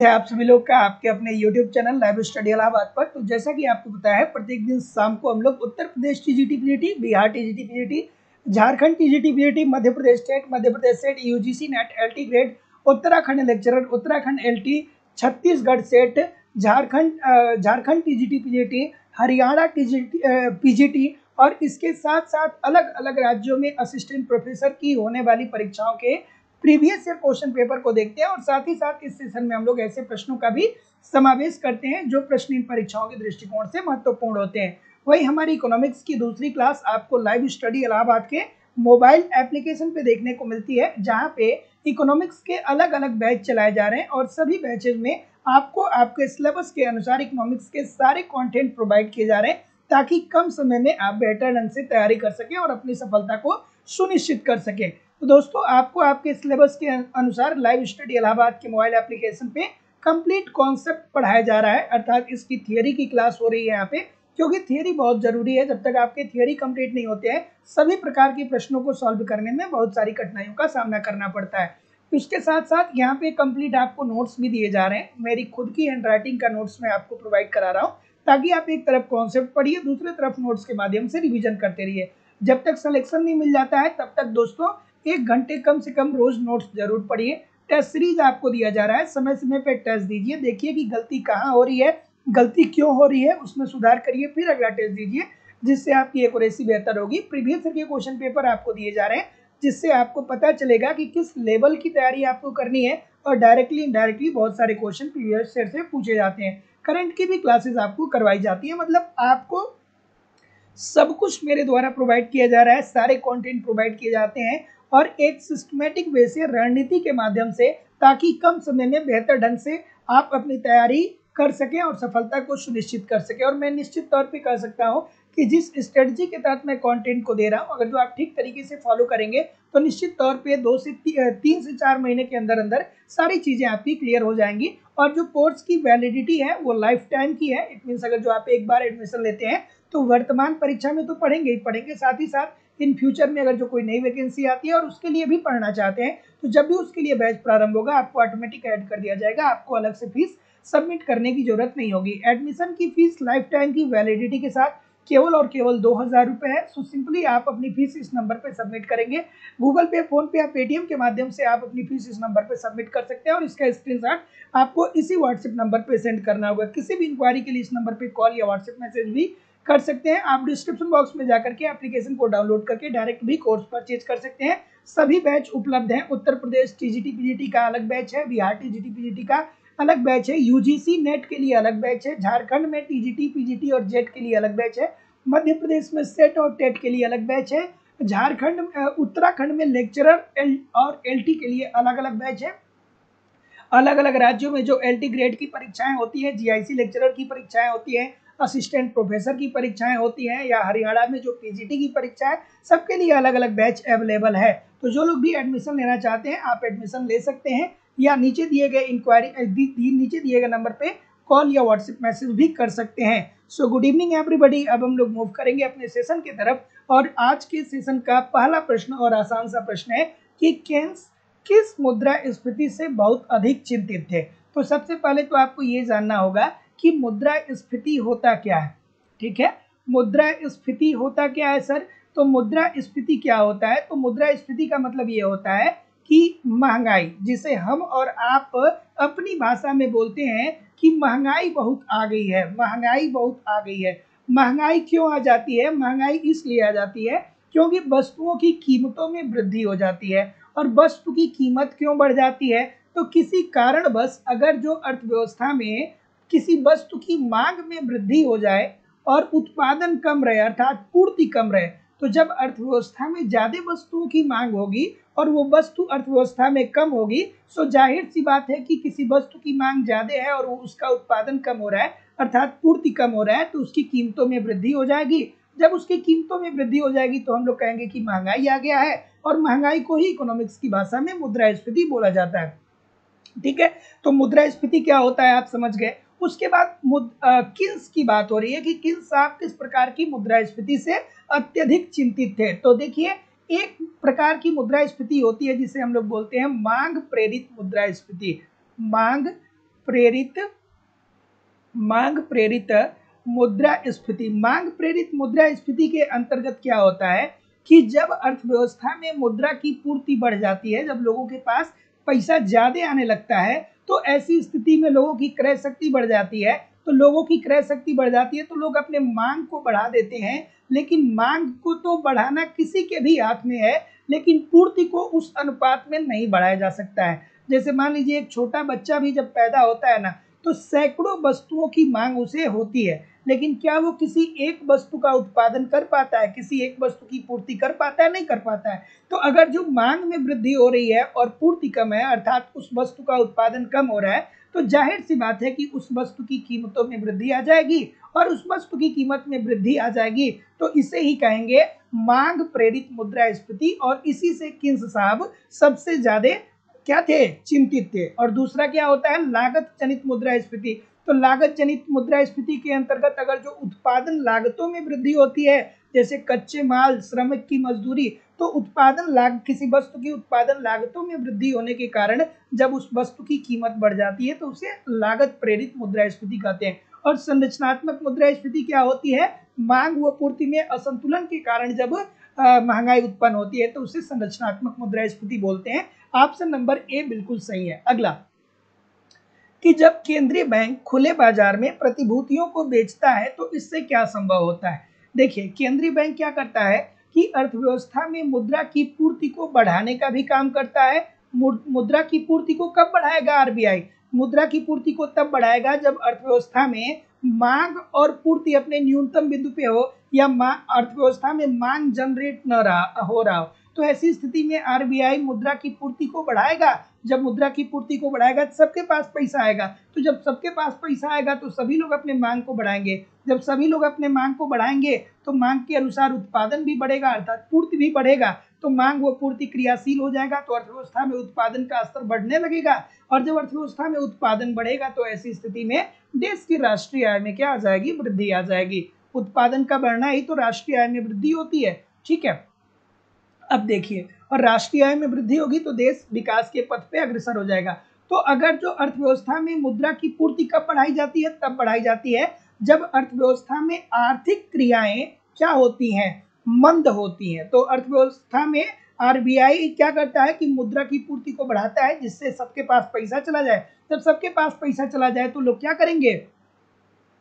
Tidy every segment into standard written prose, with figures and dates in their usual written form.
है आप सभी लोग का आपके अपने YouTube channel live study Allahabad पर। तो जैसा कि आपको पता है, प्रत्येक दिन शाम को हम लोग Uttar Pradesh TGT PGT, Bihar TGT PGT, Jharkhand TGT PGT, Madhya Pradesh SET, UGC NET LT grade, Uttarakhand lecturer, Uttarakhand LT, Chhattisgarh SET, Jharkhand TGT PGT, Haryana TGT PGT और इसके साथ साथ अलग अलग राज्यों में असिस्टेंट प्रोफेसर की होने वाली परीक्षाओं के प्रीवियस ईयर क्वेश्चन पेपर को देखते हैं और साथ ही साथ इस सेशन में हम लोग ऐसे प्रश्नों का भी समावेश करते हैं जो प्रश्न इन परीक्षाओं के दृष्टिकोण से महत्वपूर्ण होते हैं। वही हमारी इकोनॉमिक्स की दूसरी क्लास आपको लाइव स्टडी इलाहाबाद के मोबाइल एप्लीकेशन पे देखने को मिलती है, जहां पे इकोनॉमिक्स के अलग अलग बैच चलाए जा रहे हैं और सभी बैचेज में आपको आपके सिलेबस के अनुसार इकोनॉमिक्स के सारे कंटेंट प्रोवाइड किए जा रहे हैं, ताकि कम समय में आप बेहतर ढंग से तैयारी कर सकें और अपनी सफलता को सुनिश्चित कर सकें। तो दोस्तों, आपको आपके सिलेबस के अनुसार लाइव स्टडी इलाहाबाद के मोबाइल एप्लीकेशन पे कंप्लीट कॉन्सेप्ट पढ़ाया जा रहा है, अर्थात इसकी थियरी की क्लास हो रही है यहाँ पे, क्योंकि थियरी बहुत जरूरी है। जब तक आपके थियरी कंप्लीट नहीं होते हैं, सभी प्रकार के प्रश्नों को सॉल्व करने में बहुत सारी कठिनाइयों का सामना करना पड़ता है। इसके साथ साथ यहाँ पे कंप्लीट आपको नोट्स भी दिए जा रहे हैं। मेरी खुद की हैंड राइटिंग का नोट्स मैं आपको प्रोवाइड करा रहा हूँ, ताकि आप एक तरफ कॉन्सेप्ट पढ़िए, दूसरी तरफ नोट्स के माध्यम से रिविजन करते रहिए। जब तक सिलेक्शन नहीं मिल जाता है, तब तक दोस्तों 1 घंटे कम से कम रोज नोट्स जरूर पढ़िए। टेस्ट सीरीज आपको दिया जा रहा है, समय समय पे टेस्ट दीजिए, देखिए कि गलती कहाँ हो रही है, गलती क्यों हो रही है, उसमें सुधार करिए, फिर अगला टेस्ट दीजिए, जिससे आपकी एक्यूरेसी बेहतर होगी। प्रीवियस ईयर के क्वेश्चन पेपर आपको दिए जा रहे हैं, जिससे आपको पता चलेगा कि किस लेवल की तैयारी आपको करनी है। और डायरेक्टली इनडायरेक्टली बहुत सारे क्वेश्चन प्रीवियस ईयर से पूछे जाते हैं। करंट की भी क्लासेस आपको करवाई जाती है, मतलब आपको सब कुछ मेरे द्वारा प्रोवाइड किया जा रहा है, सारे कंटेंट प्रोवाइड किए जाते हैं और एक सिस्टमेटिक वे से, रणनीति के माध्यम से, ताकि कम समय में बेहतर ढंग से आप अपनी तैयारी कर सकें और सफलता को सुनिश्चित कर सकें। और मैं निश्चित तौर पे कह सकता हूं कि जिस स्ट्रेटजी के तहत मैं कंटेंट को दे रहा हूं, अगर जो आप ठीक तरीके से फॉलो करेंगे तो निश्चित तौर पे 3 से 4 महीने के अंदर अंदर सारी चीजें आपकी क्लियर हो जाएंगी। और जो कोर्स की वैलिडिटी है वो लाइफ टाइम की है। इट मीन्स अगर जो आप एक बार एडमिशन लेते हैं तो वर्तमान परीक्षा में तो पढ़ेंगे ही पढ़ेंगे, साथ ही साथ इन फ्यूचर में अगर जो कोई नई वैकेंसी आती है और उसके लिए भी पढ़ना चाहते हैं, तो जब भी उसके लिए बैच प्रारंभ होगा, आपको ऑटोमेटिक ऐड कर दिया जाएगा। आपको अलग से फीस सबमिट करने की जरूरत नहीं होगी। एडमिशन की फीस लाइफ टाइम की वैलिडिटी के साथ केवल और केवल 2000 रुपये है। सो सिंपली आप अपनी फीस इस नंबर पर सबमिट करेंगे। गूगल पे, फोन पे या पेटीएम के माध्यम से आप अपनी फीस इस नंबर पर सबमिट कर सकते हैं और इसका स्क्रीनशॉट आपको इसी व्हाट्सएप नंबर पर सेंड करना होगा। किसी भी इंक्वायरी के लिए इस नंबर पर कॉल या व्हाट्सएप मैसेज भी कर सकते हैं। आप डिस्क्रिप्शन बॉक्स में जाकर के एप्लीकेशन को डाउनलोड करके डायरेक्ट भी कोर्स परचेज कर सकते हैं। सभी बैच उपलब्ध हैं। उत्तर प्रदेश टीजीटी पीजीटी का अलग बैच है, बिहार टीजीटी पीजीटी का अलग बैच है, यूजीसी नेट के लिए अलग बैच है, झारखंड में टीजीटी पीजीटी और जेट के लिए अलग बैच है, मध्य प्रदेश में सेट और टेट के लिए अलग बैच है, झारखंड उत्तराखंड में लेक्चरर और एलटी के लिए अलग अलग बैच है। अलग अलग राज्यों में जो एलटी ग्रेड की परीक्षाएं होती है, जीआईसी लेक्चरर की परीक्षाएं होती है, असिस्टेंट प्रोफेसर की परीक्षाएं होती हैं, या हरियाणा में जो पीजीटी की परीक्षा है, सबके लिए अलग अलग बैच अवेलेबल है। तो जो लोग भी एडमिशन लेना चाहते हैं, आप एडमिशन ले सकते हैं, या नीचे दिए गए नीचे दिए गए नंबर पे कॉल या व्हाट्सएप मैसेज भी कर सकते हैं। So good evening everybody. अब हम लोग मूव करेंगे अपने सेशन की तरफ और आज के सेशन का पहला प्रश्न और आसान सा प्रश्न है कि केन्स किस मुद्रास्फीति से बहुत अधिक चिंतित थे। तो सबसे पहले तो आपको ये जानना होगा कि मुद्रास्फीति होता क्या है। ठीक है, मुद्रास्फीति होता क्या है सर? तो मुद्रास्फीति क्या होता है? तो मुद्रास्फीति का मतलब ये होता है कि महंगाई, जिसे हम और आप अपनी भाषा में बोलते हैं कि महंगाई बहुत आ गई है, महंगाई बहुत आ गई है। महंगाई क्यों आ जाती है? महंगाई इसलिए आ जाती है क्योंकि वस्तुओं की कीमतों में वृद्धि हो जाती है। और वस्तु की कीमत क्यों बढ़ जाती है? तो किसी कारणवश अगर जो अर्थव्यवस्था में किसी वस्तु की मांग में वृद्धि हो जाए और उत्पादन कम रहे, अर्थात पूर्ति कम रहे, तो जब अर्थव्यवस्था में ज्यादा वस्तुओं की मांग होगी और वो वस्तु अर्थव्यवस्था में कम होगी, तो जाहिर सी बात है कि किसी वस्तु की मांग ज्यादा है और वो उसका उत्पादन कम हो रहा है, अर्थात पूर्ति कम हो रहा है, तो उसकी कीमतों में वृद्धि हो जाएगी। जब उसकी कीमतों में वृद्धि हो जाएगी तो हम लोग कहेंगे कि महंगाई आ गया है, और महंगाई को ही इकोनॉमिक्स की भाषा में मुद्रास्फीति बोला जाता है। ठीक है, तो मुद्रास्फीति क्या होता है आप समझ गए। उसके बाद किन्स की बात हो रही है कि किन्स साहब किस प्रकार की मुद्रास्फीति से अत्यधिक चिंतित थे। तो देखिए, एक प्रकार की मुद्रास्फीति होती है जिसे हम लोग बोलते हैं मांग प्रेरित मुद्रास्फीति। मांग प्रेरित मुद्रास्फीति। मांग प्रेरित मुद्रास्फीति के अंतर्गत क्या होता है कि जब अर्थव्यवस्था में मुद्रा की पूर्ति बढ़ जाती है, जब लोगों के पास पैसा ज्यादा आने लगता है, तो ऐसी स्थिति में लोगों की क्रय शक्ति बढ़ जाती है। तो लोगों की क्रय शक्ति बढ़ जाती है तो लोग अपने मांग को बढ़ा देते हैं, लेकिन मांग को तो बढ़ाना किसी के भी हाथ में है, लेकिन पूर्ति को उस अनुपात में नहीं बढ़ाया जा सकता है। जैसे मान लीजिए एक छोटा बच्चा भी जब पैदा होता है ना, तो सैकड़ों वस्तुओं की मांग उसे होती है, लेकिन क्या वो किसी एक वस्तु का उत्पादन कर पाता है, किसी एक वस्तु की पूर्ति कर पाता है? नहीं कर पाता है। तो अगर जो मांग में वृद्धि हो रही है और पूर्ति कम है, अर्थात उस वस्तु का उत्पादन कम हो रहा है, तो जाहिर सी बात है कि उस वस्तु की कीमतों में वृद्धि आ जाएगी, और उस वस्तु की कीमत में वृद्धि आ जाएगी तो इसे ही कहेंगे मांग प्रेरित मुद्रास्फीति। और इसी से किन्स साहब सबसे ज्यादा क्या थे? चिंतित थे। और दूसरा क्या होता है? लागत जनित मुद्रास्फीति। तो लागत जनित मुद्रास्फीति के अंतर्गत अगर जो उत्पादन लागतों में वृद्धि होती है, जैसे कच्चे माल, श्रमिक की मजदूरी, तो किसी वस्तु की उत्पादन लागतों में वृद्धि होने के कारण जब उस वस्तु की कीमत बढ़ जाती है तो उसे लागत प्रेरित मुद्रास्फीति कहते हैं। और संरचनात्मक मुद्रास्फीति क्या होती है? मांग व पूर्ति में असंतुलन के कारण जब महंगाई उत्पन्न होती है तो उसे संरचनात्मक मुद्रास्फीति बोलते हैं। ऑप्शन नंबर ए बिल्कुल सही है। अगला, कि जब केंद्रीय बैंक खुले बाजार में प्रतिभूतियों को बेचता है तो इससे क्या संभव होता है? देखिए, केंद्रीय बैंक क्या करता है कि अर्थव्यवस्था में मुद्रा की पूर्ति को बढ़ाने का भी काम करता है। मुद्रा की पूर्ति को कब बढ़ाएगा आरबीआई? मुद्रा की पूर्ति को तब बढ़ाएगा जब अर्थव्यवस्था में मांग और पूर्ति अपने न्यूनतम बिंदु पे हो, या अर्थव्यवस्था में मांग जनरेट हो रहा हो। तो ऐसी स्थिति में आरबीआई मुद्रा की पूर्ति को बढ़ाएगा। जब मुद्रा की पूर्ति को बढ़ाएगा तो सबके पास पैसा आएगा, तो जब सबके पास पैसा आएगा तो सभी लोग अपने मांग को बढ़ाएंगे। जब सभी लोग अपने मांग को बढ़ाएंगे तो मांग के अनुसार उत्पादन भी बढ़ेगा, अर्थात पूर्ति भी बढ़ेगा। तो मांग व पूर्ति क्रियाशील हो जाएगा, तो अर्थव्यवस्था में उत्पादन का स्तर बढ़ने लगेगा। और जब अर्थव्यवस्था में उत्पादन बढ़ेगा तो ऐसी स्थिति में देश की राष्ट्रीय आय में क्या आ जाएगी? वृद्धि आ जाएगी। उत्पादन का बढ़ना ही तो राष्ट्रीय आय में वृद्धि होती है। ठीक है, अब देखिए, और राष्ट्रीय आय में वृद्धि होगी तो देश विकास के पथ पे अग्रसर हो जाएगा। तो अगर जो अर्थव्यवस्था में मुद्रा की पूर्ति कब बढ़ाई जाती है? तब बढ़ाई जाती है जब अर्थव्यवस्था में आर्थिक क्रियाएं क्या होती हैं? मंद होती हैं। तो अर्थव्यवस्था में आरबीआई क्या करता है कि मुद्रा की पूर्ति को बढ़ाता है, जिससे सबके पास पैसा चला जाए। जब सबके पास पैसा चला जाए तो लोग क्या करेंगे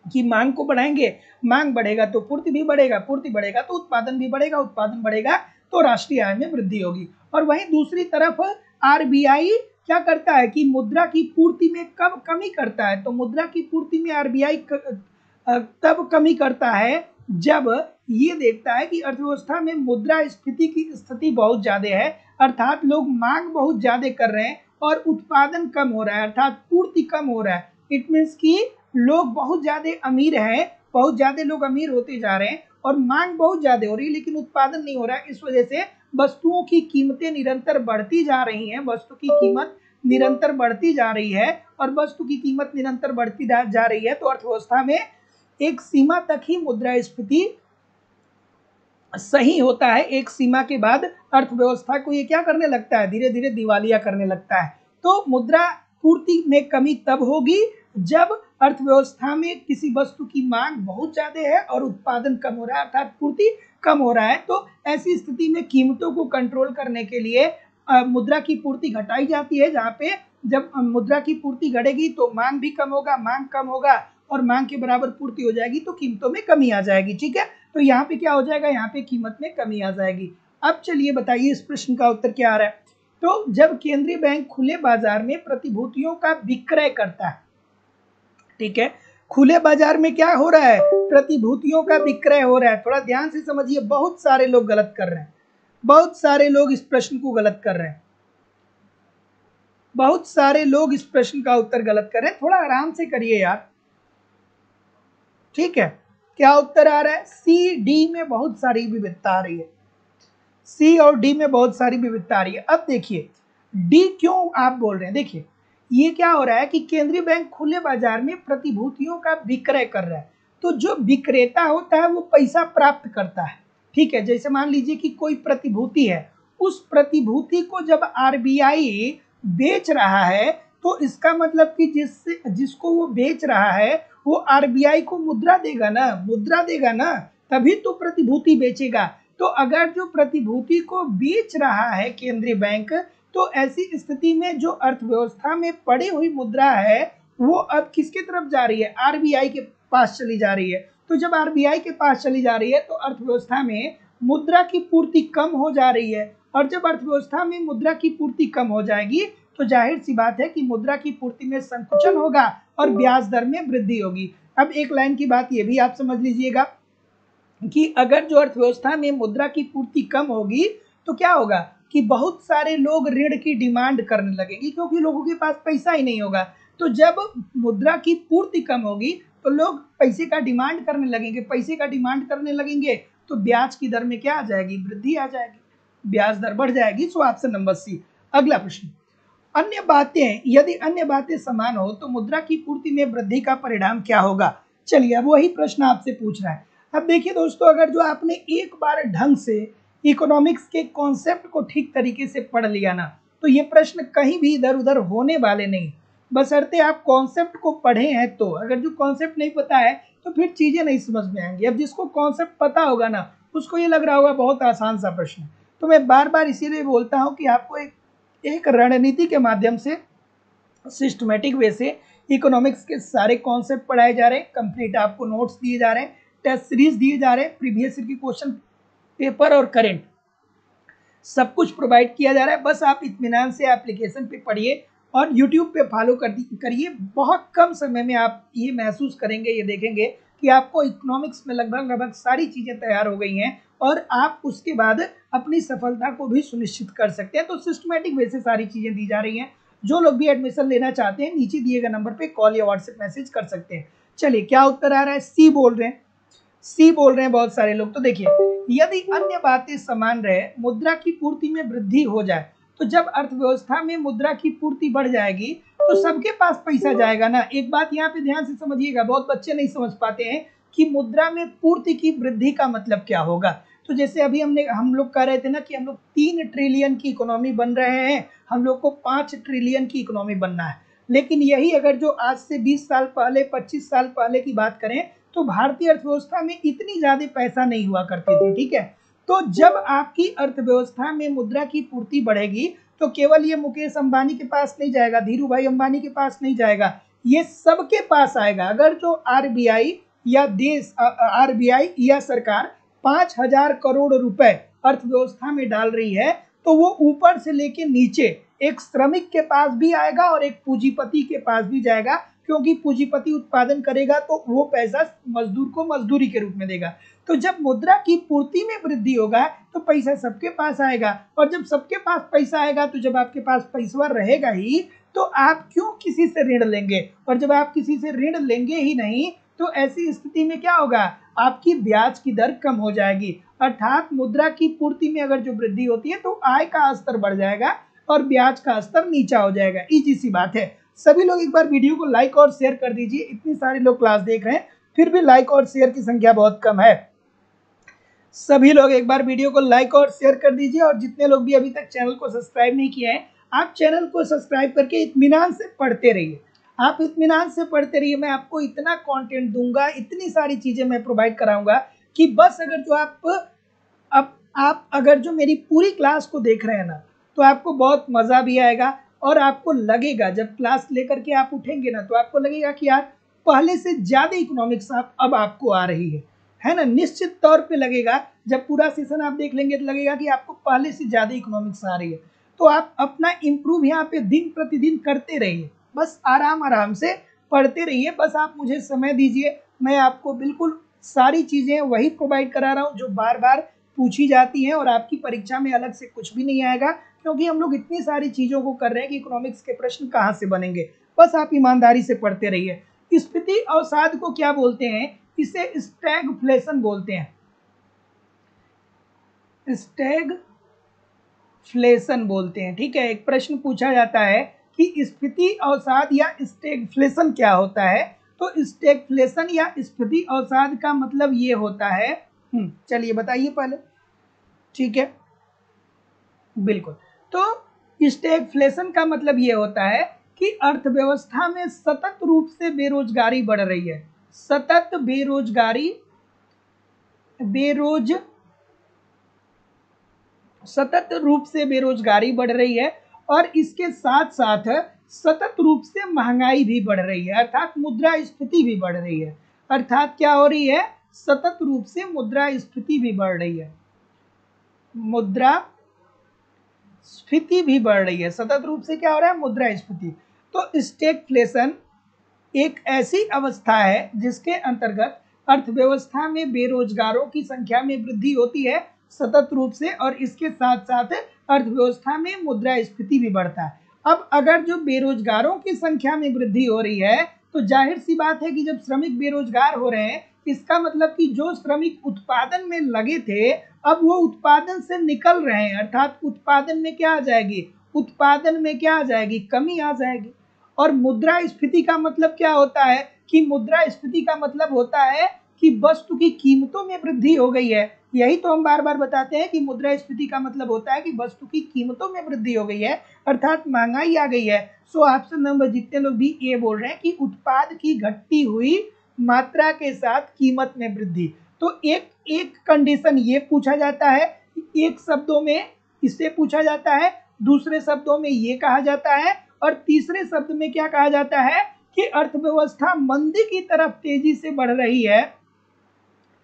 कि मांग को बढ़ाएंगे। मांग बढ़ेगा तो पूर्ति भी बढ़ेगा, पूर्ति बढ़ेगा तो उत्पादन भी बढ़ेगा, उत्पादन बढ़ेगा तो राष्ट्रीय आय में वृद्धि होगी। और वहीं दूसरी तरफ आरबीआई क्या करता है कि मुद्रा की पूर्ति में कब कमी करता है? तो मुद्रा की पूर्ति में आरबीआई तब कमी करता है जब ये देखता है कि अर्थव्यवस्था में मुद्रास्फीति की स्थिति बहुत ज्यादा है, अर्थात लोग मांग बहुत ज्यादा कर रहे हैं और उत्पादन कम हो रहा है, अर्थात पूर्ति कम हो रहा है। इट मीन्स कि लोग बहुत ज्यादा अमीर हैं, बहुत ज्यादा लोग अमीर होते जा रहे हैं और मांग बहुत ज्यादा हो रही है, लेकिन उत्पादन नहीं हो रहा है। इस वजह से वस्तुओं की कीमतें निरंतर बढ़ती जा रही हैं, वस्तु की कीमत निरंतर बढ़ती जा रही है, और वस्तु की कीमत निरंतर बढ़ती जा रही है तो अर्थव्यवस्था में एक सीमा तक ही मुद्रास्फीति सही होता है। एक सीमा के बाद अर्थव्यवस्था को ये क्या करने लगता है? धीरे धीरे दिवालिया करने लगता है। तो मुद्रा पूर्ति में कमी तब होगी जब अर्थव्यवस्था में किसी वस्तु की मांग बहुत ज्यादा है और उत्पादन कम हो रहा है, अर्थात पूर्ति कम हो रहा है। तो ऐसी स्थिति में कीमतों को कंट्रोल करने के लिए मुद्रा की पूर्ति घटाई जाती है, जहाँ पे जब मुद्रा की पूर्ति घटेगी तो मांग भी कम होगा, मांग कम होगा और मांग के बराबर पूर्ति हो जाएगी तो कीमतों में कमी आ जाएगी। ठीक है, तो यहाँ पे क्या हो जाएगा? यहाँ पे कीमत में कमी आ जाएगी। अब चलिए बताइए इस प्रश्न का उत्तर क्या आ रहा है। तो जब केंद्रीय बैंक खुले बाजार में प्रतिभूतियों का विक्रय करता है, ठीक है, खुले बाजार में क्या हो रहा है? प्रतिभूतियों का विक्रय हो रहा है। थोड़ा ध्यान से समझिए, बहुत सारे लोग गलत कर रहे हैं, बहुत सारे लोग इस प्रश्न को गलत कर रहे हैं, बहुत सारे लोग इस प्रश्न का उत्तर गलत कर रहे हैं। थोड़ा आराम से करिए यार। ठीक है, क्या उत्तर आ रहा है? सी डी में बहुत सारी विविधता आ रही है, सी और डी में बहुत सारी विविधता आ रही है। अब देखिए डी क्यों आप बोल रहे हैं। देखिए ये क्या हो रहा है कि केंद्रीय बैंक खुले बाजार में प्रतिभूतियों का विक्रय कर रहा है, तो जो विक्रेता होता है वो पैसा प्राप्त करता है। ठीक है, जैसे मान लीजिए कि कोई प्रतिभूति है, उस प्रतिभूति को जब आरबीआई बेच रहा है तो इसका मतलब कि जिसको वो बेच रहा है वो आरबीआई को मुद्रा देगा ना, तभी तो प्रतिभूति बेचेगा। तो अगर जो प्रतिभूति को बेच रहा है केंद्रीय बैंक, तो ऐसी स्थिति में जो अर्थव्यवस्था में पड़ी हुई मुद्रा है वो अब किसके तरफ जा रही है? आरबीआई के पास चली जा रही है। तो जब आरबीआई के पास चली जा रही है तो अर्थव्यवस्था में मुद्रा की पूर्ति कम हो जा रही है, और जब अर्थव्यवस्था में मुद्रा की पूर्ति कम हो जाएगी तो जाहिर सी बात है कि मुद्रा की पूर्ति में संकुचन होगा और ब्याज दर में वृद्धि होगी। अब एक लाइन की बात ये भी आप समझ लीजिएगा कि अगर जो अर्थव्यवस्था में मुद्रा की पूर्ति कम होगी तो क्या होगा कि बहुत सारे लोग ऋण की डिमांड करने लगेंगे, क्योंकि लोगों के पास पैसा ही नहीं होगा। तो जब मुद्रा की पूर्ति कम होगी तो लोग पैसे का डिमांड करने लगेंगे तो ब्याज की दर में क्या आ जाएगी? वृद्धि आ जाएगी, ब्याज दर बढ़ जाएगी। So option number C. अगला प्रश्न, यदि अन्य बातें समान हो तो मुद्रा की पूर्ति में वृद्धि का परिणाम क्या होगा? चलिए अब वही प्रश्न आपसे पूछ रहा है। अब देखिए दोस्तों, अगर जो आपने एक बार ढंग से इकोनॉमिक्स के कॉन्सेप्ट को ठीक तरीके से पढ़ लिया ना, तो ये प्रश्न कहीं भी इधर उधर होने वाले नहीं, बशर्ते आप कॉन्सेप्ट को पढ़े हैं। तो अगर जो कॉन्सेप्ट नहीं पता है तो फिर चीजें नहीं समझ में आएंगी। अब जिसको कॉन्सेप्ट पता होगा ना, उसको ये लग रहा होगा बहुत आसान सा प्रश्न। तो मैं बार बार इसीलिए बोलता हूँ कि आपको एक रणनीति के माध्यम से, सिस्टमेटिक वे से इकोनॉमिक्स के सारे कॉन्सेप्ट पढ़ाए जा रहे हैं, कंप्लीट आपको नोट्स दिए जा रहे हैं, टेस्ट सीरीज दिए जा रहे हैं, प्रीवियस ईयर की क्वेश्चन पेपर और करंट सब कुछ प्रोवाइड किया जा रहा है। बस आप इत्मीनान से एप्लीकेशन पे पढ़िए और यूट्यूब पे फॉलो करिए। बहुत कम समय में आप ये महसूस करेंगे, ये देखेंगे कि आपको इकोनॉमिक्स में लगभग सारी चीज़ें तैयार हो गई हैं और आप उसके बाद अपनी सफलता को भी सुनिश्चित कर सकते हैं। तो सिस्टमेटिक वे से सारी चीज़ें दी जा रही हैं। जो लोग भी एडमिशन लेना चाहते हैं नीचे दिए गए नंबर पे कॉल या व्हाट्सएप मैसेज कर सकते हैं। चलिए क्या उत्तर आ रहा है? सी बोल रहे हैं बहुत सारे लोग। तो देखिए, यदि अन्य बातें समान रहे, मुद्रा की पूर्ति में वृद्धि हो जाए, तो जब अर्थव्यवस्था में मुद्रा की पूर्ति बढ़ जाएगी तो सबके पास पैसा जाएगा ना। एक बात यहाँ पे ध्यान से समझिएगा, बहुत बच्चे नहीं समझ पाते हैं कि मुद्रा में पूर्ति की वृद्धि का मतलब क्या होगा। तो जैसे अभी हम लोग कह रहे थे ना कि हम लोग 3 ट्रिलियन की इकोनॉमी बन रहे हैं, हम लोग को 5 ट्रिलियन की इकोनॉमी बनना है। लेकिन यही अगर जो आज से 20 साल पहले, 25 साल पहले की बात करें तो भारतीय अर्थव्यवस्था में इतनी ज्यादा पैसा नहीं हुआ करती थी, ठीक है। तो जब आपकी अर्थव्यवस्था में मुद्रा की पूर्ति बढ़ेगी तो केवल ये मुकेश अंबानी के पास नहीं जाएगा, धीरू भाई अंबानी के पास नहीं जाएगा, ये सबके पास आएगा। अगर जो आरबीआई या सरकार 5,000 करोड़ रुपए अर्थव्यवस्था में डाल रही है तो वो ऊपर से लेके नीचे एक श्रमिक के पास भी आएगा और एक पूंजीपति के पास भी जाएगा, क्योंकि पूंजीपति उत्पादन करेगा तो वो पैसा मजदूर को मजदूरी के रूप में देगा। तो जब मुद्रा की पूर्ति में वृद्धि होगा तो पैसा सबके पास आएगा, और जब सबके पास पैसा आएगा तो जब आपके पास पैसा रहेगा ही तो आप क्यों किसी से ऋण लेंगे, और जब आप किसी से ऋण लेंगे ही नहीं तो ऐसी स्थिति में क्या होगा? आपकी ब्याज की दर कम हो जाएगी। अर्थात मुद्रा की पूर्ति में अगर जो वृद्धि होती है तो आय का स्तर बढ़ जाएगा और ब्याज का स्तर नीचा हो जाएगा। इजी सी बात है। सभी लोग एक बार वीडियो को लाइक और शेयर कर दीजिए। इतने सारे लोग क्लास देख रहे हैं फिर भी लाइक और शेयर की संख्या बहुत कम है। सभी लोग एक बार वीडियो को लाइक और शेयर कर दीजिए, और जितने लोग भी अभी तक चैनल को सब्सक्राइब नहीं किए हैं, आप चैनल को सब्सक्राइब करके इत्मीनान से पढ़ते रहिए। आप इत्मीनान से पढ़ते रहिए, मैं आपको इतना कंटेंट दूंगा, इतनी सारी चीजें मैं प्रोवाइड कराऊंगा कि बस अगर जो आप अगर जो मेरी पूरी क्लास को देख रहे हैं ना तो आपको बहुत मजा भी आएगा, और आपको लगेगा जब क्लास लेकर के आप उठेंगे ना तो आपको लगेगा कि यार पहले से ज्यादा इकोनॉमिक्स अब आपको आ रही है ना। निश्चित तौर पे लगेगा, जब पूरा सेशन आप देख लेंगे तो लगेगा कि आपको पहले से ज्यादा इकोनॉमिक्स आ रही है। तो आप अपना इम्प्रूव यहाँ पे दिन प्रतिदिन करते रहिए, बस आराम से पढ़ते रहिए। बस आप मुझे समय दीजिए, मैं आपको बिल्कुल सारी चीजें वही प्रोवाइड करा रहा हूँ जो बार बार पूछी जाती हैं, और आपकी परीक्षा में अलग से कुछ भी नहीं आएगा, क्योंकि हम लोग इतनी सारी चीजों को कर रहे हैं कि इकोनॉमिक्स के प्रश्न कहाँ से बनेंगे। बस आप ईमानदारी से पढ़ते रहिए। स्फीति अवसाद को क्या बोलते हैं? इसे स्टैगफ्लेशन बोलते हैं। स्टैगफ्लेशन बोलते हैं, ठीक है। एक प्रश्न पूछा जाता है कि स्फीति अवसाद या स्टैगफ्लेशन क्या होता है। तो स्टैगफ्लेशन या स्फीति अवसाद का मतलब ये होता है, चलिए बताइए पहले, ठीक है, बिल्कुल। तो स्टैगफ्लेशन का मतलब ये होता है कि अर्थव्यवस्था में सतत रूप से बेरोजगारी बढ़ रही है। सतत सतत रूप से बेरोजगारी बढ़ रही है और इसके साथ साथ सतत रूप से महंगाई भी बढ़ रही है, अर्थात मुद्रास्फीति भी बढ़ रही है। अर्थात क्या हो रही है? सतत रूप से मुद्रास्फीति भी बढ़ रही है, मुद्रास्फीति भी बढ़ रही है। सतत रूप से क्या हो रहा है? मुद्रास्फीति। तो स्टैगफ्लेशन एक ऐसी अवस्था है जिसके अंतर्गत अर्थव्यवस्था में बेरोजगारों की संख्या में वृद्धि होती है सतत रूप से, और इसके साथ साथ अर्थव्यवस्था में मुद्रास्फीति भी बढ़ता है। अब अगर जो बेरोजगारों की संख्या में वृद्धि हो रही है तो जाहिर सी बात है कि जब श्रमिक बेरोजगार हो रहे हैं, इसका मतलब कि जो श्रमिक उत्पादन में लगे थे अब वो उत्पादन से निकल रहे हैं, अर्थात उत्पादन में क्या आ जाएगी? उत्पादन में क्या आ जाएगी? कमी आ जाएगी। और मुद्रास्फीति का मतलब क्या होता है? कि मुद्रास्फीति का मतलब होता है कि वस्तु की कीमतों में वृद्धि हो गई है। यही तो हम बार बार बताते हैं कि मुद्रास्फीति का मतलब होता है कि वस्तु की कीमतों में वृद्धि हो गई है, अर्थात महंगाई आ गई है। सो ऑप्शन नंबर जितने लोग भी ये बोल रहे हैं कि उत्पाद की घटती हुई मात्रा के साथ कीमत में वृद्धि, तो एक कंडीशन ये पूछा जाता है, एक शब्दों में इससे पूछा जाता है, दूसरे शब्दों में ये कहा जाता है, और तीसरे शब्द में क्या कहा जाता है कि अर्थव्यवस्था मंदी की तरफ तेजी से बढ़ रही है।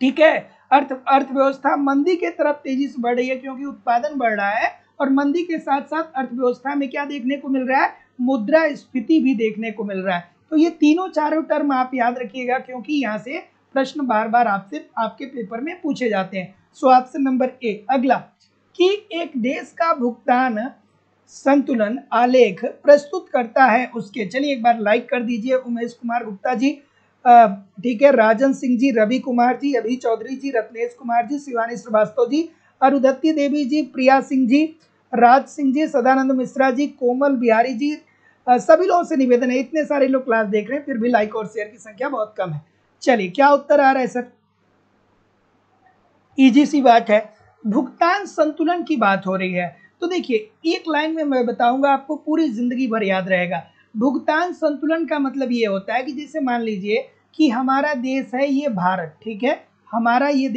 ठीक है, अर्थव्यवस्था मंदी के तरफ तेजी से बढ़ रही है क्योंकि उत्पादन बढ़ रहा है, और मंदी के साथ साथ अर्थव्यवस्था में क्या देखने को मिल रहा है? मुद्रास्फीति भी देखने को मिल रहा है। तो ये तीनों चारों टर्म आप याद रखिएगा क्योंकि यहाँ से प्रश्न बार बार आपसे आपके पेपर में पूछे जाते हैं। सो ऑप्शन नंबर ए। अगला, कि एक देश का भुगतान संतुलन आलेख प्रस्तुत करता है उसके, चलिए एक बार लाइक कर दीजिए। उमेश कुमार गुप्ता जी, ठीक है, राजन सिंह जी, रवि कुमार जी, अभी चौधरी जी, रत्नेश कुमार जी, शिवानी श्रीवास्तव जी, अरुधति देवी जी, प्रिया सिंह जी, राज सिंह जी, सदानंद मिश्रा जी, कोमल बिहारी जी, सभी लोगों से निवेदन है, इतने सारे लोग क्लास देख रहे हैं फिर भी लाइक और शेयर की संख्या बहुत कम है। चलिए क्या उत्तर आ रहा है सर? इजी सी बात है, भुगतान संतुलन की बात हो रही है। तो देखिए एक लाइन में मैं बताऊंगा, आपको पूरी जिंदगी भर याद रहेगा। भुगतान संतुलन का मतलब ये होता है कि जैसे मान लीजिए कि हमारा देश है ये भारत, ठीक है, हमारा ये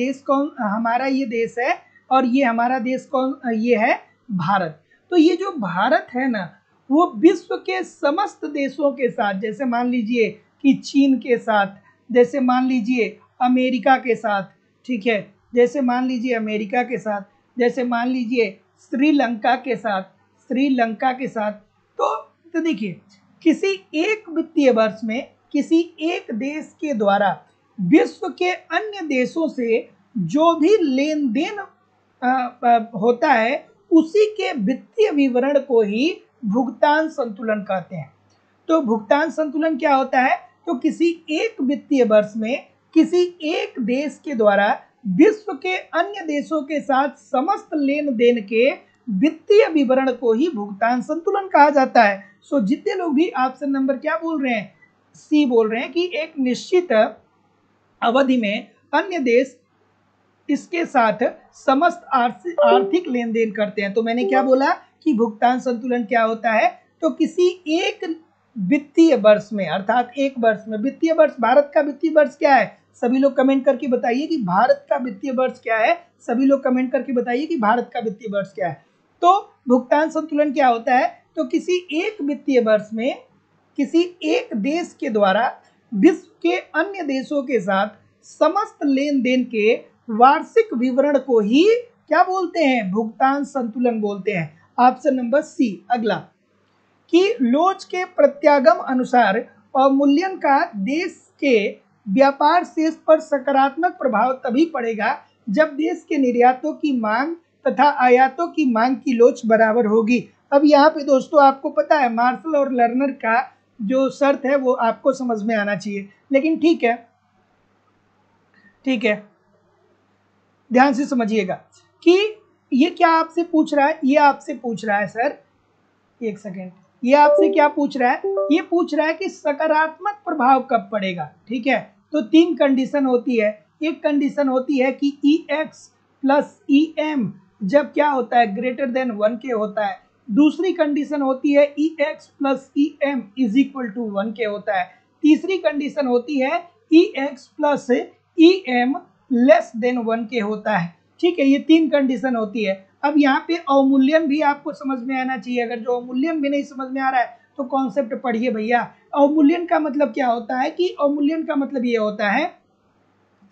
देश है और ये हमारा देश ये है भारत। तो ये जो भारत है ना, वो विश्व के समस्त देशों के साथ, जैसे मान लीजिए कि चीन के साथ, जैसे मान लीजिए अमेरिका के साथ, ठीक है, जैसे मान लीजिए अमेरिका के साथ, जैसे मान लीजिए श्रीलंका के साथ, तो देखिए किसी एक वित्तीय वर्ष में किसी एक देश के द्वारा विश्व के अन्य देशों से जो भी लेन देन होता है उसी के वित्तीय विवरण को ही भुगतान संतुलन कहते हैं। तो भुगतान संतुलन क्या होता है? तो किसी एक वित्तीय वर्ष में किसी एक देश के द्वारा विश्व के अन्य देशों के साथ समस्त लेन देन के वित्तीय विवरण को ही भुगतान संतुलन कहा जाता है। सो जितने लोग भी ऑप्शन नंबर क्या बोल रहे हैं? सी बोल रहे हैं कि एक निश्चित अवधि में अन्य देश इसके साथ समस्त आर्थिक लेन देन करते हैं। तो मैंने क्या बोला कि भुगतान संतुलन क्या होता है? तो किसी एक वित्तीय वर्ष में, अर्थात एक वर्ष में, वित्तीय वर्ष, भारत का वित्तीय वर्ष क्या है? सभी लोग कमेंट करके बताइए कि भारत का वित्तीय वर्ष क्या है। सभी लोग कमेंट करके बताइए कि भारत का वित्तीय वर्ष क्या है। तो भुगतान संतुलन क्या होता है? तो किसी एक वित्तीय वर्ष में किसी एक देश के द्वारा विश्व के अन्य देशों के साथ समस्त लेन देन के वार्षिक विवरण को ही क्या बोलते हैं? भुगतान संतुलन बोलते हैं। Option number C. अगला, कि लोच के प्रत्यागम अनुसार अवमूल्यन का देश के व्यापार शेष पर सकारात्मक प्रभाव तभी पड़ेगा जब देश के निर्यातों की मांग तथा आयातों की मांग की लोच बराबर होगी। अब यहाँ पे दोस्तों आपको पता है मार्शल और लर्नर का जो शर्त है वो आपको समझ में आना चाहिए, लेकिन ठीक है, ध्यान से समझिएगा कि ये क्या आपसे पूछ रहा है। ये आपसे पूछ रहा है सर, एक सेकेंड, ये आपसे क्या पूछ रहा है? ये पूछ रहा है कि सकारात्मक प्रभाव कब पड़ेगा। ठीक है, तो तीन कंडीशन होती है। एक कंडीशन होती है कि EX प्लस EM जब क्या होता है? ग्रेटर देन 1 के होता है। दूसरी कंडीशन होती है e x plus e m is equal to 1 के होता है। तीसरी कंडीशन होती है e x plus e m less than 1 के होता है। ठीक है, ये 3 कंडीशन होती है। अब यहाँ पे अवमूल्यन भी आपको समझ में आना चाहिए। अगर जो अवमूल्यन भी नहीं समझ में आ रहा है तो कॉन्सेप्ट पढ़िए भैया। अवमूल्यन का मतलब क्या होता है कि अवमूल्यन का मतलब ये होता है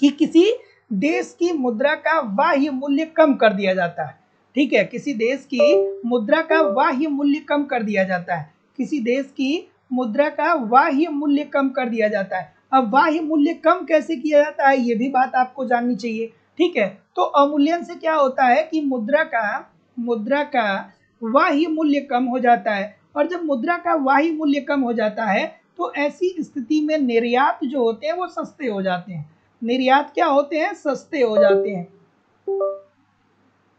कि किसी देश की मुद्रा का बाह्य मूल्य कम कर दिया जाता है। ठीक है, किसी देश की मुद्रा का बाह्य मूल्य कम कर दिया जाता है। किसी देश की मुद्रा का बाह्य मूल्य कम कर दिया जाता है। अब बाह्य मूल्य कम कैसे किया जाता है ये भी बात आपको जाननी चाहिए। ठीक है, तो अवमूल्यन से क्या होता है कि मुद्रा का बाह्य मूल्य कम हो जाता है, और जब मुद्रा का बाह्य मूल्य कम हो जाता है तो ऐसी स्थिति में निर्यात जो होते हैं वो सस्ते हो जाते हैं। निर्यात क्या होते हैं? सस्ते हो जाते हैं।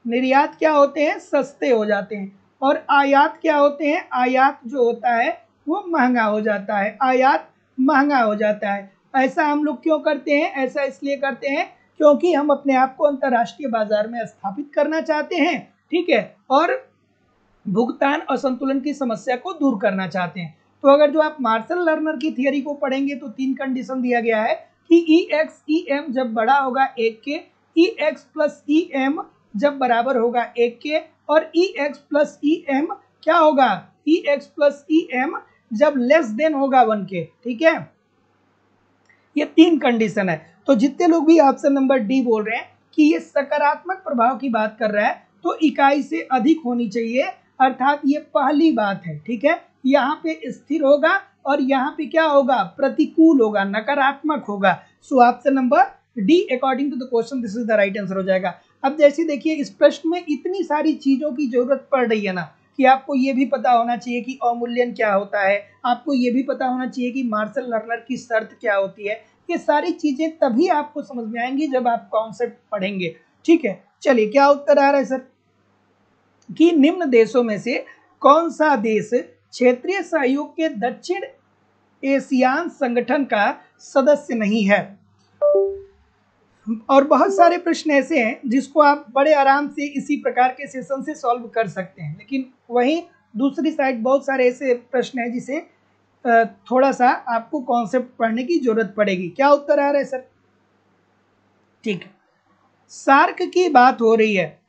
निर्यात क्या होते हैं? सस्ते हो जाते हैं। और आयात क्या होते हैं? आयात जो होता है वो महंगा हो जाता है। आयात महंगा हो जाता है। ऐसा हम लोग क्यों करते हैं? ऐसा इसलिए करते हैं क्योंकि हम अपने आप को अंतर्राष्ट्रीय बाजार में स्थापित करना चाहते हैं। ठीक है, और भुगतान असंतुलन की समस्या को दूर करना चाहते हैं। तो अगर जो आप मार्शल लर्नर की थियरी को पढ़ेंगे तो 3 कंडीशन दिया गया है कि ई एक्स ई एम जब बड़ा होगा 1 के, ई एक्स प्लस ई एम जब बराबर होगा 1 के, और ई एक्स प्लस ई एम क्या होगा? ई एक्स प्लस ई एम जब लेस देन होगा 1 के। ठीक है, ये 3 कंडीशन है। तो जितने लोग भी ऑप्शन नंबर डी बोल रहे हैं कि ये सकारात्मक प्रभाव की बात कर रहा है तो इकाई से अधिक होनी चाहिए, अर्थात ये पहली बात है। ठीक है, यहाँ पे स्थिर होगा और यहाँ पे क्या होगा? प्रतिकूल होगा, नकारात्मक होगा। So option number D according to the question this is the right answer हो जाएगा। अब जैसे देखिए इस प्रश्न में इतनी सारी चीजों की जरूरत पड़ रही है ना कि आपको ये भी पता होना चाहिए कि अवमूल्यन क्या होता है, आपको ये भी पता होना चाहिए कि मार्शल लर्नर की शर्त क्या होती है। ये सारी चीजें तभी आपको समझ में आएंगी जब आप कॉन्सेप्ट पढ़ेंगे। ठीक है, चलिए क्या उत्तर आ रहा है सर? कि निम्न देशों में से कौन सा देश क्षेत्रीय सहयोग के दक्षिण एशियान संगठन का सदस्य नहीं है? और बहुत सारे प्रश्न ऐसे हैं जिसको आप बड़े आराम से इसी प्रकार के सेशन से सॉल्व कर सकते हैं, लेकिन वहीं दूसरी साइड बहुत सारे ऐसे प्रश्न हैं जिसे थोड़ा सा आपको कॉन्सेप्ट पढ़ने की जरूरत पड़ेगी। क्या उत्तर आ रहा है सर? ठीक है, सार्क की बात हो रही है।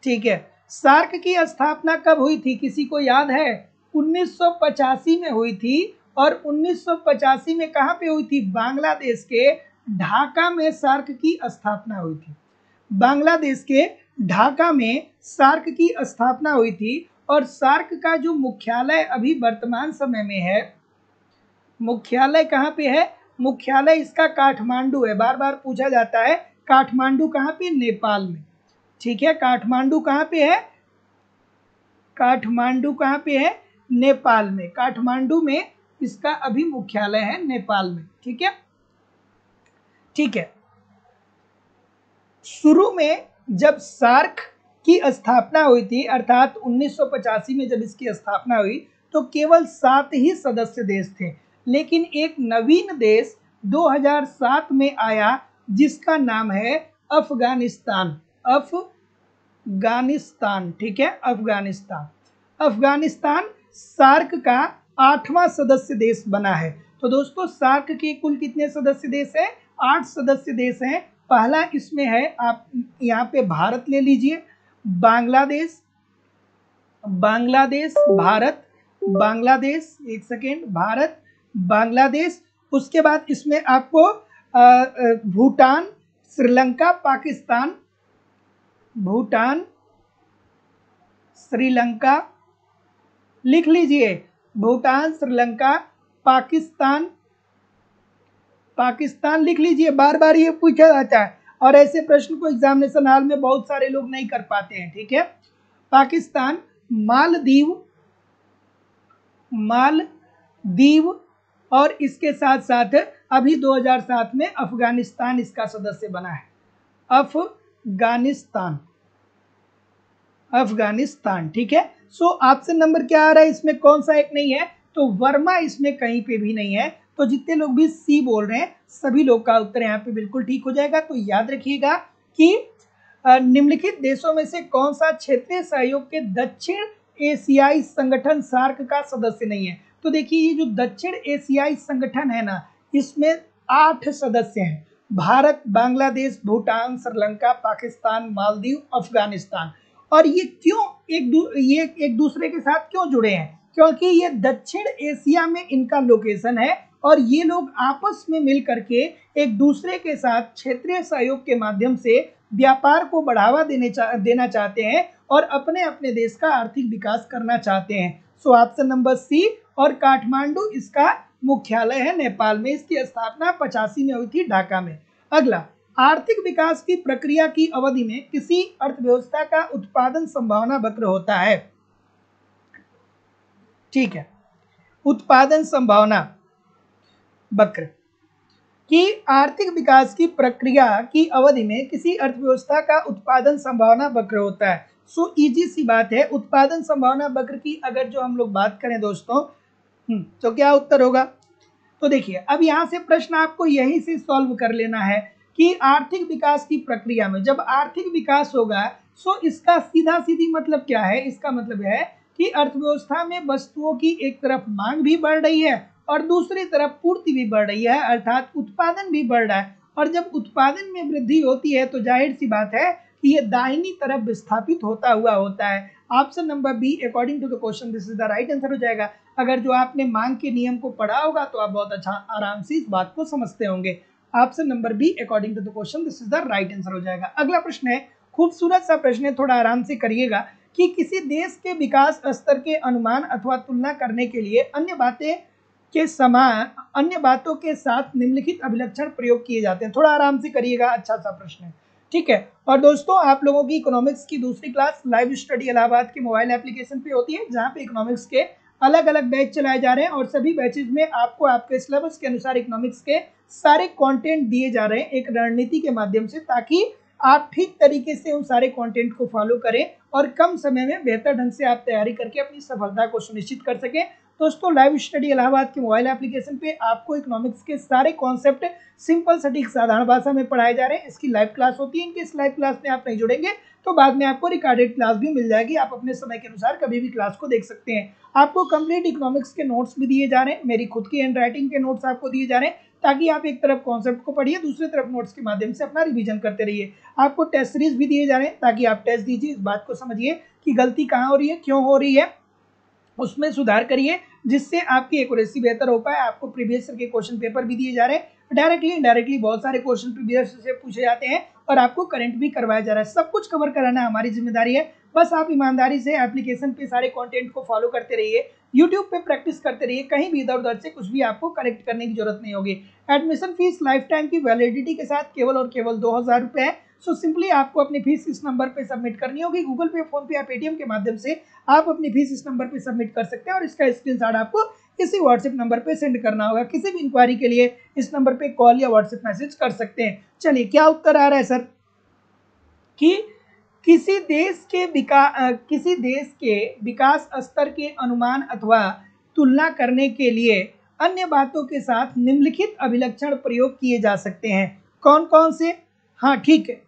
ठीक है, सार्क की स्थापना कब हुई थी? किसी को याद है? 1985 में हुई थी। और 1985 में कहाँ पे हुई थी? बांग्लादेश के ढाका में सार्क की स्थापना हुई थी। बांग्लादेश के ढाका में सार्क की स्थापना हुई थी। और सार्क का जो मुख्यालय अभी वर्तमान समय में है, मुख्यालय कहाँ पे है? मुख्यालय इसका काठमांडू है। बार बार पूछा जाता है काठमांडू कहाँ पे? नेपाल में। ठीक है, काठमांडू कहाँ पे है? काठमांडू कहाँ पे है? नेपाल में। काठमांडू में इसका अभी मुख्यालय है, नेपाल में। ठीक है, ठीक है। शुरू में जब सार्क की स्थापना हुई थी, अर्थात 1985 में जब इसकी स्थापना हुई तो केवल 7 ही सदस्य देश थे। लेकिन एक नवीन देश 2007 में आया जिसका नाम है अफगानिस्तान। अफगानिस्तान, ठीक है, अफगानिस्तान। अफगानिस्तान सार्क का 8वां सदस्य देश बना है। तो दोस्तों सार्क के कुल कितने सदस्य देश हैं? 8 सदस्य देश हैं। पहला इसमें है, आप यहाँ पे भारत ले लीजिए, बांग्लादेश, भारत, बांग्लादेश, एक सेकेंड, भारत, बांग्लादेश। उसके बाद इसमें आपको भूटान, श्रीलंका, पाकिस्तान, भूटान, श्रीलंका, लिख लीजिए, भूटान, श्रीलंका, पाकिस्तान, पाकिस्तान लिख लीजिए। बार बार ये पूछा जाता है और ऐसे प्रश्न को एग्जामिनेशन हॉल में बहुत सारे लोग नहीं कर पाते हैं। ठीक है, पाकिस्तान, मालदीव और इसके साथ साथ अभी 2007 में अफगानिस्तान इसका सदस्य बना है। अफगानिस्तान, ठीक है। सो ऑप्शन नंबर क्या आ रहा है इसमें? कौन सा एक नहीं है? तो वर्मा इसमें कहीं पे भी नहीं है। तो जितने लोग भी सी बोल रहे हैं सभी लोग का उत्तर यहाँ पे बिल्कुल ठीक हो जाएगा। तो याद रखिएगा कि निम्नलिखित देशों में से कौन सा क्षेत्रीय सहयोग के दक्षिण एशियाई संगठन सार्क का सदस्य नहीं है। तो देखिए ये जो दक्षिण एशियाई संगठन है ना, इसमें 8 सदस्य हैं, भारत, बांग्लादेश, भूटान, श्रीलंका, पाकिस्तान, मालदीव, अफगानिस्तान। और ये क्यों एक दूसरे के साथ क्यों जुड़े हैं? क्योंकि ये दक्षिण एशिया में इनका लोकेशन है और ये लोग आपस में मिल करके एक दूसरे के साथ क्षेत्रीय सहयोग के माध्यम से व्यापार को बढ़ावा देना चाहते हैं और अपने अपने देश का आर्थिक विकास करना चाहते हैं। So option number C. और काठमांडू इसका मुख्यालय है नेपाल में। इसकी स्थापना 85 में हुई थी, ढाका में। अगला, आर्थिक विकास की प्रक्रिया की अवधि में किसी अर्थव्यवस्था का उत्पादन संभावना वक्र होता है। ठीक है, उत्पादन संभावना वक्र कि आर्थिक विकास की प्रक्रिया की अवधि में किसी अर्थव्यवस्था का उत्पादन संभावना वक्र होता है। सो इजी सी बात है, उत्पादन संभावना वक्र की अगर जो हम लोग बात करें दोस्तों, तो क्या उत्तर होगा? तो देखिए अब यहाँ से प्रश्न आपको यहीं से सॉल्व कर लेना है कि आर्थिक विकास की प्रक्रिया में जब आर्थिक विकास होगा, सो इसका सीधा सीधी मतलब क्या है? इसका मतलब है कि अर्थव्यवस्था में वस्तुओं की एक तरफ मांग भी बढ़ रही है और दूसरी तरफ पूर्ति भी बढ़ रही है, अर्थात उत्पादन भी बढ़ रहा है। और जब उत्पादन में वृद्धि होती है तो जाहिर सी बात है कि ये दाहिनी तरफ विस्थापित होता हुआ होता है। Option number B according to the question this is the right answer हो जाएगा। अगर जो आपने मांग के नियम को पढ़ा होगा तो आप बहुत अच्छा आराम से इस बात को समझते होंगे। Option number B according to the question this is the right answer हो जाएगा। अगला प्रश्न है, खूबसूरत सा प्रश्न है, थोड़ा आराम से करिएगा कि किसी देश के विकास स्तर के अनुमान अथवा तुलना करने के लिए अन्य बातों के साथ निम्नलिखित अभिलक्षण प्रयोग किए जाते हैं। थोड़ा आराम से करिएगा, अच्छा सा प्रश्न है। ठीक है, और दोस्तों आप लोगों की इकोनॉमिक्स की दूसरी क्लास लाइव स्टडी इलाहाबाद के मोबाइल एप्लीकेशन पे होती है, जहां पे इकोनॉमिक्स के अलग अलग बैच चलाए जा रहे हैं और सभी बैचेज में आपको आपके सिलेबस के अनुसार इकोनॉमिक्स के सारे कंटेंट दिए जा रहे हैं एक रणनीति के माध्यम से, ताकि आप ठीक तरीके से उन सारे कंटेंट को फॉलो करें और कम समय में बेहतर ढंग से आप तैयारी करके अपनी सफलता को सुनिश्चित कर सकें। दोस्तों लाइव स्टडी इलाहाबाद के मोबाइल एप्लीकेशन पे आपको इकोनॉमिक्स के सारे कॉन्सेप्ट सिंपल सटीक साधारण भाषा में पढ़ाए जा रहे हैं। इसकी लाइव क्लास होती है, इनके इस लाइव क्लास में आप नहीं जुड़ेंगे तो बाद में आपको रिकॉर्डेड क्लास भी मिल जाएगी, आप अपने समय के अनुसार कभी भी क्लास को देख सकते हैं। आपको कंप्लीट इकोनॉमिक्स के नोट्स भी दिए जा रहे हैं, मेरी खुद की हैंड राइटिंग के नोट्स आपको दिए जा रहे हैं, ताकि आप एक तरफ कॉन्सेप्ट को पढ़िए, दूसरी तरफ नोट्स के माध्यम से अपना रिवीजन करते रहिए। आपको टेस्ट सीरीज भी दिए जा रहे हैं ताकि आप टेस्ट दीजिए, इस बात को समझिए कि गलती कहाँ हो रही है, क्यों हो रही है, उसमें सुधार करिए जिससे आपकी एक्यूरेसी बेहतर हो पाए। आपको प्रीवियस ईयर के क्वेश्चन पेपर भी दिए जा रहे हैं, डायरेक्टली इनडायरेक्टली बहुत सारे क्वेश्चन प्रीवियस से पूछे जाते हैं और आपको करंट भी करवाया जा रहा है। सब कुछ कवर कराना हमारी जिम्मेदारी है, बस आप ईमानदारी से एप्लीकेशन पे सारे कंटेंट को फॉलो करते रहिए, यूट्यूब पे प्रैक्टिस करते रहिए, कहीं भी इधर उधर से कुछ भी आपको करेक्ट करने की जरूरत नहीं होगी। एडमिशन फीस लाइफ टाइम की वैलिडिटी के साथ केवल और केवल 2000 रुपये है। सो सिंपली आपको अपनी फीस इस नंबर पे सबमिट करनी होगी, गूगल पे, फोन पे या पेटीएम के माध्यम से आप अपनी फीस इस नंबर पे सबमिट कर सकते हैं और इसका स्क्रीनशॉट आपको इसी व्हाट्सएप नंबर पे सेंड करना होगा। किसी भी इंक्वायरी के लिए इस नंबर पे कॉल या व्हाट्सएप मैसेज कर सकते हैं। चलिए क्या उत्तर आ रहा है सर? कि किसी देश के विकास स्तर के अनुमान अथवा तुलना करने के लिए अन्य बातों के साथ निम्नलिखित अभिलक्षण प्रयोग किए जा सकते हैं। कौन कौन से? हाँ ठीक है,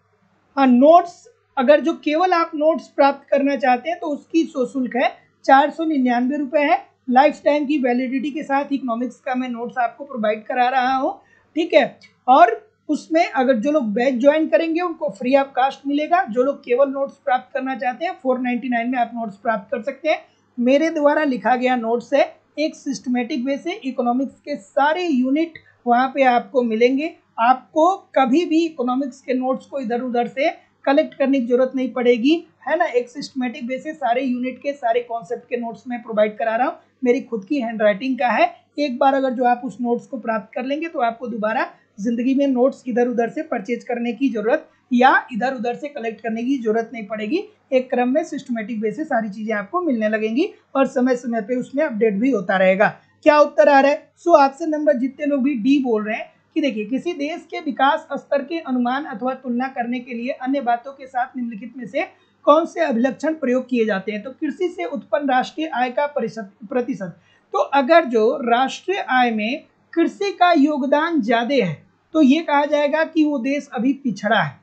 हाँ नोट्स, अगर जो केवल आप नोट्स प्राप्त करना चाहते हैं तो उसकी शुल्क है 499 रुपये है। लाइफ टाइम की वैलिडिटी के साथ इकोनॉमिक्स का मैं नोट्स आपको प्रोवाइड करा रहा हूँ, ठीक है। और उसमें अगर जो लोग बैच ज्वाइन करेंगे उनको फ्री ऑफ कास्ट मिलेगा। जो लोग केवल नोट्स प्राप्त करना चाहते हैं 499 में आप नोट्स प्राप्त कर सकते हैं। मेरे द्वारा लिखा गया नोट्स है, एक सिस्टमेटिक वे से इकोनॉमिक्स के सारे यूनिट वहाँ पे आपको मिलेंगे। आपको कभी भी इकोनॉमिक्स के नोट्स को इधर उधर से कलेक्ट करने की जरूरत नहीं पड़ेगी, है ना। एक सिस्टमेटिक वे से सारे यूनिट के सारे कॉन्सेप्ट के नोट्स में प्रोवाइड करा रहा हूँ, मेरी खुद की हैंड राइटिंग का है। एक बार अगर जो आप उस नोट्स को प्राप्त कर लेंगे तो आपको दोबारा जिंदगी में नोट्स इधर उधर से परचेज करने की जरूरत या इधर उधर से कलेक्ट करने की जरूरत नहीं पड़ेगी। एक क्रम में सिस्टमेटिक वे से सारी चीजें आपको मिलने लगेंगी और समय समय पे उसमें अपडेट भी होता रहेगा। क्या उत्तर आ रहा है? सो ऑप्शन नंबर जितने लोग भी डी बोल रहे हैं कि देखिए किसी देश के विकास स्तर के अनुमान अथवा तुलना करने के लिए अन्य बातों के साथ निम्नलिखित में से कौन से अभिलक्षण प्रयोग किए जाते हैं। तो कृषि से उत्पन्न राष्ट्रीय आय का प्रतिशत, तो अगर जो राष्ट्रीय आय में कृषि का योगदान ज्यादा है तो ये कहा जाएगा कि वो देश अभी पिछड़ा है,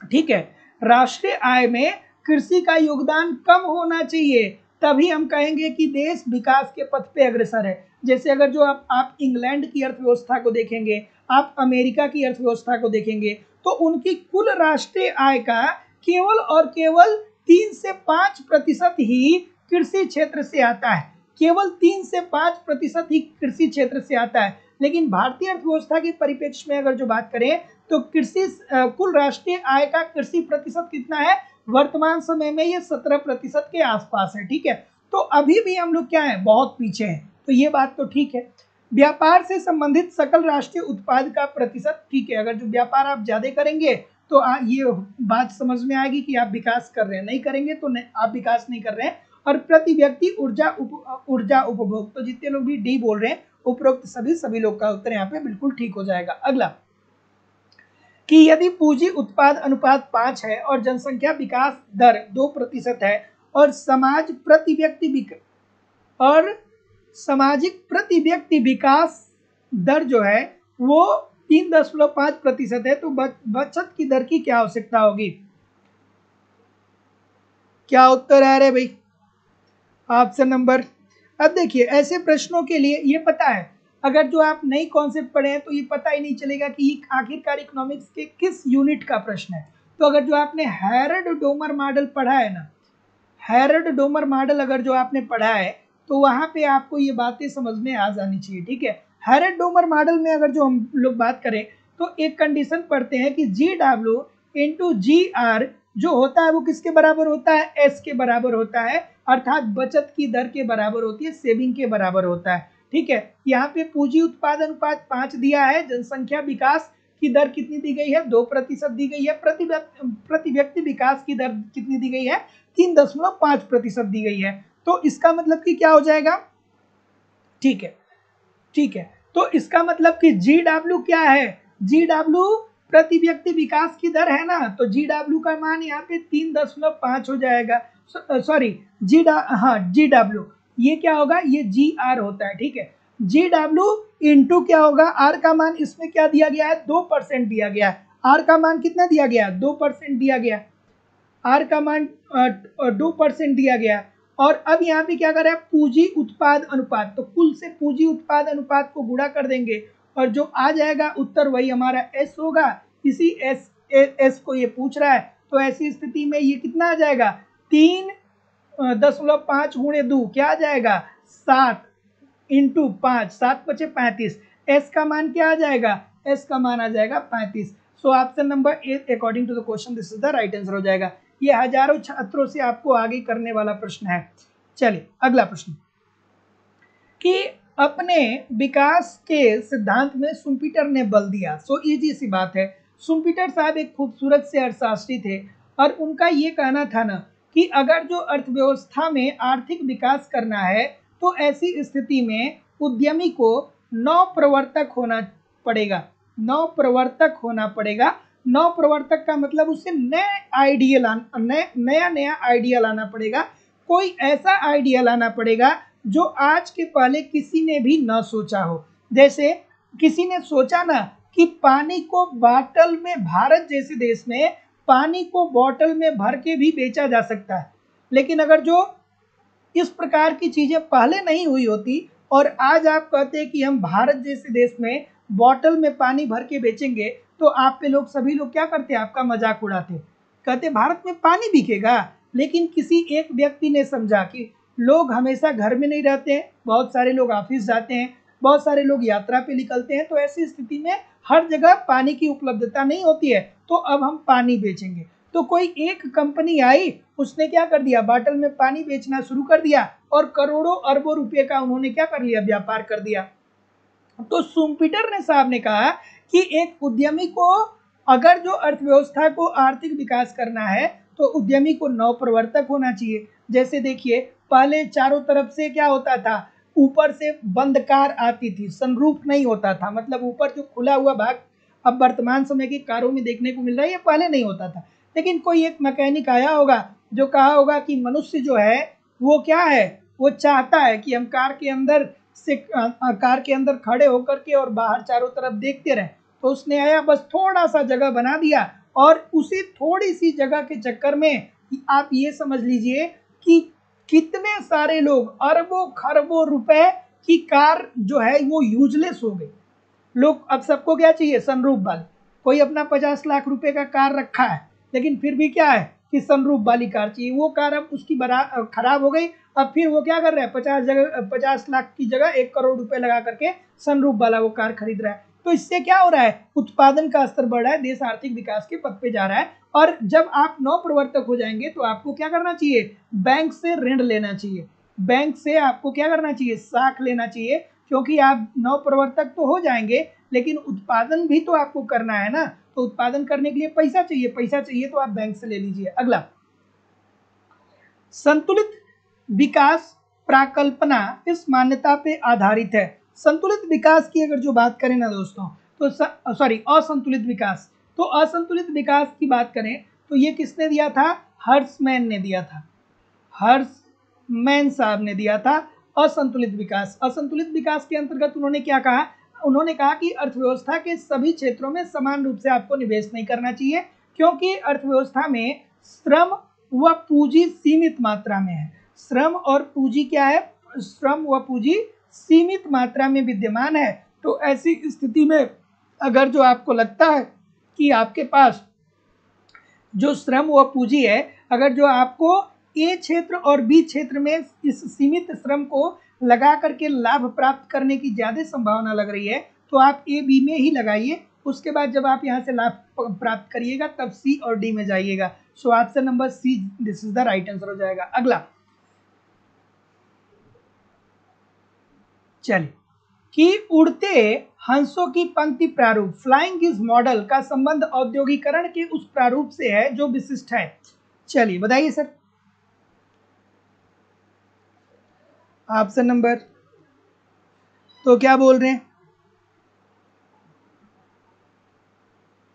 ठीक है। राष्ट्रीय आय में कृषि का योगदान कम होना चाहिए, तभी हम कहेंगे कि देश विकास के पथ पे अग्रसर है। जैसे अगर जो आप इंग्लैंड की अर्थव्यवस्था को देखेंगे, आप अमेरिका की अर्थव्यवस्था को देखेंगे, तो उनकी कुल राष्ट्रीय आय का केवल और केवल 3 से 5% ही कृषि क्षेत्र से आता है। केवल 3 से 5% ही कृषि क्षेत्र से आता है। लेकिन भारतीय अर्थव्यवस्था के परिप्रेक्ष्य में अगर जो बात करें तो कृषि कुल राष्ट्रीय आय का कृषि प्रतिशत कितना है, वर्तमान समय में ये 17% के आसपास है। ठीक है, तो अभी भी हम लोग क्या है, बहुत पीछे हैं। तो ये बात तो ठीक है। व्यापार से संबंधित सकल राष्ट्रीय उत्पाद का प्रतिशत, ठीक है, अगर जो व्यापार आप ज्यादा करेंगे तो ये बात समझ में आएगी कि आप विकास कर रहे हैं, नहीं करेंगे तो आप विकास नहीं कर रहे हैं। और प्रति व्यक्ति ऊर्जा उपभोग, तो जितने लोग भी डी बोल रहे हैं, उपरोक्त सभी लोग का उत्तर यहाँ पे बिल्कुल ठीक हो जाएगा। अगला कि यदि पूंजी उत्पाद अनुपात 5 है और जनसंख्या विकास दर 2% है और सामाजिक प्रति व्यक्ति विकास दर जो है वो 3.5% है, तो बचत की दर की क्या आवश्यकता होगी? क्या उत्तर आ रहा है भाई? ऑप्शन नंबर, अब देखिए ऐसे प्रश्नों के लिए ये पता है, अगर जो आप नई कॉन्सेप्ट पढ़े हैं तो ये पता ही नहीं चलेगा कि आखिरकार इकोनॉमिक्स के किस यूनिट का प्रश्न है। तो अगर जो आपने हैरड डोमर मॉडल पढ़ा है ना, हैरड डोमर मॉडल अगर जो आपने पढ़ा है तो वहां पे आपको ये बातें समझ में आ जानी चाहिए। ठीक है, हैरड डोमर मॉडल में अगर जो हम लोग बात करें तो एक कंडीशन पढ़ते हैं कि GW इंटू GR जो होता है वो किसके बराबर होता है, S के बराबर होता है, अर्थात बचत की दर के बराबर होती है, सेविंग के बराबर होता है। ठीक है, यहाँ पे पूंजी उत्पादन अनुपात 5 दिया है, जनसंख्या विकास की दर कितनी दी गई है, 2% दी गई है, प्रति व्यक्ति विकास की दर कितनी दी गई है, 3.5% दी गई है। तो इसका मतलब कि क्या हो जाएगा, ठीक है, ठीक है, तो इसका मतलब कि GW क्या है, GW प्रति व्यक्ति विकास की दर है ना, तो GW का मान यहाँ पे 3.5 हो जाएगा। सॉरी GW ये क्या होगा, ये GR होता है। ठीक है, GW इंटू क्या होगा, R का मान इसमें क्या दिया गया है, 2% दिया गया है। R का मान कितना दिया गया, 2% दिया गया, R का मान 2% दिया गया। और अब यहाँ पे क्या कर रहा है, पूंजी उत्पाद अनुपात, तो कुल से पूंजी उत्पाद अनुपात को गुणा कर देंगे और जो आ जाएगा उत्तर वही हमारा S होगा। इसी S को ये पूछ रहा है, तो ऐसी स्थिति में ये कितना आ जाएगा, 3.5 गुणे 2 क्या आ जाएगा, 7 इंटू 5, 7 × 5 = 35। S का मान क्या आ जाएगा, S का मान आ जाएगा 35। So option number 8 according to the question this is the right answer हो जाएगा। ये हजारों छात्रों से आपको आगे करने वाला प्रश्न है। चलिए अगला प्रश्न, कि अपने विकास के सिद्धांत में शुम्पीटर ने बल दिया। सो इजी सी बात है, शुम्पीटर साहब एक खूबसूरत से अर्थशास्त्री थे और उनका ये कहना था ना कि अगर जो अर्थव्यवस्था में आर्थिक विकास करना है तो ऐसी स्थिति में उद्यमी को नवप्रवर्तक होना पड़ेगा, नवप्रवर्तक होना पड़ेगा। नवप्रवर्तक का मतलब उससे नया आइडिया लाना पड़ेगा, कोई ऐसा आइडिया लाना पड़ेगा जो आज के पहले किसी ने भी न सोचा हो। जैसे किसी ने सोचा ना कि पानी को बॉटल में, भारत जैसे देश में पानी को बॉटल में भर के भी बेचा जा सकता है, लेकिन अगर जो इस प्रकार की चीजें पहले नहीं हुई होती और आज आप कहते हैं कि हम भारत जैसे देश में बॉटल में पानी भर के बेचेंगे, तो आप पे लोग सभी लोग क्या करते, आपका मजाक उड़ाते, कहते भारत में पानी बिकेगा। लेकिन किसी एक व्यक्ति ने समझा कि लोग हमेशा घर में नहीं रहते हैं, बहुत सारे लोग ऑफिस जाते हैं, बहुत सारे लोग यात्रा पे निकलते हैं, तो ऐसी स्थिति में हर जगह पानी की उपलब्धता नहीं होती है, तो अब हम पानी बेचेंगे। तो कोई एक कंपनी आई, उसने क्या कर दिया, बॉटल में पानी बेचना शुरू कर दिया और करोड़ों अरबों रुपए का उन्होंने क्या कर लिया, व्यापार कर दिया। तो शुम्पीटर ने साहब ने कहा कि एक उद्यमी को अगर जो अर्थव्यवस्था को आर्थिक विकास करना है तो उद्यमी को नवप्रवर्तक होना चाहिए। जैसे देखिए पहले चारों तरफ से क्या होता था, ऊपर से बंद कार आती थी, सनरूफ नहीं होता था, मतलब ऊपर जो खुला हुआ भाग अब वर्तमान समय की कारों में देखने को मिल रहा है, ये पहले नहीं होता था। लेकिन कोई एक मैकेनिक आया होगा जो कहा होगा कि मनुष्य जो है वो क्या है, वो चाहता है कि हम कार के अंदर खड़े होकर के और बाहर चारों तरफ देखते रहे। तो उसने आया, बस थोड़ा सा जगह बना दिया और उसी थोड़ी सी जगह के चक्कर में आप ये समझ लीजिए कि कितने सारे लोग अरबों खरबों रुपए की कार जो है वो यूजलेस हो गई। लोग अब सबको क्या चाहिए, सनरूफ वाली। कोई अपना 50 लाख रुपए का कार रखा है, लेकिन फिर भी क्या है कि सनरूफ वाली कार चाहिए। वो कार अब उसकी खराब हो गई, अब फिर वो क्या कर रहा है, 50 लाख की जगह 1 करोड़ रुपए लगा करके सनरूफ वाला वो कार खरीद रहा है। तो इससे क्या हो रहा है, उत्पादन का स्तर बढ़ रहा है, देश आर्थिक विकास के पथ पे जा रहा है। और जब आप नवप्रवर्तक हो जाएंगे तो आपको क्या करना चाहिए, बैंक से ऋण लेना चाहिए। बैंक से आपको क्या करना चाहिए, साख लेना चाहिए, क्योंकि आप नवप्रवर्तक तो हो जाएंगे लेकिन उत्पादन भी तो आपको करना है ना। तो उत्पादन करने के लिए पैसा चाहिए, पैसा चाहिए तो आप बैंक से ले लीजिए। अगला, संतुलित विकास प्राकल्पना इस मान्यता पे आधारित है। संतुलित विकास की अगर जो बात करें ना दोस्तों, तो सॉरी असंतुलित विकास, तो असंतुलित विकास की बात करें तो ये किसने दिया था, हर्षमैन ने दिया था। हर्षमैन साहब ने दिया था असंतुलित विकास। असंतुलित विकास के अंतर्गत उन्होंने क्या कहा, उन्होंने कहा कि अर्थव्यवस्था के सभी क्षेत्रों में समान रूप से आपको निवेश नहीं करना चाहिए, क्योंकि अर्थव्यवस्था में श्रम व पूंजी सीमित मात्रा में है। श्रम और पूंजी क्या है, श्रम व पूंजी सीमित मात्रा में विद्यमान है। तो ऐसी स्थिति में अगर जो आपको लगता है कि आपके पास जो श्रम व पूंजी है, अगर जो आपको ए क्षेत्र और बी क्षेत्र में इस सीमित श्रम को लगा करके लाभ प्राप्त करने की ज्यादा संभावना लग रही है, तो आप ए बी में ही लगाइए। उसके बाद जब आप यहाँ से लाभ प्राप्त करिएगा तब सी और डी में जाइएगा। सो option number see this is the right answer हो जाएगा। अगला, चलिए, कि उड़ते हंसों की पंक्ति प्रारूप फ्लाइंग इज मॉडल का संबंध औद्योगिकरण के उस प्रारूप से है जो विशिष्ट है। चलिए बताइए सर। ऑप्शन नंबर, तो क्या बोल रहे हैं,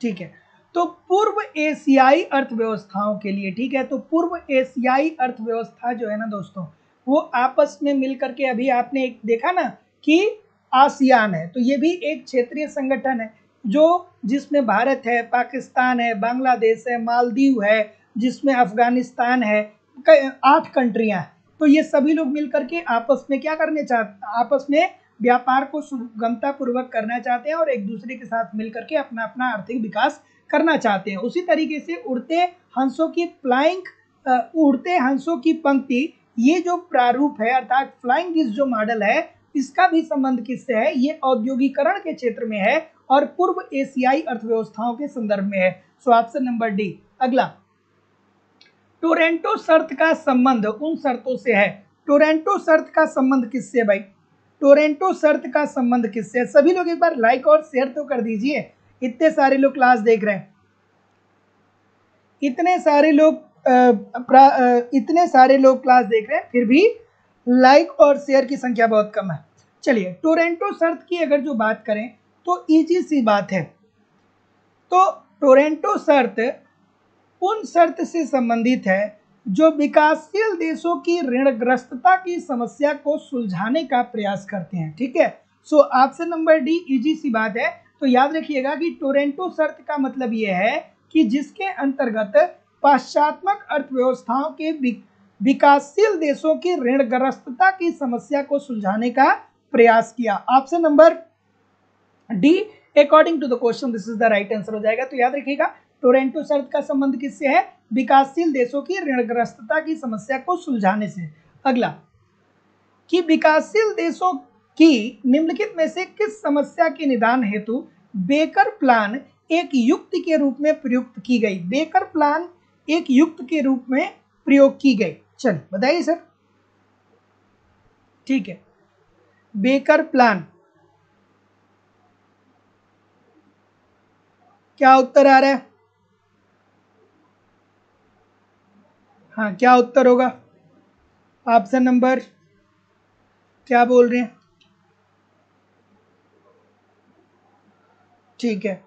ठीक है, तो पूर्व एशियाई अर्थव्यवस्थाओं के लिए, ठीक है, तो पूर्व एशियाई अर्थव्यवस्था जो है ना दोस्तों, वो आपस में मिलकर के, अभी आपने एक देखा ना कि आसियान है, तो ये भी एक क्षेत्रीय संगठन है जो जिसमें भारत है, पाकिस्तान है, बांग्लादेश है, मालदीव है, जिसमें अफगानिस्तान है, 8 कंट्रियां हैं। तो ये सभी लोग मिलकर के आपस में क्या करने चाहते, आपस में व्यापार को सुगमता पूर्वक करना चाहते हैं और एक दूसरे के साथ मिलकर के अपना अपना आर्थिक विकास करना चाहते हैं। उसी तरीके से उड़ते हंसों की उड़ते हंसों की पंक्ति, ये जो प्रारूप है अर्थात फ्लाइंग डिश जो मॉडल है, इसका भी संबंध किससे है, ये औद्योगिकरण के क्षेत्र में है और पूर्व एशियाई अर्थव्यवस्थाओं के संदर्भ में है। So option number D. अगला, टोरंटो शर्त का संबंध उन शर्तों से है। टोरंटो शर्त का संबंध किससे भाई, टोरंटो शर्त का संबंध किससे? सभी लोग एक बार लाइक और शेयर तो कर दीजिए, इतने सारे लोग क्लास देख रहे हैं, इतने सारे लोग क्लास देख रहे हैं, फिर भी लाइक और शेयर की संख्या बहुत कम है। चलिए, टोरंटो शर्त की अगर जो बात करें तो इजी सी बात है, तो टोरंटो शर्त उन शर्त से संबंधित है जो विकासशील देशों की ऋणग्रस्तता की समस्या को सुलझाने का प्रयास करते हैं। ठीक है, so option number D easy सी बात है। तो याद रखिएगा कि टोरंटो शर्त का मतलब यह है कि जिसके अंतर्गत पाश्चात्मक अर्थव्यवस्थाओं के विकासशील देशों की ऋणग्रस्तता की समस्या को सुलझाने का प्रयास किया। Option number D according to the question this is the right answer हो जाएगा। तो याद रखिएगा, टोरंटो शर्त का संबंध किससे है, विकासशील देशों की ऋणग्रस्तता की समस्या को सुलझाने से। अगला, कि विकासशील देशों की निम्नलिखित में से किस समस्या के निदान हेतु बेकर प्लान एक युक्ति के रूप में प्रयुक्त की गई। बेकर प्लान एक युक्ति के रूप में प्रयोग की गई, चलिए बताइए सर। ठीक है, बेकर प्लान, क्या उत्तर आ रहा है, हाँ क्या उत्तर होगा, ऑप्शन नंबर क्या बोल रहे हैं, ठीक है,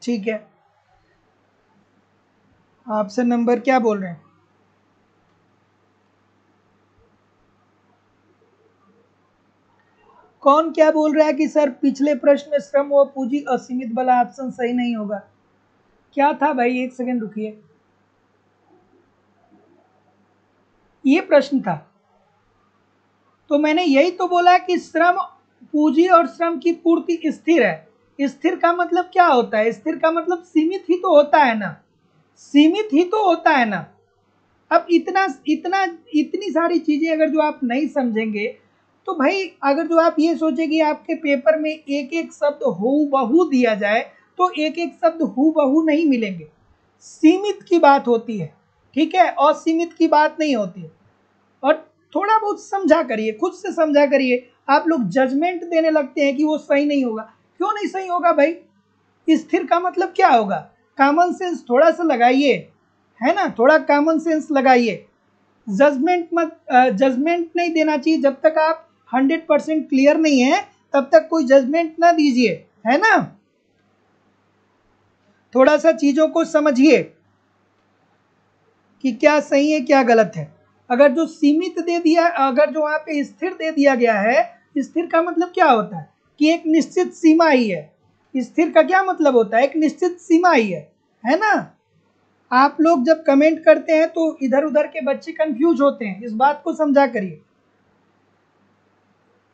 ठीक है, ऑप्शन नंबर क्या बोल रहे हैं, कौन क्या बोल रहा है कि सर पिछले प्रश्न में श्रम व पूंजी असीमित वाला ऑप्शन सही नहीं होगा। क्या था भाई, एक सेकंड रुकिए, ये प्रश्न था। तो मैंने यही तो बोला कि श्रम, पूंजी और श्रम की पूर्ति स्थिर है। स्थिर का मतलब क्या होता है? स्थिर का मतलब सीमित ही तो होता है ना, सीमित ही तो होता है ना। अब इतना इतना इतनी सारी चीजें अगर जो आप नहीं समझेंगे तो भाई, अगर जो आप ये सोचे कि आपके पेपर में एक एक शब्द हूबहू दिया जाए तो एक एक शब्द हूबहू नहीं मिलेंगे। सीमित की बात होती है, ठीक है, असीमित की बात नहीं होती है। और थोड़ा बहुत समझा करिए, खुद से समझा करिए। आप लोग जजमेंट देने लगते हैं कि वो सही नहीं होगा। क्यों नहीं सही होगा भाई? स्थिर का मतलब क्या होगा? कॉमन सेंस थोड़ा सा लगाइए, है ना, थोड़ा कॉमन सेंस लगाइए। जजमेंट नहीं देना चाहिए। जब तक आप 100% क्लियर नहीं है तब तक कोई जजमेंट ना दीजिए, है ना। थोड़ा सा चीजों को समझिए कि क्या सही है क्या गलत है। अगर जो सीमित दे दिया, अगर जो वहां पे स्थिर दे दिया गया है, स्थिर का मतलब क्या होता है कि एक निश्चित सीमा ही है। स्थिर का क्या मतलब होता है? एक निश्चित सीमा ही है ना। आप लोग जब कमेंट करते हैं तो इधर उधर के बच्चे कंफ्यूज होते हैं, इस बात को समझा करिए।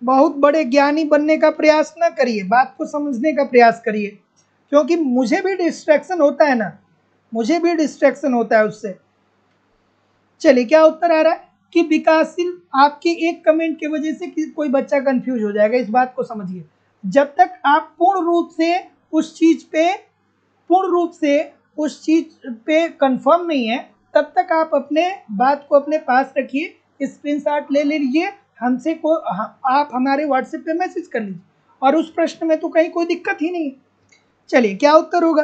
बहुत बड़े ज्ञानी बनने का प्रयास ना करिए, बात को समझने का प्रयास करिए, क्योंकि मुझे भी डिस्ट्रैक्शन होता है ना, मुझे भी डिस्ट्रैक्शन होता है उससे। चलिए, क्या उत्तर आ रहा है कि विकासशील, आपके एक कमेंट की वजह से कोई बच्चा कंफ्यूज हो जाएगा, इस बात को समझिए। जब तक आप पूर्ण रूप से उस चीज पे कंफर्म नहीं है, तब तक आप अपने बात को अपने पास रखिए, स्क्रीनशॉट ले लीजिए, हमसे को आप हमारे व्हाट्सएप पे मैसेज कर लीजिए, और उस प्रश्न में तो कहीं कोई दिक्कत ही नहीं। चलिए, क्या उत्तर होगा?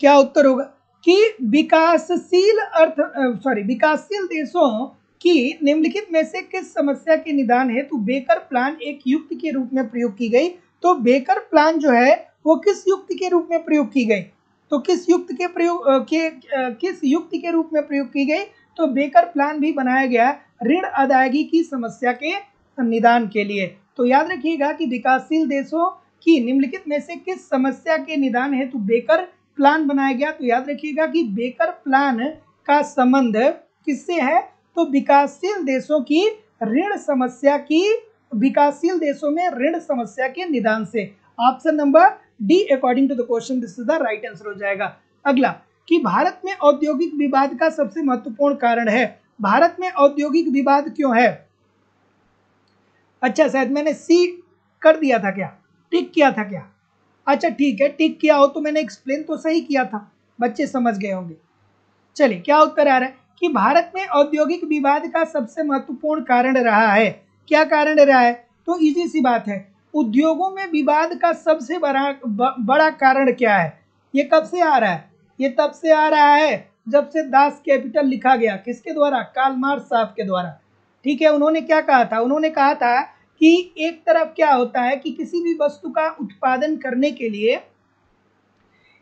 क्या उत्तर होगा कि विकासशील देशों की निम्नलिखित में से किस समस्या के निदान हेतु बेकर प्लान एक युक्ति के रूप में प्रयोग की गई? तो बेकर प्लान जो है वो किस युक्ति के रूप में प्रयोग की गई? तो किस युक्ति के रूप में प्रयोग की गई? तो बेकर प्लान भी बनाया गया ऋण अदायगी की समस्या के निदान के लिए। तो याद रखिएगा कि विकासशील देशों की निम्नलिखित में से किस समस्या के निदान हेतु बेकर प्लान बनाया गया? तो याद रखिएगा कि बेकर प्लान का संबंध किससे है? तो विकासशील देशों की ऋण समस्या की, विकासशील देशों में ऋण समस्या के निदान से। Option number D according to the question this is the right answer हो जाएगा। अगला, कि भारत में औद्योगिक विवाद का सबसे महत्वपूर्ण कारण है। भारत में औद्योगिक विवाद क्यों है? अच्छा, शायद मैंने सी कर दिया था क्या, टिक किया था क्या? अच्छा ठीक है, टिक किया हो तो मैंने एक्सप्लेन तो सही किया था, बच्चे समझ गए होंगे। चलिए, क्या उत्तर आ रहा है कि भारत में औद्योगिक विवाद का सबसे महत्वपूर्ण कारण रहा है। क्या कारण रहा है? तो इजी सी बात है, उद्योगों में विवाद का सबसे बड़ा कारण क्या है? ये कब से आ रहा है? ये तब से आ रहा है जब से दास कैपिटल लिखा गया। किसके द्वारा? कार्ल मार्क्स साहब के द्वारा। ठीक है, उन्होंने क्या कहा था? उन्होंने कहा था कि एक तरफ क्या होता है कि किसी भी वस्तु का उत्पादन करने के लिए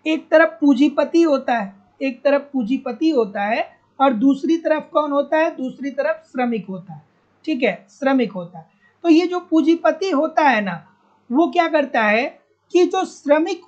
एक तरफ पूंजीपति होता है, एक तरफ पूंजीपति होता है, और दूसरी तरफ कौन होता है? दूसरी तरफ श्रमिक होता है। ठीक है, श्रमिक होता है। तो ये जो पूंजीपति होता है ना, वो क्या करता है कि जो श्रमिक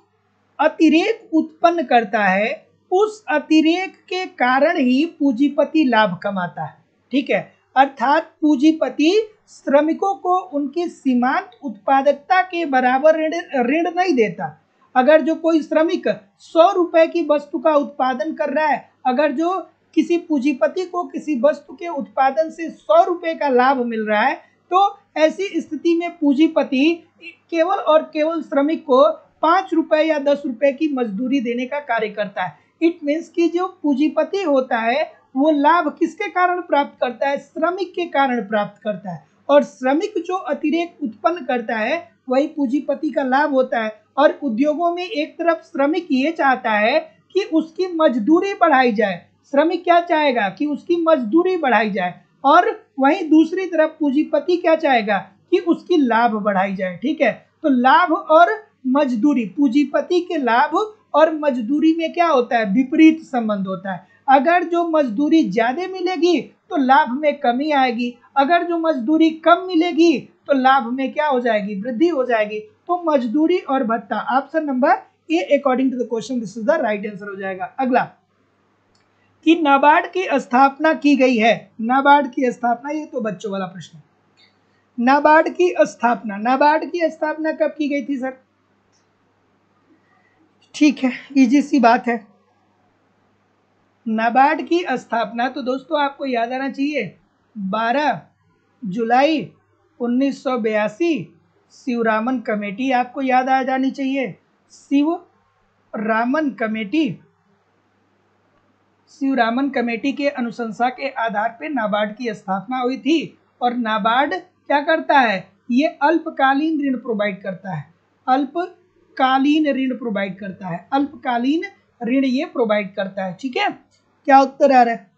अतिरेक उत्पन्न करता है, उस अतिरेक के कारण ही पूंजीपति लाभ कमाता है। ठीक है, अर्थात पूंजीपति श्रमिकों को उनकी सीमांत उत्पादकता के बराबर ऋण नहीं देता। अगर जो कोई श्रमिक 100 रुपए की वस्तु का उत्पादन कर रहा है, अगर जो किसी पूंजीपति को किसी वस्तु के उत्पादन से 100 रुपए का लाभ मिल रहा है, तो ऐसी स्थिति में पूंजीपति केवल और केवल श्रमिक को 5 रुपए या 10 रुपए की मजदूरी देने का कार्य करता है। इट मीन्स कि जो पूंजीपति होता है वो लाभ किसके कारण प्राप्त करता है? श्रमिक के कारण प्राप्त करता है। और श्रमिक जो अतिरेक उत्पन्न करता है वही पूंजीपति का लाभ होता है। और उद्योगों में एक तरफ श्रमिक ये चाहता है कि उसकी मजदूरी बढ़ाई जाए, श्रमिक क्या चाहेगा कि उसकी मजदूरी बढ़ाई जाए, और वहीं दूसरी तरफ पूंजीपति क्या चाहेगा कि उसकी लाभ बढ़ाई जाए। ठीक है, तो लाभ और मजदूरी, पूंजीपति के लाभ और मजदूरी में क्या होता है? विपरीत संबंध होता है। अगर जो मजदूरी ज्यादा मिलेगी तो लाभ में कमी आएगी, अगर जो मजदूरी कम मिलेगी तो लाभ में क्या हो जाएगी? वृद्धि हो जाएगी। तो मजदूरी और भत्ता, option number A according to the question this is the right answer हो जाएगा। अगला कि नाबार्ड की स्थापना की गई है। नाबार्ड की स्थापना, ये तो बच्चों वाला प्रश्न है। नाबार्ड की स्थापना कब की गई थी सर? ठीक है, इजी सी बात है। नाबार्ड की स्थापना तो दोस्तों आपको याद आना चाहिए 12 जुलाई 1982 शिवरामन कमेटी आपको याद आ जानी चाहिए। शिवरामन कमेटी के अनुशंसा के आधार पे नाबार्ड की स्थापना हुई थी। और नाबार्ड क्या करता है? ये अल्पकालीन ऋण प्रोवाइड करता है। अल्पकालीन ऋण ये प्रोवाइड करता है। ठीक है, क्या उत्तर आ रहा है?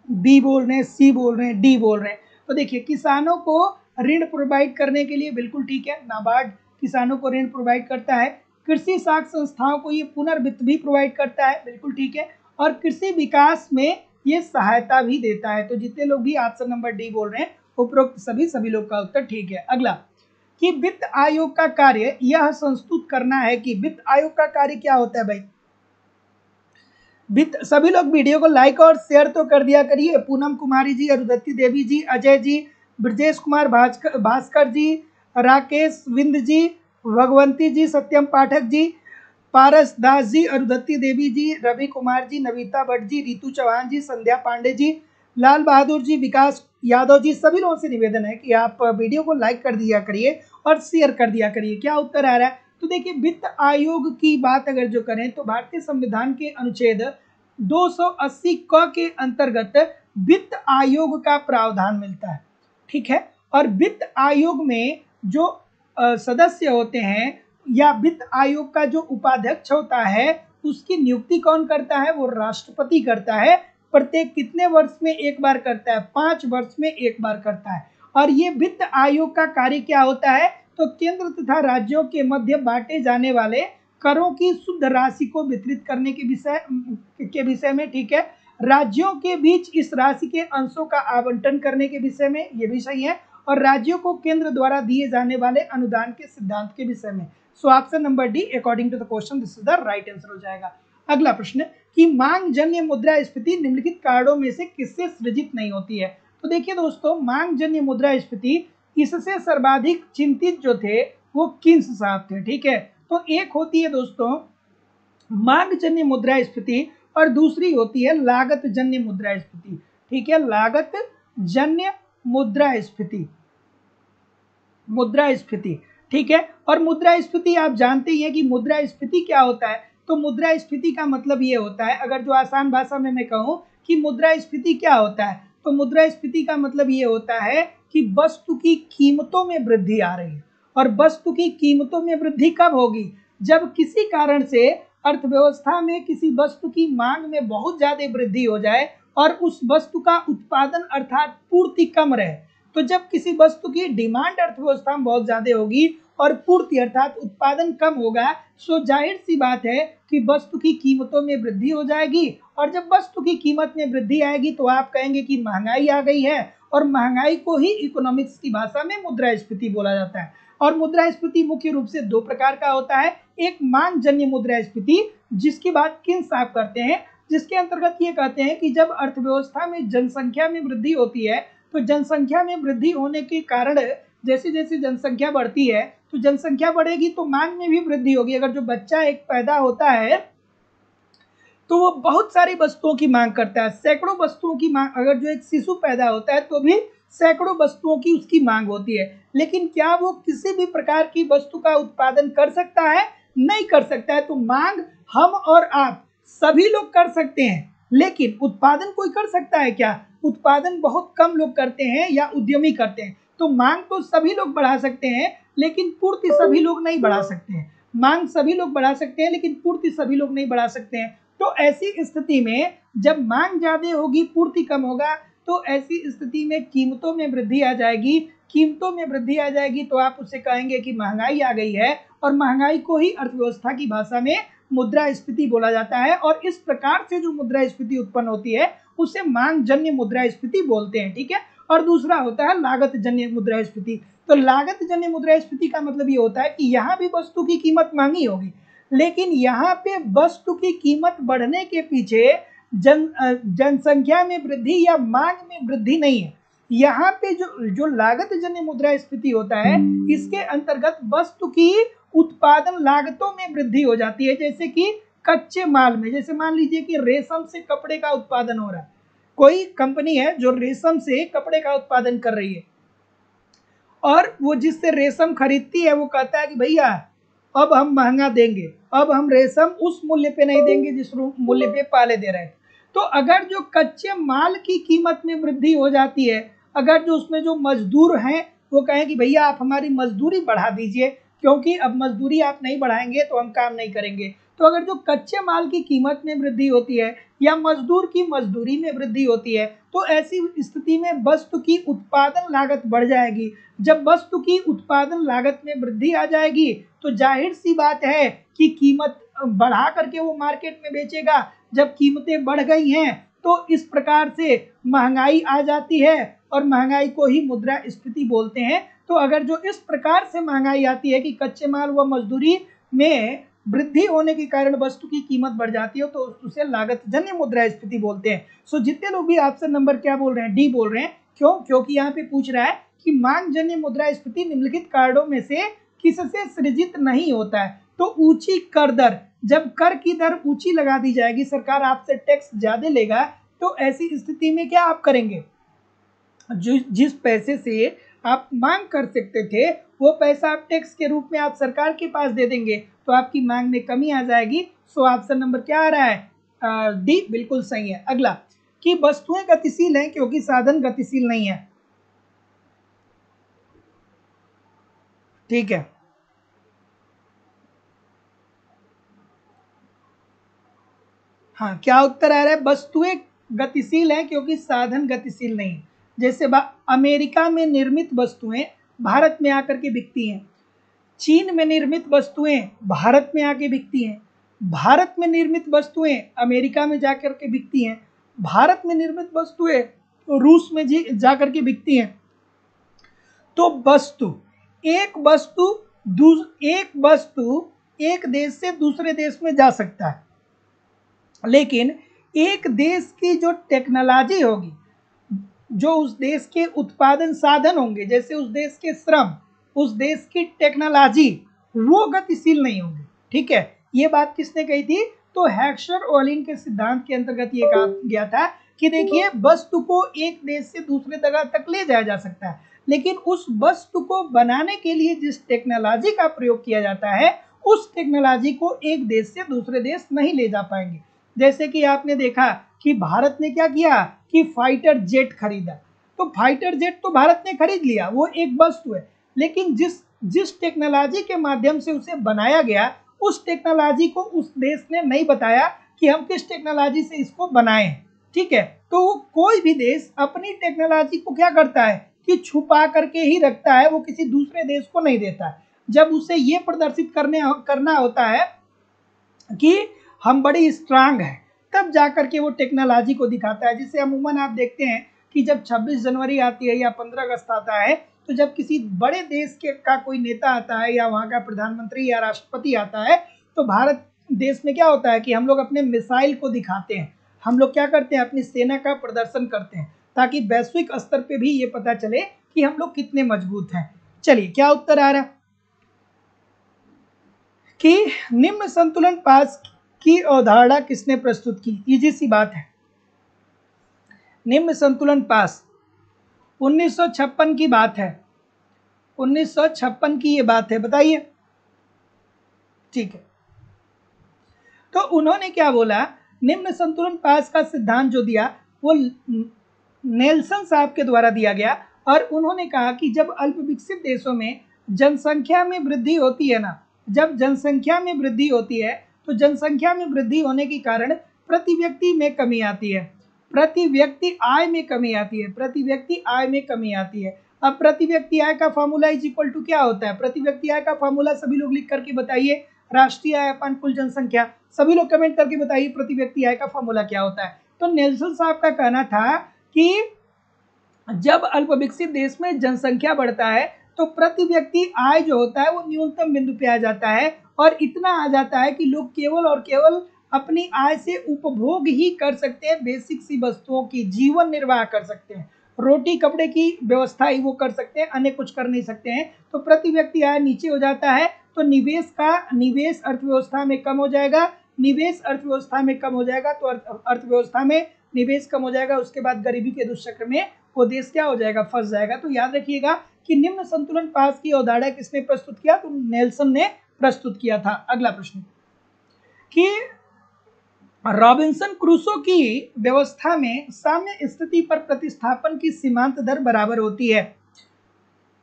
बी बोल रहे हैं, सी बोल रहे हैं, डी बोल रहे हैं। तो देखिए किसानों को ऋण प्रोवाइड करने के लिए बिल्कुल ठीक है, नाबार्ड किसानों को ऋण प्रोवाइड करता है। कृषि साख संस्थाओं को ये पुनर्वित्त भी प्रोवाइड करता है, बिल्कुल ठीक है। और कृषि विकास में ये सहायता भी देता है। तो जितने लोग भी ऑप्शन नंबर डी बोल रहे हैं उपरोक्त सभी लोग का उत्तर ठीक है। अगला कि वित्त आयोग का कार्य यह संस्तुत करना है कि वित्त आयोग का कार्य क्या होता है भाई? सभी लोग वीडियो को लाइक और शेयर तो कर दिया करिए। पूनम कुमारी जी, अरुंधति देवी जी, अजय जी, ब्रजेश कुमार भास्कर जी, राकेश विंद जी, भगवंती जी, सत्यम पाठक जी, पारस दास जी, अरुंधति देवी जी, रवि कुमार जी, नवीता भट्ट जी, रितु चौहान जी, संध्या पांडे जी, लाल बहादुर जी, विकास यादव जी, सभी लोगों से निवेदन है कि आप वीडियो को लाइक कर दिया करिए और शेयर कर दिया करिए। क्या उत्तर आ रहा है? तो देखिए वित्त आयोग की बात अगर जो करें तो भारतीय संविधान के अनुच्छेद 280 क के अंतर्गत वित्त आयोग का प्रावधान मिलता है। ठीक है, और वित्त आयोग में जो सदस्य होते हैं या वित्त आयोग का जो उपाध्यक्ष होता है उसकी नियुक्ति कौन करता है? वो राष्ट्रपति करता है। प्रत्येक कितने वर्ष में एक बार करता है? 5 वर्ष में एक बार करता है। और ये वित्त आयोग का कार्य क्या होता है? तो केंद्र तथा राज्यों के मध्य बांटे जाने वाले करों की शुद्ध राशि को वितरित करने के विषय में, ठीक है, राज्यों के बीच इस राशि के अंशों का आवंटन करने के विषय में, ये भी सही है, और राज्यों को केंद्र द्वारा दिए जाने वाले अनुदान के सिद्धांत के विषय में। So option number D according to the question this is the right answer हो जाएगा। अगला प्रश्न कि मांग जन्य मुद्रास्फीति निम्नलिखित कारणों में से किससे सृजित नहीं होती है? तो देखिए दोस्तों, मांग जन्य मुद्रास्फीति इससे सर्वाधिक चिंतित जो थे वो किन्स साहब थे। ठीक है, तो एक होती है दोस्तों मांग जन्य मुद्रास्फीति और दूसरी होती है लागत जन्य मुद्रास्फीति। ठीक है, लागत जन्य मुद्रास्फीति। ठीक है, और मुद्रास्फीति आप जानते ही हैं कि मुद्रास्फीति क्या होता है। तो मुद्रास्फीति का मतलब ये होता है, अगर जो आसान भाषा में मैं कहूँ कि मुद्रास्फीति क्या होता है, तो मुद्रास्फीति का मतलब ये होता है कि वस्तु की कीमतों में वृद्धि आ रही है। और वस्तु की कीमतों में वृद्धि कब होगी? जब किसी कारण से अर्थव्यवस्था में किसी वस्तु की मांग में बहुत ज्यादा वृद्धि हो जाए और उस वस्तु का उत्पादन अर्थात पूर्ति कम रहे। तो जब किसी वस्तु की डिमांड अर्थव्यवस्था में बहुत ज्यादा होगी और पूर्ति अर्थात उत्पादन कम होगा, सो जाहिर सी बात है कि वस्तु की कीमतों में वृद्धि हो जाएगी। और जब वस्तु की कीमत में वृद्धि आएगी तो आप कहेंगे कि महंगाई आ गई है, और महंगाई को ही इकोनॉमिक्स की भाषा में मुद्रास्फीति बोला जाता है। और मुद्रास्फीति मुख्य रूप से 2 प्रकार का होता है। एक मांग जन्य मुद्रास्फीति जिसकी बात किन्स साहब करते हैं, जिसके अंतर्गत ये कहते हैं कि जब अर्थव्यवस्था में जनसंख्या में वृद्धि होती है तो जनसंख्या में वृद्धि होने के कारण जैसे जैसे जनसंख्या बढ़ती है तो जनसंख्या बढ़ेगी तो मांग में भी वृद्धि होगी। अगर जो बच्चा एक पैदा होता है तो वो बहुत सारी वस्तुओं की मांग करता है, सैकड़ों वस्तुओं की मांग। अगर जो एक शिशु पैदा होता है तो भी सैकड़ों वस्तुओं की उसकी मांग होती है, लेकिन क्या वो किसी भी प्रकार की वस्तु का उत्पादन कर सकता है? नहीं कर सकता है। तो मांग हम और आप सभी लोग कर सकते हैं, लेकिन उत्पादन कोई कर सकता है क्या? उत्पादन बहुत कम लोग करते हैं या उद्यमी करते हैं। तो मांग तो सभी लोग बढ़ा सकते हैं लेकिन पूर्ति सभी लोग नहीं बढ़ा सकते हैं। मांग सभी लोग बढ़ा सकते हैं लेकिन पूर्ति सभी लोग नहीं बढ़ा सकते हैं। तो ऐसी स्थिति में जब मांग ज्यादा होगी पूर्ति कम होगा, तो ऐसी स्थिति में कीमतों में वृद्धि आ जाएगी। कीमतों में वृद्धि आ जाएगी तो आप उससे कहेंगे कि महंगाई आ गई है, और महंगाई को ही अर्थव्यवस्था की भाषा में मुद्रास्फीति बोला जाता है। और इस प्रकार से जो मुद्रास्फीति उत्पन्न होती है उसे मांग जन्य मुद्रास्फीति बोलते हैं। ठीक है, और दूसरा होता है लागत जन्य मुद्रास्फीति। तो लागत जन्य मुद्रास्फीति का मतलब ये होता है कि यहाँ भी वस्तु की कीमत महंगी होगी, लेकिन यहाँ पे वस्तु की कीमत बढ़ने के पीछे जनसंख्या में वृद्धि या मांग में वृद्धि नहीं है। यहाँ पे जो लागत जन्य मुद्रास्फीति होता है, इसके अंतर्गत वस्तु की उत्पादन लागतों में वृद्धि हो जाती है। जैसे कि कच्चे माल में, जैसे मान लीजिए कि रेशम से कपड़े का उत्पादन हो रहा है, कोई कंपनी है जो रेशम से कपड़े का उत्पादन कर रही है, और वो जिससे रेशम खरीदती है वो कहता है कि भैया अब हम महंगा देंगे, अब हम रेशम उस मूल्य पे नहीं देंगे जिस मूल्य पे पहले दे रहे हैं। तो अगर जो कच्चे माल की कीमत में वृद्धि हो जाती है, अगर जो उसमें जो मजदूर हैं वो कहें कि भैया आप हमारी मजदूरी बढ़ा दीजिए, क्योंकि अब मजदूरी आप नहीं बढ़ाएंगे तो हम काम नहीं करेंगे। तो अगर जो कच्चे माल की कीमत में वृद्धि होती है या मजदूर की मजदूरी में वृद्धि होती है, तो ऐसी स्थिति में वस्तु की उत्पादन लागत बढ़ जाएगी। जब वस्तु की उत्पादन लागत में वृद्धि आ जाएगी तो जाहिर सी बात है कि कीमत बढ़ा करके वो मार्केट में बेचेगा। जब कीमतें बढ़ गई हैं तो इस प्रकार से महंगाई आ जाती है, और महंगाई को ही मुद्रास्फीति बोलते हैं। तो अगर जो इस प्रकार से महंगाई आती है कि कच्चे माल व मजदूरी में वृद्धि होने के कारण वस्तु की कीमत बढ़ जाती है, तो उसे लागत जन्य मुद्रास्फीति बोलते हैं। सो जितने लोग भी ऑप्शन नंबर क्या बोल रहे हैं, डी बोल रहे हैं। क्यों? क्योंकि यहाँ पे पूछ रहा है कि मांग जन्य मुद्रास्फीति निम्नलिखित कारणों में से किससे सृजित नहीं होता है। तो ऊंची कर दर, जब कर की दर ऊंची लगा दी जाएगी, सरकार आपसे टैक्स ज्यादा लेगा, तो ऐसी स्थिति में क्या आप करेंगे, जिस पैसे से आप मांग कर सकते थे वो पैसा आप टैक्स के रूप में आप सरकार के पास दे देंगे, तो आपकी मांग में कमी आ जाएगी। सो ऑप्शन नंबर क्या आ रहा है, डी बिल्कुल सही है। अगला कि वस्तुएं गतिशील हैं क्योंकि साधन गतिशील नहीं है। ठीक है, हाँ, क्या उत्तर आ रहा है, वस्तुएं गतिशील हैं क्योंकि साधन गतिशील नहीं। जैसे अमेरिका में निर्मित वस्तुएं भारत में आकर के बिकती हैं, चीन में निर्मित वस्तुएं भारत में आके बिकती हैं, भारत में निर्मित वस्तुएं अमेरिका में जाकर के बिकती हैं, भारत में निर्मित वस्तुएं रूस में जाकर के बिकती हैं। तो एक वस्तु एक देश से दूसरे देश में जा सकता है, लेकिन एक देश की जो टेक्नोलॉजी होगी, जो उस देश के उत्पादन साधन होंगे, जैसे उस देश के श्रम, उस देश की टेक्नोलॉजी, वो गतिशील नहीं होंगे। ठीक है, ये बात किसने कही थी, तो हेक्सर-ओलिन के सिद्धांत के अंतर्गत ये कहा गया था कि देखिए वस्तु को एक देश से दूसरे जगह तक ले जाया जा सकता है, लेकिन उस वस्तु को बनाने के लिए जिस टेक्नोलॉजी का प्रयोग किया जाता है, उस टेक्नोलॉजी को एक देश से दूसरे देश नहीं ले जा पाएंगे। जैसे कि आपने देखा कि भारत ने क्या किया कि फाइटर जेट खरीदा, तो फाइटर जेट तो भारत ने खरीद लिया, वो एक वस्तु है, लेकिन जिस टेक्नोलॉजी के माध्यम से उसे बनाया गया, उस टेक्नोलॉजी को उस देश ने नहीं बताया कि हम किस टेक्नोलॉजी से इसको बनाए। ठीक है, तो कोई भी देश अपनी टेक्नोलॉजी को क्या करता है कि छुपा करके ही रखता है, वो किसी दूसरे देश को नहीं देता है। जब उसे ये प्रदर्शित करना होता है कि हम बड़ी स्ट्रांग है, तब जाकर के वो टेक्नोलॉजी को दिखाता है। जिसे अमूमन आप देखते हैं कि जब 26 जनवरी आती है या 15 अगस्त आता है, तो जब किसी बड़े देश का कोई नेता आता है या वहाँ का प्रधानमंत्री या राष्ट्रपति आता है, तो भारत देश में क्या होता है कि हम लोग अपने मिसाइल को दिखाते हैं, हम लोग क्या करते हैं, अपनी सेना का प्रदर्शन करते हैं, ताकि वैश्विक स्तर पे भी ये पता चले कि हम लोग कितने मजबूत हैं। चलिए, क्या उत्तर आ रहा है कि निम्न संतुलन पास की अवधारणा किसने प्रस्तुत की। इजी सी बात है, निम्न संतुलन पास 1956 की बात है, 1956 की ये बात है, बताइए। ठीक है, तो उन्होंने क्या बोला, निम्न संतुलन पास का सिद्धांत जो दिया वो नेल्सन साहब के द्वारा दिया गया, और उन्होंने कहा कि जब अल्प विकसित देशों में जनसंख्या में वृद्धि होती है ना, जब जनसंख्या में वृद्धि होती है, तो जनसंख्या में वृद्धि होने के कारण प्रति व्यक्ति में कमी आती है, प्रति व्यक्ति आय में कमी आती है, प्रति व्यक्ति आय में कमी आती है। अब प्रति व्यक्ति आय का फॉर्मूला इज इक्वल टू क्या होता है, प्रति व्यक्ति आय का फॉर्मूला सभी लोग लिख करके बताइए, राष्ट्रीय आय अपन कुल जनसंख्या। सभी लोग कमेंट करके बताइए प्रति व्यक्ति आय का फॉर्मूला क्या होता है। तो नेल्सन साहब का कहना था कि जब अल्प विकसित देश में जनसंख्या बढ़ता है तो प्रति व्यक्ति आय जो होता है वो न्यूनतम बिंदु पे आ जाता है और इतना आ जाता है कि लोग केवल और केवल अपनी आय से उपभोग ही कर सकते हैं, बेसिक सी वस्तुओं की जीवन निर्वाह कर सकते हैं, रोटी कपड़े की व्यवस्था ही वो कर सकते हैं, अन्य कुछ कर नहीं सकते हैं। तो प्रति व्यक्ति आय नीचे हो जाता है तो निवेश अर्थव्यवस्था में कम हो जाएगा, निवेश अर्थव्यवस्था में कम हो जाएगा तो अर्थव्यवस्था में निवेश कम हो जाएगा, उसके बाद गरीबी के दुष्चक्र में वो देश क्या हो जाएगा, फंस जाएगा। तो याद रखिएगा कि निम्न संतुलन पास की अवधारणा किसने प्रस्तुत किया, तो नेल्सन ने प्रस्तुत किया था। अगला प्रश्न कि रॉबिन्सन क्रूसो की व्यवस्था में साम्य स्थिति पर प्रतिस्थापन की सीमांत दर बराबर होती है,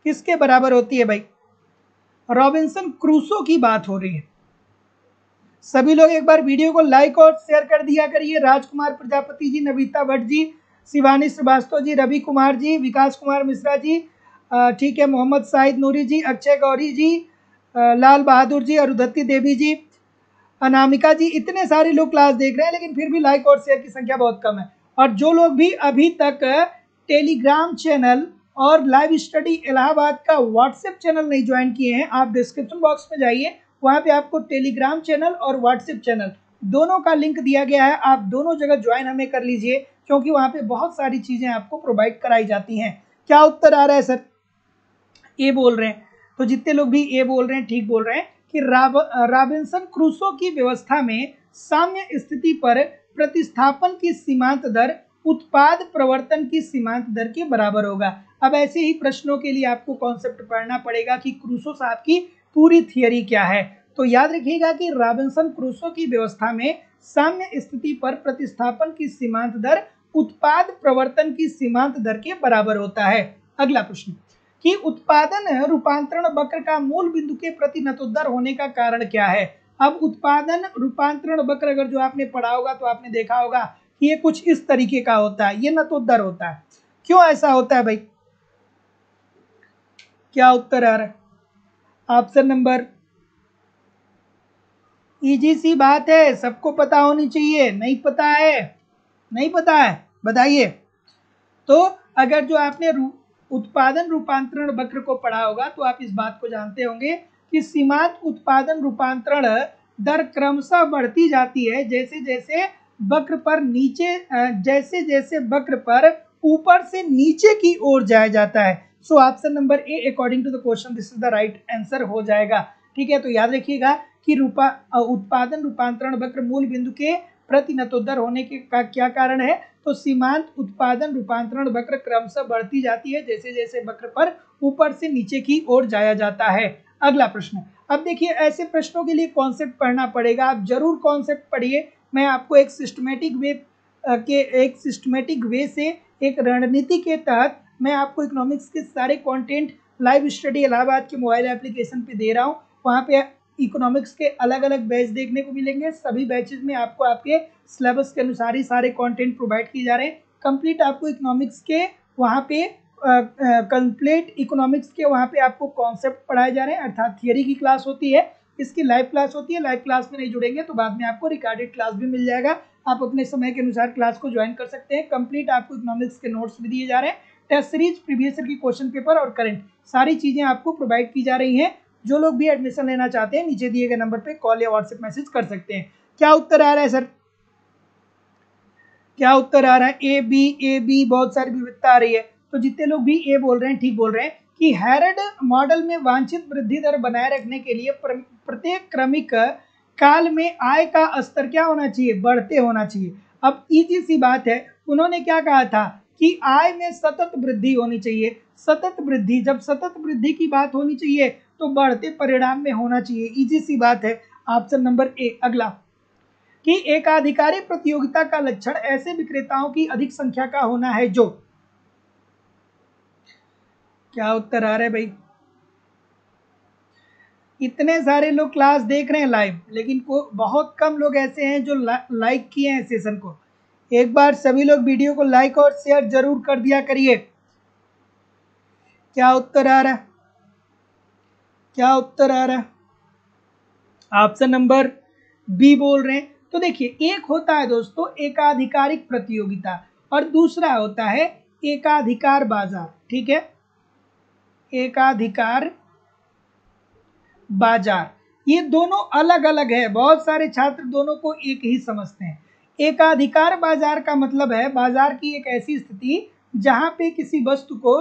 किसके बराबर होती है भाई, रॉबिन्सन क्रूसो की बात हो रही है। सभी लोग एक बार वीडियो को लाइक और शेयर कर दिया करिए। राजकुमार प्रजापति जी, नविता भट्ट जी, शिवानी श्रीवास्तव जी, रवि कुमार जी, विकास कुमार मिश्रा जी, ठीक है, मोहम्मद साहिद नूरी जी, अक्षय गौरी जी, लाल बहादुर जी, अरुधति देवी जी, अनामिका जी, इतने सारे लोग क्लास देख रहे हैं लेकिन फिर भी लाइक और शेयर की संख्या बहुत कम है। और जो लोग भी अभी तक टेलीग्राम चैनल और लाइव स्टडी इलाहाबाद का व्हाट्सएप चैनल नहीं ज्वाइन किए हैं, आप डिस्क्रिप्शन बॉक्स में जाइए, वहाँ पे आपको टेलीग्राम चैनल और व्हाट्सएप चैनल दोनों का लिंक दिया गया है, आप दोनों जगह ज्वाइन हमें कर लीजिए क्योंकि वहाँ पे बहुत सारी चीज़ें आपको प्रोवाइड कराई जाती हैं। क्या उत्तर आ रहा है सर, ए बोल रहे हैं, तो जितने लोग भी ए बोल रहे हैं ठीक बोल रहे हैं कि रॉबिन्सन क्रूसो की व्यवस्था में साम्य स्थिति पर प्रतिस्थापन की सीमांत दर उत्पाद प्रवर्तन की सीमांत दर के बराबर होगा। अब ऐसे ही प्रश्नों के लिए आपको कॉन्सेप्ट पढ़ना पड़ेगा कि क्रूसो साहब की पूरी थियरी क्या है। तो याद रखिएगा कि रॉबिन्सन क्रूसो की व्यवस्था में साम्य स्थिति पर प्रतिस्थापन की सीमांत दर उत्पाद प्रवर्तन की सीमांत दर के बराबर होता है। अगला प्रश्न कि उत्पादन रूपांतरण वक्र का मूल बिंदु के प्रति नतोदर होने का कारण क्या है। अब उत्पादन रूपांतरण वक्र अगर जो आपने पढ़ा होगा तो आपने देखा होगा कि ये कुछ इस तरीके का होता है, ये नतोदर होता है। क्यों ऐसा होता है भाई, क्या उत्तर आ रहा है, ऑप्शन नंबर, इजी सी बात है, सबको पता होनी चाहिए, नहीं पता है, नहीं पता है बताइए। तो अगर जो आपने उत्पादन रूपांतरण वक्र को पढ़ा होगा तो आप इस बात को जानते होंगे कि सीमांत उत्पादन रूपांतरण दर क्रमशः बढ़ती जाती है जैसे जैसे वक्र पर नीचे जैसे जैसे वक्र पर ऊपर से नीचे की ओर जाया जाता है। So option number A according to the question this is the right answer हो जाएगा। ठीक है, तो याद रखिएगा कि उत्पादन रूपांतरण वक्र मूल बिंदु के प्रति नतोदर होने के का क्या कारण है, तो सीमांत उत्पादन रूपांतरण वक्र क्रमशः बढ़ती जाती है जैसे जैसे वक्र पर ऊपर से नीचे की ओर जाया जाता है। अगला प्रश्न, अब देखिए ऐसे प्रश्नों के लिए कॉन्सेप्ट पढ़ना पड़ेगा, आप जरूर कॉन्सेप्ट पढ़िए। मैं आपको एक सिस्टमेटिक वे से एक रणनीति के तहत मैं आपको इकोनॉमिक्स के सारे कंटेंट लाइव स्टडी इलाहाबाद के मोबाइल एप्लीकेशन पे दे रहा हूँ। वहाँ पे इकोनॉमिक्स के अलग अलग बैच देखने को मिलेंगे, सभी बैचेस में आपको आपके सिलेबस के अनुसार ही सारे कंटेंट प्रोवाइड किए जा रहे हैं। कंप्लीट आपको इकोनॉमिक्स के वहाँ पे कंप्लीट इकोनॉमिक्स के वहाँ पे आपको कॉन्सेप्ट पढ़ाए जा रहे हैं, अर्थात थियरी की क्लास होती है, इसकी लाइव क्लास होती है। लाइव क्लास में नहीं जुड़ेंगे तो बाद में आपको रिकॉर्डेड क्लास भी मिल जाएगा, आप अपने समय के अनुसार क्लास को ज्वाइन कर सकते हैं। कंप्लीट आपको इकोनॉमिक्स के नोट्स भी दिए जा रहे हैं, टेस्ट सीरीज, प्रीवियस ईयर की क्वेश्चन पेपर और करंट सारी चीज़ें आपको प्रोवाइड की जा रही हैं। जो लोग भी एडमिशन लेना चाहते हैं नीचे दिए गए नंबर पे कॉल या व्हाट्सएप मैसेज कर सकते हैं। क्या उत्तर आ रहा है सर, क्या उत्तर आ रहा है, ए बी बहुत सारी विविधता आ रही है। तो जितने लोग भी ए बोल रहे हैं ठीक बोल रहे हैं कि हैरड मॉडल में वांछित वृद्धि दर बनाए रखने के लिए प्रत्येक क्रमिक काल में आय का स्तर क्या होना चाहिए, बढ़ते होना चाहिए। अब इजी सी बात है, उन्होंने क्या कहा था कि आय में सतत वृद्धि होनी चाहिए। सतत वृद्धि, जब सतत वृद्धि की बात होनी चाहिए तो बढ़ते परिणाम में होना चाहिए, इजी सी बात है, ऑप्शन नंबर ए। अगला कि एकाधिकारी प्रतियोगिता का लक्षण ऐसे विक्रेताओं की अधिक संख्या का होना है जो, क्या उत्तर आ रहा है भाई, इतने सारे लोग क्लास देख रहे हैं लाइव लेकिन को बहुत कम लोग ऐसे हैं जो लाइक किए हैं सेशन को। एक बार सभी लोग वीडियो को लाइक और शेयर जरूर कर दिया करिए। क्या उत्तर आ रहा है, क्या उत्तर आ रहा है, ऑप्शन नंबर बी बोल रहे हैं। तो देखिए एक होता है दोस्तों एकाधिकारिक प्रतियोगिता और दूसरा होता है एकाधिकार बाजार, ठीक है, एकाधिकार बाजार, ये दोनों अलग अलग है। बहुत सारे छात्र दोनों को एक ही समझते हैं। एकाधिकार बाजार का मतलब है बाजार की एक ऐसी स्थिति जहां पे किसी वस्तु को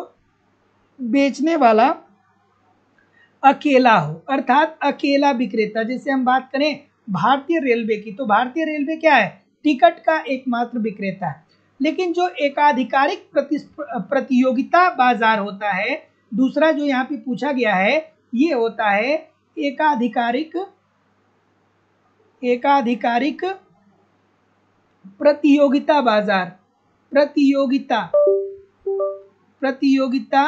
बेचने वाला अकेला हो, अर्थात अकेला विक्रेता। जैसे हम बात करें भारतीय रेलवे की, तो भारतीय रेलवे क्या है, टिकट का एकमात्र विक्रेता है। लेकिन जो एकाधिकारिक प्रतियोगिता बाजार होता है, दूसरा जो यहाँ पे पूछा गया है, ये होता है एकाधिकारिक प्रतियोगिता बाजार, प्रतियोगिता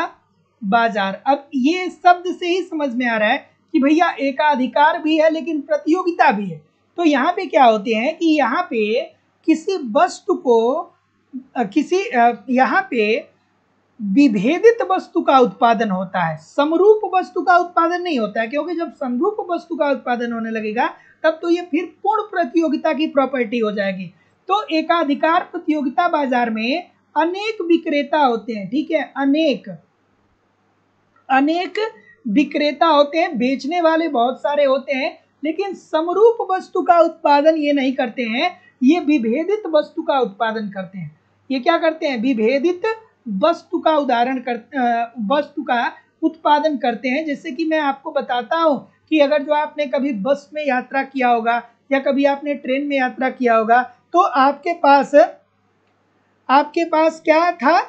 बाजार। अब ये शब्द से ही समझ में आ रहा है कि भैया एकाधिकार भी है लेकिन प्रतियोगिता भी है। तो यहाँ पे क्या होते हैं कि यहाँ पे किसी वस्तु को यहाँ पे विभेदित वस्तु का उत्पादन होता है, समरूप वस्तु का उत्पादन नहीं होता है, क्योंकि जब समरूप वस्तु का उत्पादन होने लगेगा तब तो ये फिर पूर्ण प्रतियोगिता की प्रॉपर्टी हो जाएगी। तो एकाधिकार प्रतियोगिता बाजार में अनेक विक्रेता होते हैं, ठीक है, अनेक विक्रेता होते हैं, बेचने वाले बहुत सारे होते हैं, लेकिन समरूप वस्तु का उत्पादन ये नहीं करते हैं, ये विभेदित वस्तु का उत्पादन करते हैं। ये क्या करते हैं, विभेदित वस्तु का वस्तु का उत्पादन करते हैं। जैसे कि मैं आपको बताता हूं कि अगर जो आपने कभी बस में यात्रा किया होगा या कभी आपने ट्रेन में यात्रा किया होगा, तो आपके पास क्या था,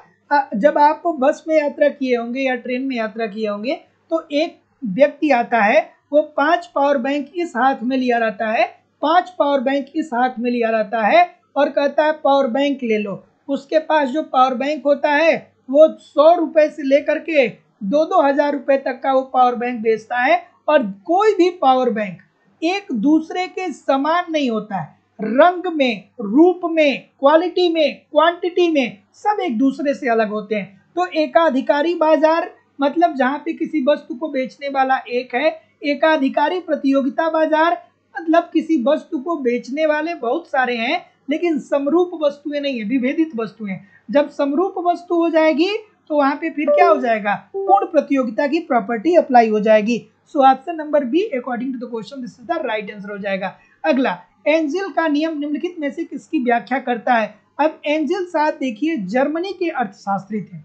जब आप बस में यात्रा किए होंगे या ट्रेन में यात्रा किए होंगे, तो एक व्यक्ति आता है, वो 5 पावर बैंक इस हाथ में लिया रहता है, 5 पावर बैंक इस हाथ में लिया रहता है और कहता है पावर बैंक ले लो। उसके पास जो पावर बैंक होता है वो 100 रुपए से लेकर के 2-2 हजार रुपए तक का वो पावर बैंक बेचता है। और कोई भी पावर बैंक एक दूसरे के समान नहीं होता है, रंग में, रूप में, क्वालिटी में, क्वांटिटी में, सब एक दूसरे से अलग होते हैं। तो एकाधिकारी बाजार मतलब जहां पे किसी वस्तु को बेचने वाला एक है, एकाधिकारी प्रतियोगिता बाजार मतलब किसी वस्तु को बेचने वाले बहुत सारे हैं लेकिन समरूप वस्तुएं नहीं है, विभेदित वस्तुएं। जब समरूप वस्तु हो जाएगी तो वहां पे फिर क्या हो जाएगा, पूर्ण प्रतियोगिता की प्रॉपर्टी अप्लाई हो जाएगी। So option number B according to the question this is the right answer हो जाएगा। अगला, एंजेल का नियम निम्नलिखित में से किसकी व्याख्या करता है। अब एंजेल साहब देखिए जर्मनी के अर्थशास्त्री थे।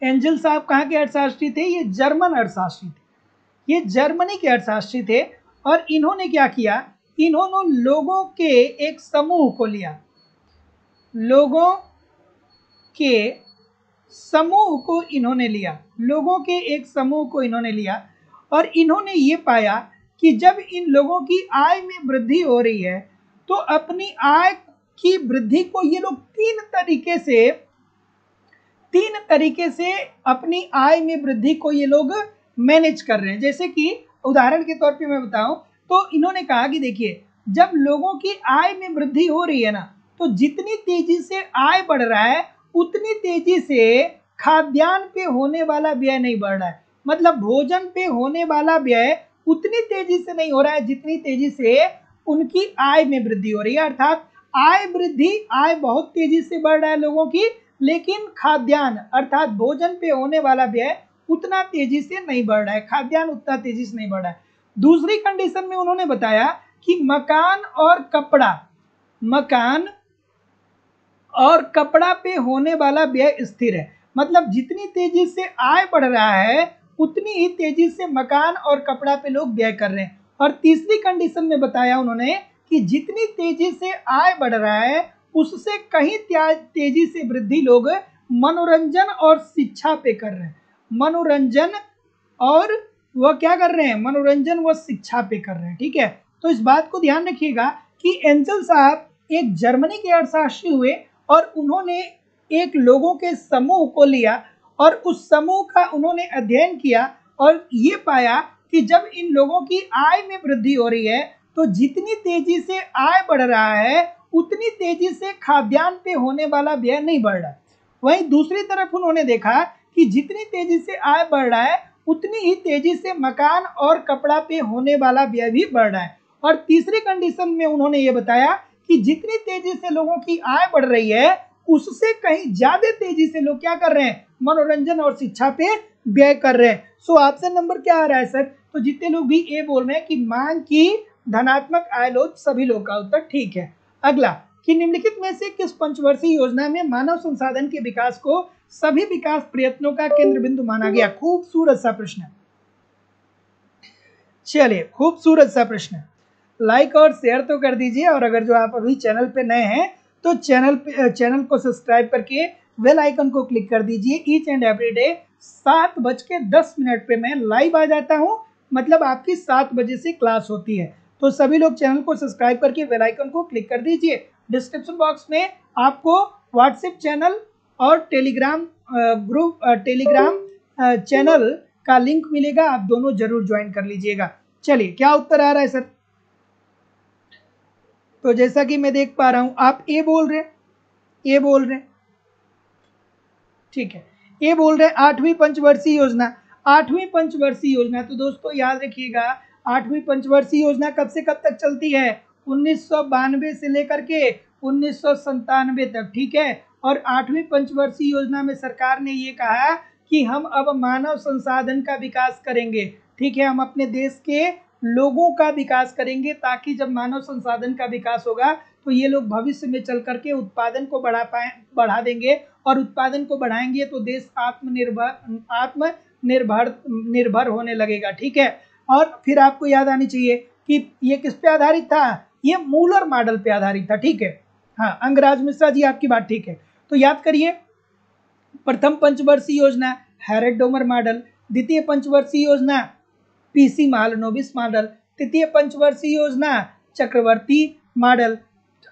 एंजेल साहब कहाँ के अर्थशास्त्री थे, ये जर्मन अर्थशास्त्री थे, ये जर्मनी के अर्थशास्त्री थे। और इन्होंने क्या किया, इन्होंने लोगों के एक समूह को लिया, लोगों के समूह को इन्होंने लिया, लोगों के एक समूह को इन्होंने लिया और इन्होंने ये पाया कि जब इन लोगों की आय में वृद्धि हो रही है तो अपनी आय की वृद्धि को ये लोग तीन तरीके से अपनी आय में वृद्धि को ये लोग मैनेज कर रहे हैं। जैसे कि उदाहरण के तौर पे मैं बताऊं तो इन्होंने कहा कि देखिए जब लोगों की आय में वृद्धि हो रही है ना, तो जितनी तेजी से आय बढ़ रहा है उतनी तेजी से खाद्यान्न पे होने वाला व्यय नहीं बढ़ रहा है। मतलब भोजन पे होने वाला व्यय उतनी तेजी से नहीं हो रहा है जितनी तेजी से उनकी आय में वृद्धि हो रही है। अर्थात आय बहुत तेजी से बढ़ रहा है लोगों की, लेकिन खाद्यान्न अर्थात भोजन पे होने वाला व्यय उतना तेजी से नहीं बढ़ रहा है, खाद्यान्न उतना तेजी से नहीं बढ़ रहा है। दूसरी कंडीशन में उन्होंने बताया कि मकान और कपड़ा पे होने वाला व्यय स्थिर है। मतलब जितनी तेजी से आय बढ़ रहा है उतनी ही तेजी से मकान और कपड़ा पे लोग व्यय कर रहे हैं। और तीसरी कंडीशन में बताया उन्होंने कि जितनी तेजी से आय बढ़ रहा है उससे कहीं तेजी से वृद्धि लोग मनोरंजन और शिक्षा पे कर रहे हैं। मनोरंजन और वह क्या कर रहे हैं, मनोरंजन व शिक्षा पे कर रहे हैं। ठीक है, तो इस बात को ध्यान रखिएगा कि एंजेल साहब एक जर्मनी के अर्थशास्त्री हुए और उन्होंने एक लोगों के समूह को लिया और उस समूह का उन्होंने अध्ययन किया और ये पाया कि जब इन लोगों की आय में वृद्धि हो रही है तो जितनी तेजी से आय बढ़ रहा है उतनी तेजी से खाद्यान्न पे होने वाला व्यय नहीं बढ़ रहा है। वहीं दूसरी तरफ उन्होंने देखा कि जितनी तेजी से आय बढ़ रहा है उतनी ही तेजी से मकान और कपड़ा पे होने वाला व्यय भी बढ़ रहा है। और तीसरी कंडीशन में उन्होंने ये बताया कि जितनी तेजी से लोगों की आय बढ़ रही है उससे कहीं ज्यादा तेजी से लोग क्या कर रहे हैं, मनोरंजन और शिक्षा पे व्यय कर रहे हैं। सो ऑप्शन नंबर क्या आ रहा है सर, तो जितने लोग भी ए बोल रहे हैं कि मांग की धनात्मक आय लो, सभी लोग का उत्तर ठीक है। अगला, कि निम्नलिखित में से किस पंचवर्षीय योजना में मानव संसाधन के विकास को सभी विकास प्रयत्नों का केंद्र बिंदु माना गया। खूबसूरत सा प्रश्न है, चलिए खूबसूरत सा प्रश्न है। लाइक और शेयर तो कर दीजिए, और अगर जो आप अभी चैनल पे नए हैं तो चैनल को सब्सक्राइब करके बेल आइकन को क्लिक कर दीजिए। ईच एंड एवरी डे 7:10 पे मैं लाइव आ जाता हूं, मतलब आपकी 7 बजे से क्लास होती है। तो सभी लोग चैनल को सब्सक्राइब करके बेल आइकन को क्लिक कर दीजिए। डिस्क्रिप्शन बॉक्स में आपको व्हाट्सएप चैनल और टेलीग्राम चैनल का लिंक मिलेगा, आप दोनों जरूर ज्वाइन कर लीजिएगा। चलिए क्या उत्तर आ रहा है सर, तो जैसा कि मैं देख पा रहा हूं आप ए बोल रहे, ठीक है, ए बोल रहे 8वीं पंचवर्षीय योजना। 8वीं पंचवर्षीय योजना, तो दोस्तों याद रखिएगा 8वीं पंचवर्षीय योजना कब से कब तक चलती है, 1992 से लेकर के 1997 तक, ठीक है। और 8वीं पंचवर्षीय योजना में सरकार ने ये कहा कि हम अब मानव संसाधन का विकास करेंगे, ठीक है, हम अपने देश के लोगों का विकास करेंगे, ताकि जब मानव संसाधन का विकास होगा तो ये लोग भविष्य में चल करके उत्पादन को बढ़ा देंगे, और उत्पादन को बढ़ाएंगे तो देश आत्मनिर्भर होने लगेगा, ठीक है। और फिर आपको याद आनी चाहिए कि ये किस पे आधारित था, ये मूलर मॉडल पे आधारित था, ठीक है। हाँ, अंगराज मिश्रा जी आपकी बात ठीक है। तो याद करिए, प्रथम पंचवर्षीय योजना हैरेड डोमर मॉडल, द्वितीय पंचवर्षीय योजना पीसी महालनोबिस मॉडल, तृतीय पंचवर्षीय योजना चक्रवर्ती मॉडल।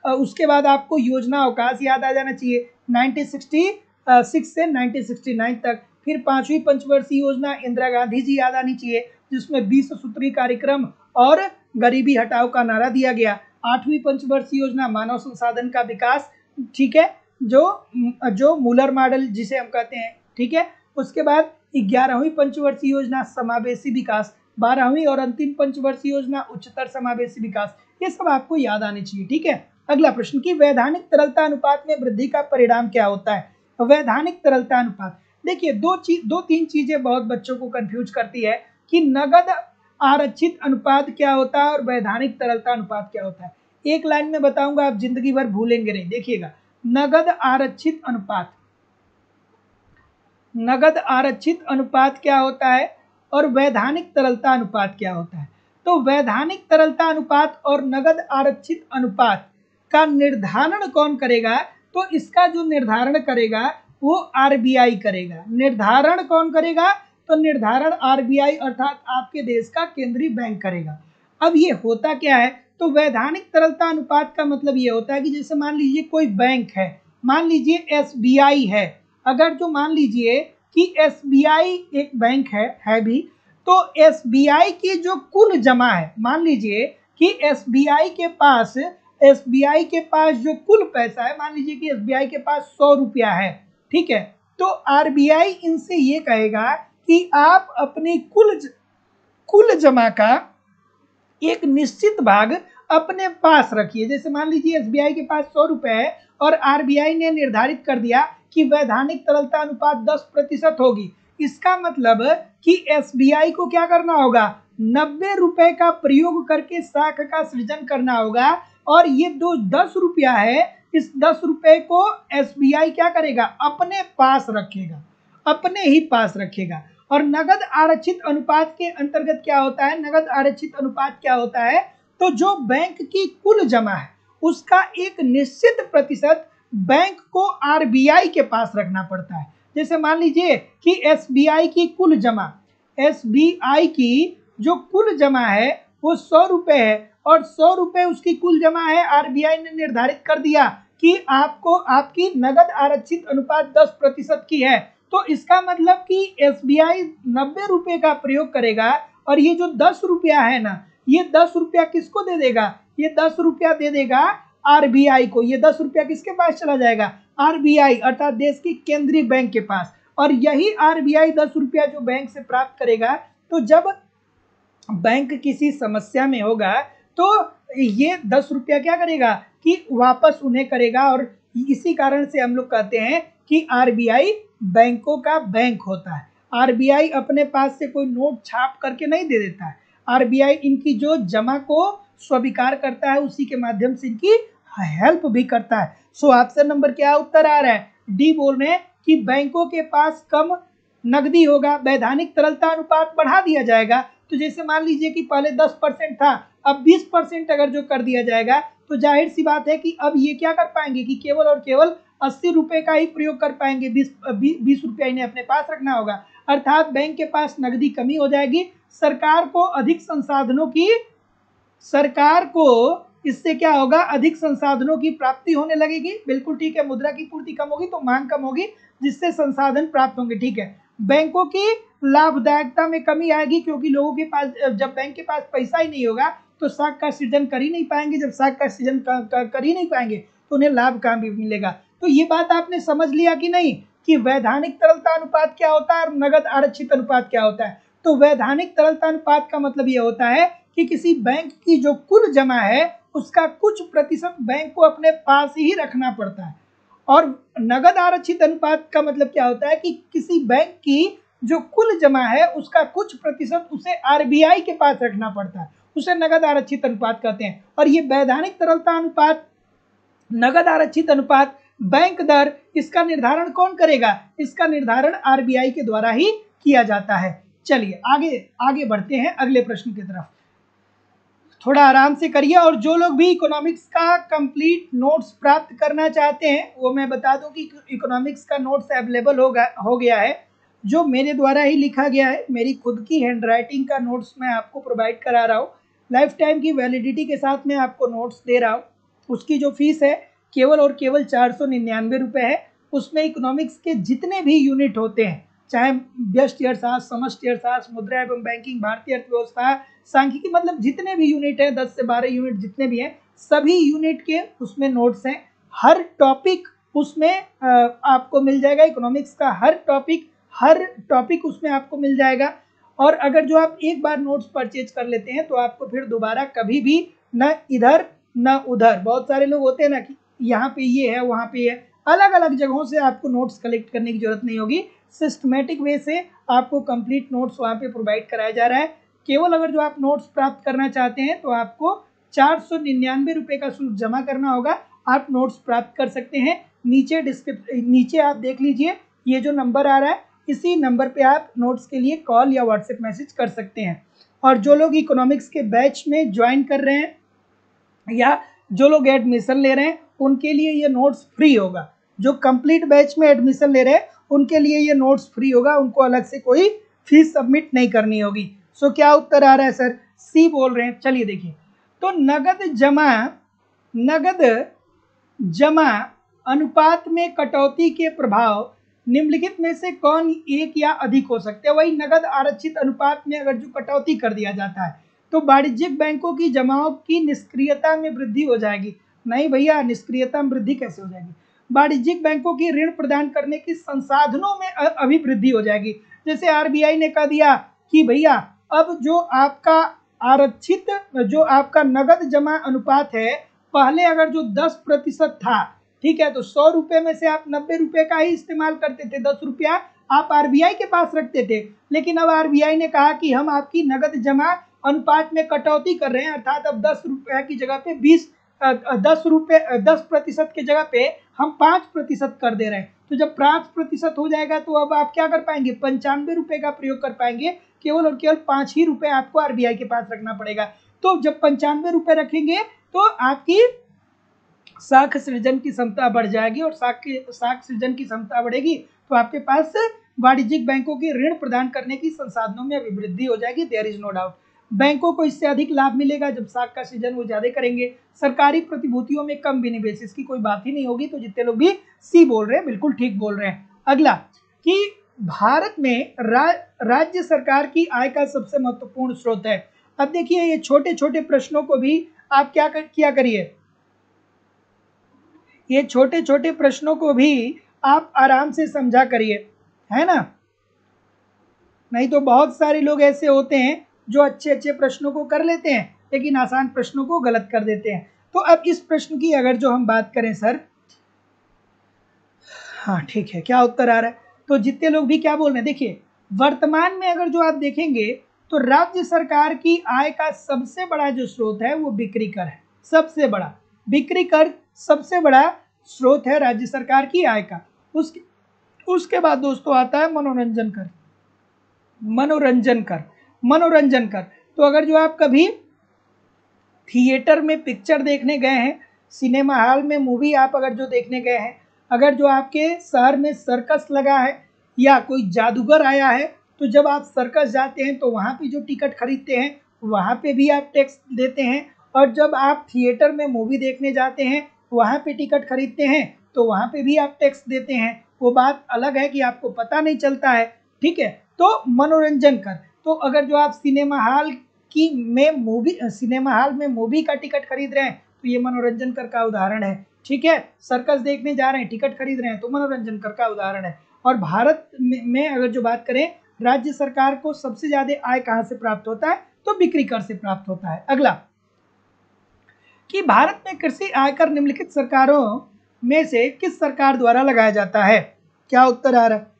उसके बाद आपको योजना अवकाश याद आ जाना चाहिए 1966 से 1969 तक। फिर 5वीं पंचवर्षीय योजना इंदिरा गांधी जी याद आनी चाहिए, जिसमें 20 सूत्री कार्यक्रम और गरीबी हटाओ का नारा दिया गया। 8वीं पंचवर्षीय योजना मानव संसाधन का विकास, ठीक है, जो मूलर मॉडल जिसे हम कहते हैं, ठीक है। उसके बाद 11वीं पंचवर्षीय योजना समावेशी विकास, 12वीं और अंतिम पंचवर्षीय योजना उच्चतर समावेशी विकास। ये सब आपको याद आने चाहिए, ठीक है। अगला प्रश्न, की वैधानिक तरलता अनुपात में वृद्धि का परिणाम क्या होता है। वैधानिक तरलता अनुपात, देखिए दो तीन चीजें बहुत बच्चों को कंफ्यूज करती है कि नगद आरक्षित अनुपात क्या होता है और वैधानिक तरलता अनुपात क्या होता है। एक लाइन में बताऊंगा, आप जिंदगी भर भूलेंगे नहीं, देखिएगा। नगद आरक्षित अनुपात क्या होता है और वैधानिक तरलता अनुपात क्या होता है। तो वैधानिक तरलता अनुपात और नगद आरक्षित अनुपात का निर्धारण कौन करेगा, तो इसका जो निर्धारण करेगा वो आरबीआई करेगा। निर्धारण कौन करेगा, तो निर्धारण आरबीआई अर्थात आपके देश का केंद्रीय बैंक करेगा। अब ये होता क्या है, तो वैधानिक तरलता अनुपात का मतलब ये होता है कि जैसे मान लीजिए कोई बैंक है, मान लीजिए एसबीआई है, अगर जो मान लीजिए कि एसबीआई एक बैंक है भी, तो एसबीआई की जो कुल जमा है, मान लीजिए कि एसबीआई के पास जो कुल पैसा है, मान लीजिए कि एसबीआई के पास 100 रुपया है, ठीक है। तो आरबीआई इनसे ये कहेगा कि आप अपनी कुल जमा का एक निश्चित भाग अपने पास रखिए। जैसे मान लीजिए एसबीआई के पास 100 रुपए है और आरबीआई ने निर्धारित कर दिया कि वैधानिक तरलता अनुपात 10% होगी। इसका मतलब कि एसबीआई को क्या करना होगा, 90 रुपए का प्रयोग करके साख का सृजन करना होगा, और ये जो 10 रुपया है, इस 10 रुपए को एसबीआई क्या करेगा, अपने पास रखेगा। और नगद आरक्षित अनुपात के अंतर्गत क्या होता है, नगद आरक्षित अनुपात क्या होता है, तो जो बैंक की कुल जमा है उसका एक निश्चित प्रतिशत बैंक को आरबीआई के पास रखना पड़ता है। जैसे मान लीजिए कि एसबीआई की जो कुल जमा है वो 100 रुपए है, और 100 रुपए उसकी कुल जमा है, आरबीआई ने निर्धारित कर दिया कि आपकी नगद आरक्षित अनुपात 10% की है। तो इसका मतलब कि एसबीआई 90 रुपए का प्रयोग करेगा, और ये जो 10 रुपया है ना, ये 10 रुपया किसको दे देगा, ये 10 रुपया दे देगा आरबीआई को। ये 10 रुपया किसके पास चला जाएगा, आरबीआई अर्थात देश की केंद्रीय बैंक के पास। और यही आरबीआई 10 रुपया जो बैंक से प्राप्त करेगा, तो जब बैंक किसी समस्या में होगा तो ये 10 रुपया क्या करेगा कि वापस उन्हें करेगा, और इसी कारण से हम लोग कहते हैं कि आरबीआई बैंकों का बैंक होता है। आरबीआई अपने पास से कोई नोट छाप करके नहीं दे देता है। आरबीआई इनकी जो जमा को स्वीकार करता है उसी के माध्यम से इनकी हेल्प भी करता है। सो ऑप्शन नंबर क्या उत्तर आ रहा है? डी बोल रहे हैं कि बैंकों के पास कम नकदी होगा, वैधानिक तरलता अनुपात बढ़ा दिया जाएगा। तो जैसे मान लीजिए कि पहले 10% था, अब 20% अगर जो कर दिया जाएगा तो जाहिर सी बात है कि अब ये क्या कर पाएंगे कि केवल और केवल 80 रुपए का ही प्रयोग कर पाएंगे, 20 रुपया इन्हें अपने पास रखना होगा। अर्थात बैंक के पास नकदी कमी हो जाएगी। सरकार को इससे क्या होगा? अधिक संसाधनों की प्राप्ति होने लगेगी। बिल्कुल ठीक है, मुद्रा की पूर्ति कम होगी तो मांग कम होगी, जिससे संसाधन प्राप्त होंगे। ठीक है, बैंकों की लाभदायकता में कमी आएगी, क्योंकि लोगों के पास, जब बैंक के पास पैसा ही नहीं होगा तो साख का सृजन कर ही नहीं पाएंगे। जब साख का सृजन कर ही नहीं पाएंगे तो उन्हें लाभ कहाँ भी मिलेगा। तो ये बात आपने समझ लिया कि नहीं कि वैधानिक तरलता अनुपात क्या होता है और नगद आरक्षित अनुपात क्या होता है। तो वैधानिक तरलता अनुपात का मतलब ये होता है कि किसी बैंक की जो कुल जमा है उसका कुछ प्रतिशत बैंक को अपने पास ही रखना पड़ता है। और नगद आरक्षित अनुपात का मतलब क्या होता है कि किसी बैंक की जो कुल जमा है उसका कुछ प्रतिशत उसे आरबीआई के पास रखना पड़ता है, उसे नगद आरक्षित अनुपात कहते हैं। और ये वैधानिक तरलता अनुपात, नगद आरक्षित अनुपात, बैंक दर, इसका निर्धारण कौन करेगा? इसका निर्धारण आरबीआई के द्वारा ही किया जाता है। चलिए आगे बढ़ते हैं अगले प्रश्न की तरफ। थोड़ा आराम से करिए। और जो लोग भी इकोनॉमिक्स का कंप्लीट नोट्स प्राप्त करना चाहते हैं, वो मैं बता दूं कि इकोनॉमिक्स का नोट्स अवेलेबल हो गया है, जो मेरे द्वारा ही लिखा गया है। मेरी खुद की हैंडराइटिंग का नोट्स मैं आपको प्रोवाइड करा रहा हूँ। लाइफ टाइम की वैलिडिटी के साथ मैं आपको नोट्स दे रहा हूँ। उसकी जो फीस है केवल और केवल 499 रुपये है। उसमें इकोनॉमिक्स के जितने भी यूनिट होते हैं, चाहे व्यष्टि अर्थशास्त्र, समष्टि अर्थशास्त्र, मुद्रा एवं बैंकिंग, भारतीय अर्थव्यवस्था, सांख्यिकी, मतलब जितने भी यूनिट हैं, 10 से 12 यूनिट जितने भी हैं, सभी यूनिट के उसमें नोट्स हैं। हर टॉपिक उसमें आपको मिल जाएगा। इकोनॉमिक्स का हर टॉपिक उसमें आपको मिल जाएगा। और अगर जो आप एक बार नोट्स परचेज कर लेते हैं तो आपको फिर दोबारा कभी भी न इधर न उधर, बहुत सारे लोग होते हैं ना कि यहाँ पे ये है वहाँ पे है, अलग अलग जगहों से आपको नोट्स कलेक्ट करने की जरूरत नहीं होगी। सिस्टमेटिक वे से आपको कंप्लीट नोट्स वहाँ पे प्रोवाइड कराया जा रहा है। केवल अगर जो आप नोट्स प्राप्त करना चाहते हैं तो आपको 499 रुपये का शुल्क जमा करना होगा। आप नोट्स प्राप्त कर सकते हैं। नीचे आप देख लीजिए, ये जो नंबर आ रहा है, इसी नंबर पे आप नोट्स के लिए कॉल या व्हाट्सएप मैसेज कर सकते हैं। और जो लोग इकोनॉमिक्स के बैच में ज्वाइन कर रहे हैं या जो लोग एडमिशन ले रहे हैं, उनके लिए ये नोट्स फ्री होगा। जो कंप्लीट बैच में एडमिशन ले रहे हैं उनके लिए ये नोट्स फ्री होगा, उनको अलग से कोई फीस सबमिट नहीं करनी होगी। सो क्या उत्तर आ रहा है सर? सी बोल रहे हैं। चलिए देखिए, तो नगद जमा अनुपात में कटौती के प्रभाव निम्नलिखित में से कौन एक या अधिक हो सकते हैं? वही नगद आरक्षित अनुपात में अगर जो कटौती कर दिया जाता है तो वाणिज्यिक बैंकों की जमाओं की निष्क्रियता में वृद्धि हो जाएगी। नहीं भैया, निष्क्रियता में वृद्धि कैसे हो जाएगी? वाणिज्यिक बैंकों की ऋण प्रदान करने की संसाधनों में अभिवृद्धि हो जाएगी। जैसे आरबीआई ने कह दिया कि भैया अब जो आपका आरक्षित, जो आपका नगद जमा अनुपात है, पहले अगर जो 10% था, ठीक है, तो 100 रुपये में से आप 90 रुपये का ही इस्तेमाल करते थे, 10 रुपया आप आरबीआई के पास रखते थे। लेकिन अब आरबीआई ने कहा कि हम आपकी नगद जमा अनुपात में कटौती कर रहे हैं, अर्थात अब 10 रुपये की जगह पे 10% की जगह पे हम 5% कर दे रहे हैं। तो जब 5% हो जाएगा तो अब आप क्या कर पाएंगे? 95 रुपये का प्रयोग कर पाएंगे। केवल और केवल 5 ही रुपये आपको आरबीआई के पास रखना पड़ेगा। तो जब 95 रुपये रखेंगे तो आपकी साख सृजन की क्षमता बढ़ जाएगी, और साख सृजन की क्षमता बढ़ेगी तो आपके पास वाणिज्यिक बैंकों के ऋण प्रदान करने की संसाधनों में अभिवृद्धि हो जाएगी। There is no doubt. बैंकों को इससे अधिक लाभ मिलेगा जब साख का सृजन वो ज्यादा करेंगे। सरकारी प्रतिभूतियों में कम विनिवेश, इसकी कोई बात ही नहीं होगी। तो जितने लोग भी सी बोल रहे हैं बिल्कुल ठीक बोल रहे हैं। अगला कि भारत में राज्य सरकार की आय का सबसे महत्वपूर्ण स्रोत है। अब देखिए, ये छोटे छोटे प्रश्नों को भी आप क्या करिए, ये छोटे छोटे प्रश्नों को भी आप आराम से समझा करिए, है ना। नहीं तो बहुत सारे लोग ऐसे होते हैं जो अच्छे अच्छे प्रश्नों को कर लेते हैं लेकिन आसान प्रश्नों को गलत कर देते हैं। तो अब इस प्रश्न की अगर जो हम बात करें सर, हाँ ठीक है, क्या उत्तर आ रहा है? तो जितने लोग भी क्या बोल रहे हैं, देखिए वर्तमान में अगर जो आप देखेंगे तो राज्य सरकार की आय का सबसे बड़ा जो स्रोत है वो बिक्री कर है। सबसे बड़ा बिक्री कर सबसे बड़ा स्रोत है राज्य सरकार की आय का। उसके बाद दोस्तों आता है मनोरंजन कर। मनोरंजन कर तो अगर जो आप कभी थिएटर में पिक्चर देखने गए हैं, सिनेमा हॉल में मूवी आप अगर जो देखने गए हैं, अगर जो आपके शहर में सर्कस लगा है या कोई जादूगर आया है, तो जब आप सर्कस जाते हैं तो वहाँ पे जो टिकट खरीदते हैं वहाँ पे भी आप टैक्स देते हैं, और जब आप थिएटर में मूवी देखने जाते हैं वहाँ पे टिकट खरीदते हैं तो वहाँ पे भी आप टैक्स देते हैं। वो बात अलग है कि आपको पता नहीं चलता है, ठीक है। तो मनोरंजन कर, तो अगर जो आप सिनेमा हॉल में मूवी का टिकट खरीद रहे हैं तो ये मनोरंजन कर का उदाहरण है, ठीक है। सर्कस देखने जा रहे हैं, टिकट खरीद रहे हैं तो मनोरंजन कर का उदाहरण है। और भारत में अगर जो बात करें, राज्य सरकार को सबसे ज्यादा आय कहां से प्राप्त होता है, तो बिक्री कर से प्राप्त होता है। अगला कि भारत में कृषि आयकर निम्नलिखित सरकारों में से किस सरकार द्वारा लगाया जाता है? क्या उत्तर आ रहा है?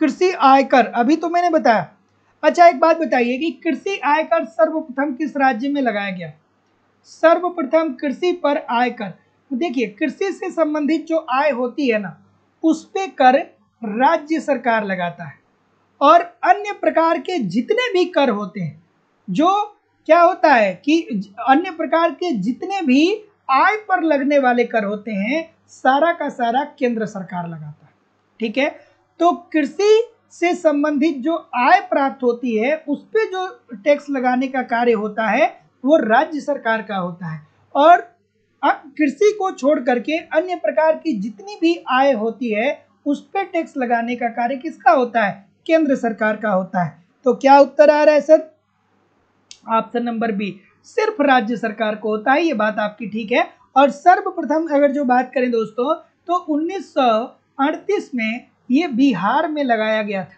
कृषि आयकर अभी तो मैंने बताया। अच्छा एक बात बताइए कि कृषि आयकर सर्वप्रथम किस राज्य में लगाया गया? सर्वप्रथम कृषि पर आयकर, देखिए कृषि से संबंधित जो आय होती है ना, उस पे कर राज्य सरकार लगाता है। और अन्य प्रकार के जितने भी कर होते हैं, जो क्या होता है कि अन्य प्रकार के जितने भी आय पर लगने वाले कर होते हैं, सारा का सारा केंद्र सरकार लगाता है, ठीक है। तो कृषि से संबंधित जो आय प्राप्त होती है उस पे जो टैक्स लगाने का कार्य होता है वो राज्य सरकार का होता है। और अब कृषि को छोड़ करके अन्य प्रकार की जितनी भी आय होती है उस पे टैक्स लगाने का कार्य किसका होता है? केंद्र सरकार का होता है। तो क्या उत्तर आ रहा है सर? ऑप्शन नंबर बी, सिर्फ राज्य सरकार को होता है। ये बात आपकी ठीक है। और सर्वप्रथम अगर जो बात करें दोस्तों, तो 1938 में ये बिहार में लगाया गया था।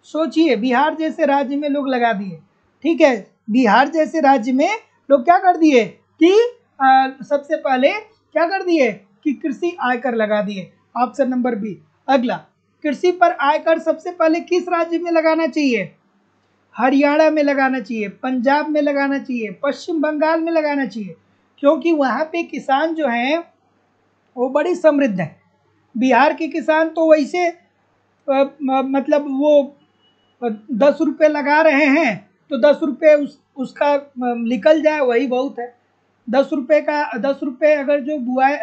सोचिए, बिहार जैसे राज्य में लोग लगा दिए, ठीक है। बिहार जैसे राज्य में लोग क्या कर दिए कि सबसे पहले क्या कर दिए कि कृषि आयकर लगा दिए। Option number B. अगला, कृषि पर आयकर सबसे पहले किस राज्य में लगाना चाहिए? हरियाणा में लगाना चाहिए, पंजाब में लगाना चाहिए, पश्चिम बंगाल में लगाना चाहिए, क्योंकि वहाँ पे किसान जो हैं वो बड़ी समृद्ध है। बिहार के किसान तो वैसे मतलब वो 10 रुपये लगा रहे हैं तो 10 रुपये उसका निकल जाए वही बहुत है। 10 रुपये अगर जो बुआई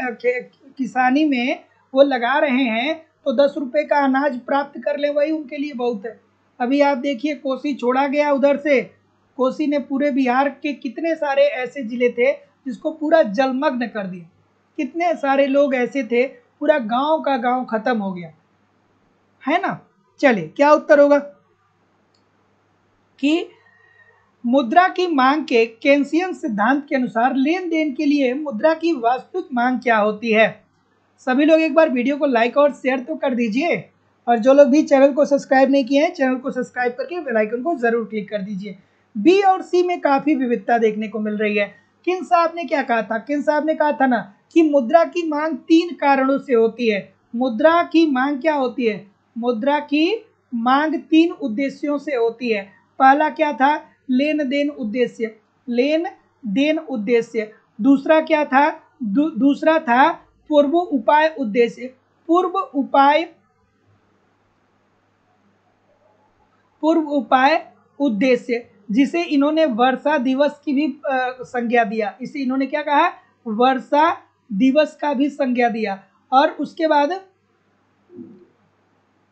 किसानी में वो लगा रहे हैं तो 10 रुपये का अनाज प्राप्त कर ले वही उनके लिए बहुत है। अभी आप देखिए, कोसी छोड़ा गया उधर से, कोसी ने पूरे बिहार के कितने सारे ऐसे जिले थे जिसको पूरा जलमग्न कर दिया। कितने सारे लोग ऐसे थे, पूरा गांव का गांव खत्म हो गया, है ना। चलिए क्या उत्तर होगा कि मुद्रा की मांग के केन्सियन सिद्धांत के अनुसार लेन देन के लिए मुद्रा की वास्तविक मांग क्या होती है? सभी लोग एक बार वीडियो को लाइक और शेयर तो कर दीजिए, और जो लोग भी चैनल को सब्सक्राइब नहीं किए हैं चैनल को सब्सक्राइब करके बेल आइकन को जरूर क्लिक कर दीजिए। बी और सी में काफी विविधता देखने को मिल रही है। किन साहब ने क्या कहा था? किन साहब ने कहा था ना कि मुद्रा की मांग 3 कारणों से होती है। मुद्रा की मांग क्या होती है? मुद्रा की मांग 3 उद्देश्यों से होती है। पहला क्या था? लेन देन उद्देश्य, लेन देन उद्देश्य। दूसरा क्या था? दूसरा था पूर्व उपाय उद्देश्य, पूर्व उपाय उद्देश्य, जिसे इन्होंने वर्षा दिवस की भी संज्ञा दिया। इसे इन्होंने क्या कहा? वर्षा दिवस का भी संज्ञा दिया। और उसके बाद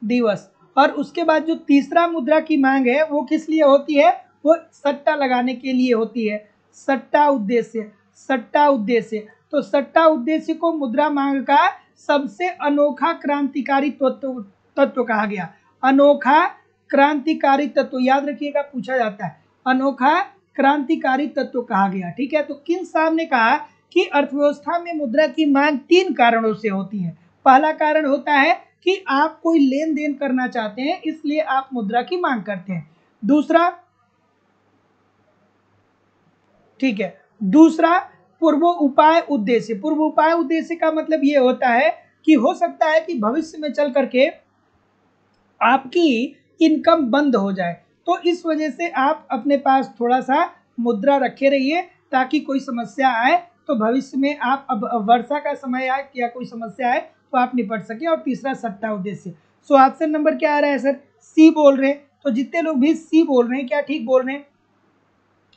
दिवस, और उसके बाद जो तीसरा मुद्रा की मांग है वो किस लिए होती है? वो सट्टा लगाने के लिए होती है। सट्टा उद्देश्य, सट्टा उद्देश्य। तो सट्टा उद्देश्य को मुद्रा मांग का सबसे अनोखा क्रांतिकारी तत्व कहा गया। अनोखा क्रांतिकारी तत्व, याद रखिएगा, पूछा जाता है। अनोखा क्रांतिकारी तत्व कहा गया, ठीक है। तो किन साहब ने कहा कि अर्थव्यवस्था में मुद्रा की मांग 3 कारणों से होती है। पहला कारण होता है कि आप कोई लेन देन करना चाहते हैं, इसलिए आप मुद्रा की मांग करते हैं। दूसरा, ठीक है, दूसरा पूर्व उपाय उद्देश्य। पूर्व उपाय उद्देश्य का मतलब ये होता है कि हो सकता है कि भविष्य में चल करके आपकी इनकम बंद हो जाए, तो इस वजह से आप अपने पास थोड़ा सा मुद्रा रखे रहिए ताकि कोई समस्या आए तो भविष्य में आप, अब वर्षा का समय आए या कोई समस्या आए तो आप निपट सके। और तीसरा सट्टा उद्देश्य। सो ऑप्शन नंबर क्या आ रहा है सर? सी बोल रहे हैं। तो जितने लोग भी सी बोल रहे हैं, क्या ठीक बोल रहे हैं?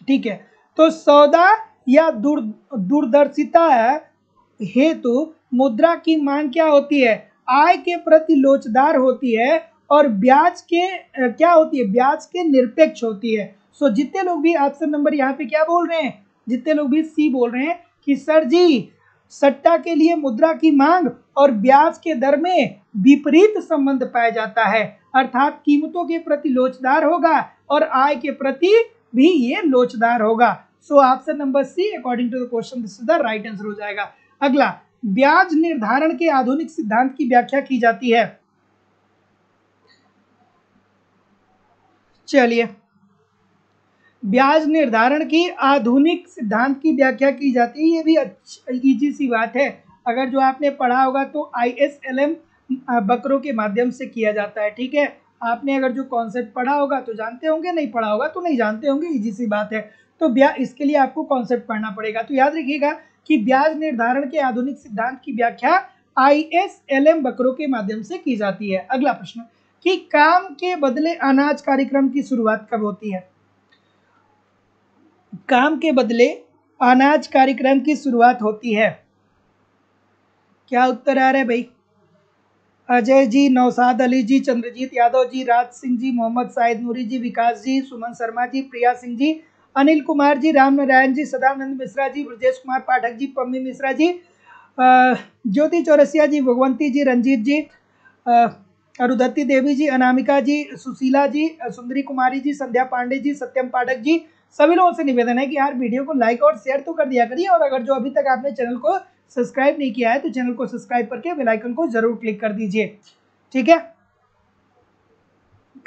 ठीक है। तो सौदा या दूरदर्शिता हेतु मुद्रा की मांग क्या होती है? आय के प्रति लोचदार होती है और ब्याज के क्या होती है? ब्याज के निरपेक्ष होती है। सो जितने लोग भी ऑप्शन नंबर यहाँ पे क्या बोल रहे हैं, जितने लोग भी सी बोल रहे हैं कि सर जी सट्टा के लिए मुद्रा की मांग और ब्याज के दर में विपरीत संबंध पाया जाता है, अर्थात कीमतों के प्रति लोचदार होगा और आय के प्रति भी ये लोचदार होगा। So option number C according to the question this is the right answer हो जाएगा। अगला, ब्याज निर्धारण के आधुनिक सिद्धांत की व्याख्या की जाती है। चलिए, ब्याज निर्धारण की आधुनिक सिद्धांत की व्याख्या की जाती है। ये भी इजी सी बात है, अगर जो आपने पढ़ा होगा तो ISLM बकरों के माध्यम से किया जाता है। ठीक है, आपने अगर जो कॉन्सेप्ट पढ़ा होगा तो जानते होंगे, नहीं पढ़ा होगा तो नहीं जानते होंगे, इजी सी बात है। तो इसके लिए आपको कॉन्सेप्ट पढ़ना पड़ेगा। तो याद रखिएगा कि ब्याज निर्धारण के आधुनिक सिद्धांत की व्याख्या ISLM बकरों के माध्यम से की जाती है। अगला प्रश्न, कि काम के बदले अनाज कार्यक्रम की शुरुआत कब होती है? काम के बदले अनाज कार्यक्रम की शुरुआत होती है। क्या उत्तर आ रहा है भाई? अजय जी, नौसाद अली जी, चंद्रजीत यादव जी, राज सिंह जी, मोहम्मद साहिद नूरी जी, विकास जी, सुमन शर्मा जी, प्रिया सिंह जी, अनिल कुमार जी, राम नारायण जी, सदानंद मिश्रा जी, ब्रजेश कुमार पाठक जी, पम्मी मिश्रा जी, ज्योति चौरसिया जी, भगवंती जी, रंजीत जी, अरुधति देवी जी, अनामिका जी, सुशीला जी, सुंदरी कुमारी जी, संध्या पांडे जी, सत्यम पाठक जी, सभी लोगों से निवेदन है कि यार वीडियो को लाइक और शेयर तो कर दिया करिए, और अगर जो अभी तक आपने चैनल को सब्सक्राइब नहीं किया है तो चैनल को सब्सक्राइब करके बेल आइकन को जरूर क्लिक कर दीजिए। ठीक है,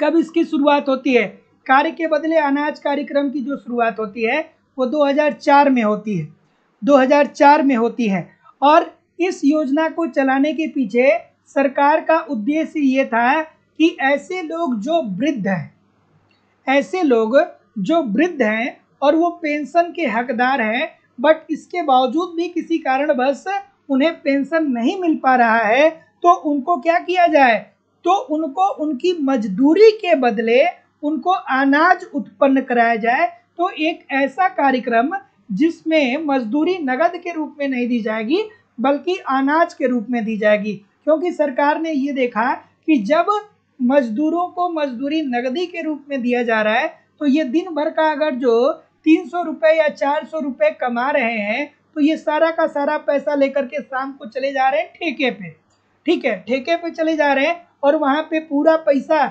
कब इसकी शुरुआत होती है? कार्य के बदले अनाज कार्यक्रम की जो शुरुआत होती है वो 2004 में होती है, 2004 में होती है। और इस योजना को चलाने के पीछे सरकार का उद्देश्य ये था कि ऐसे लोग जो वृद्ध हैं, ऐसे लोग जो वृद्ध हैं और वो पेंशन के हकदार हैं, बट इसके बावजूद भी किसी कारणवश उन्हें पेंशन नहीं मिल पा रहा है, तो उनको क्या किया जाए? तो उनको उनकी मजदूरी के बदले उनको अनाज उत्पन्न कराया जाए। तो एक ऐसा कार्यक्रम जिसमें मजदूरी नगद के रूप में नहीं दी जाएगी बल्कि अनाज के रूप में दी जाएगी, क्योंकि सरकार ने ये देखा कि जब मजदूरों को मजदूरी नगदी के रूप में दिया जा रहा है तो ये दिन भर का अगर जो 300 रुपये या 400 रुपये कमा रहे हैं तो ये सारा का सारा पैसा लेकर के शाम को चले जा रहे हैं ठेके पे। ठीक है, ठेके पे चले जा रहे हैं और वहां पे पूरा पैसा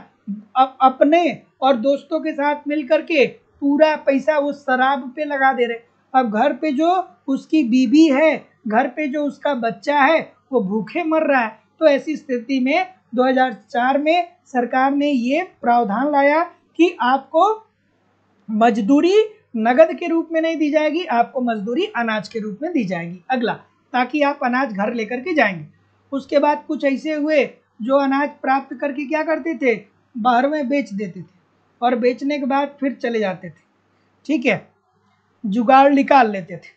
अपने और दोस्तों के साथ मिल करके पूरा पैसा वो शराब पे लगा दे रहे। अब घर पे जो उसकी बीबी है, घर पे जो उसका बच्चा है वो भूखे मर रहा है। तो ऐसी स्थिति में 2004 में सरकार ने ये प्रावधान लाया कि आपको मजदूरी नगद के रूप में नहीं दी जाएगी, आपको मजदूरी अनाज के रूप में दी जाएगी। अगला, ताकि आप अनाज घर लेकर के जाएंगे। उसके बाद कुछ ऐसे हुए जो अनाज प्राप्त करके क्या करते थे? बाहर में बेच देते थे और बेचने के बाद फिर चले जाते थे। ठीक है, जुगाड़ निकाल लेते थे।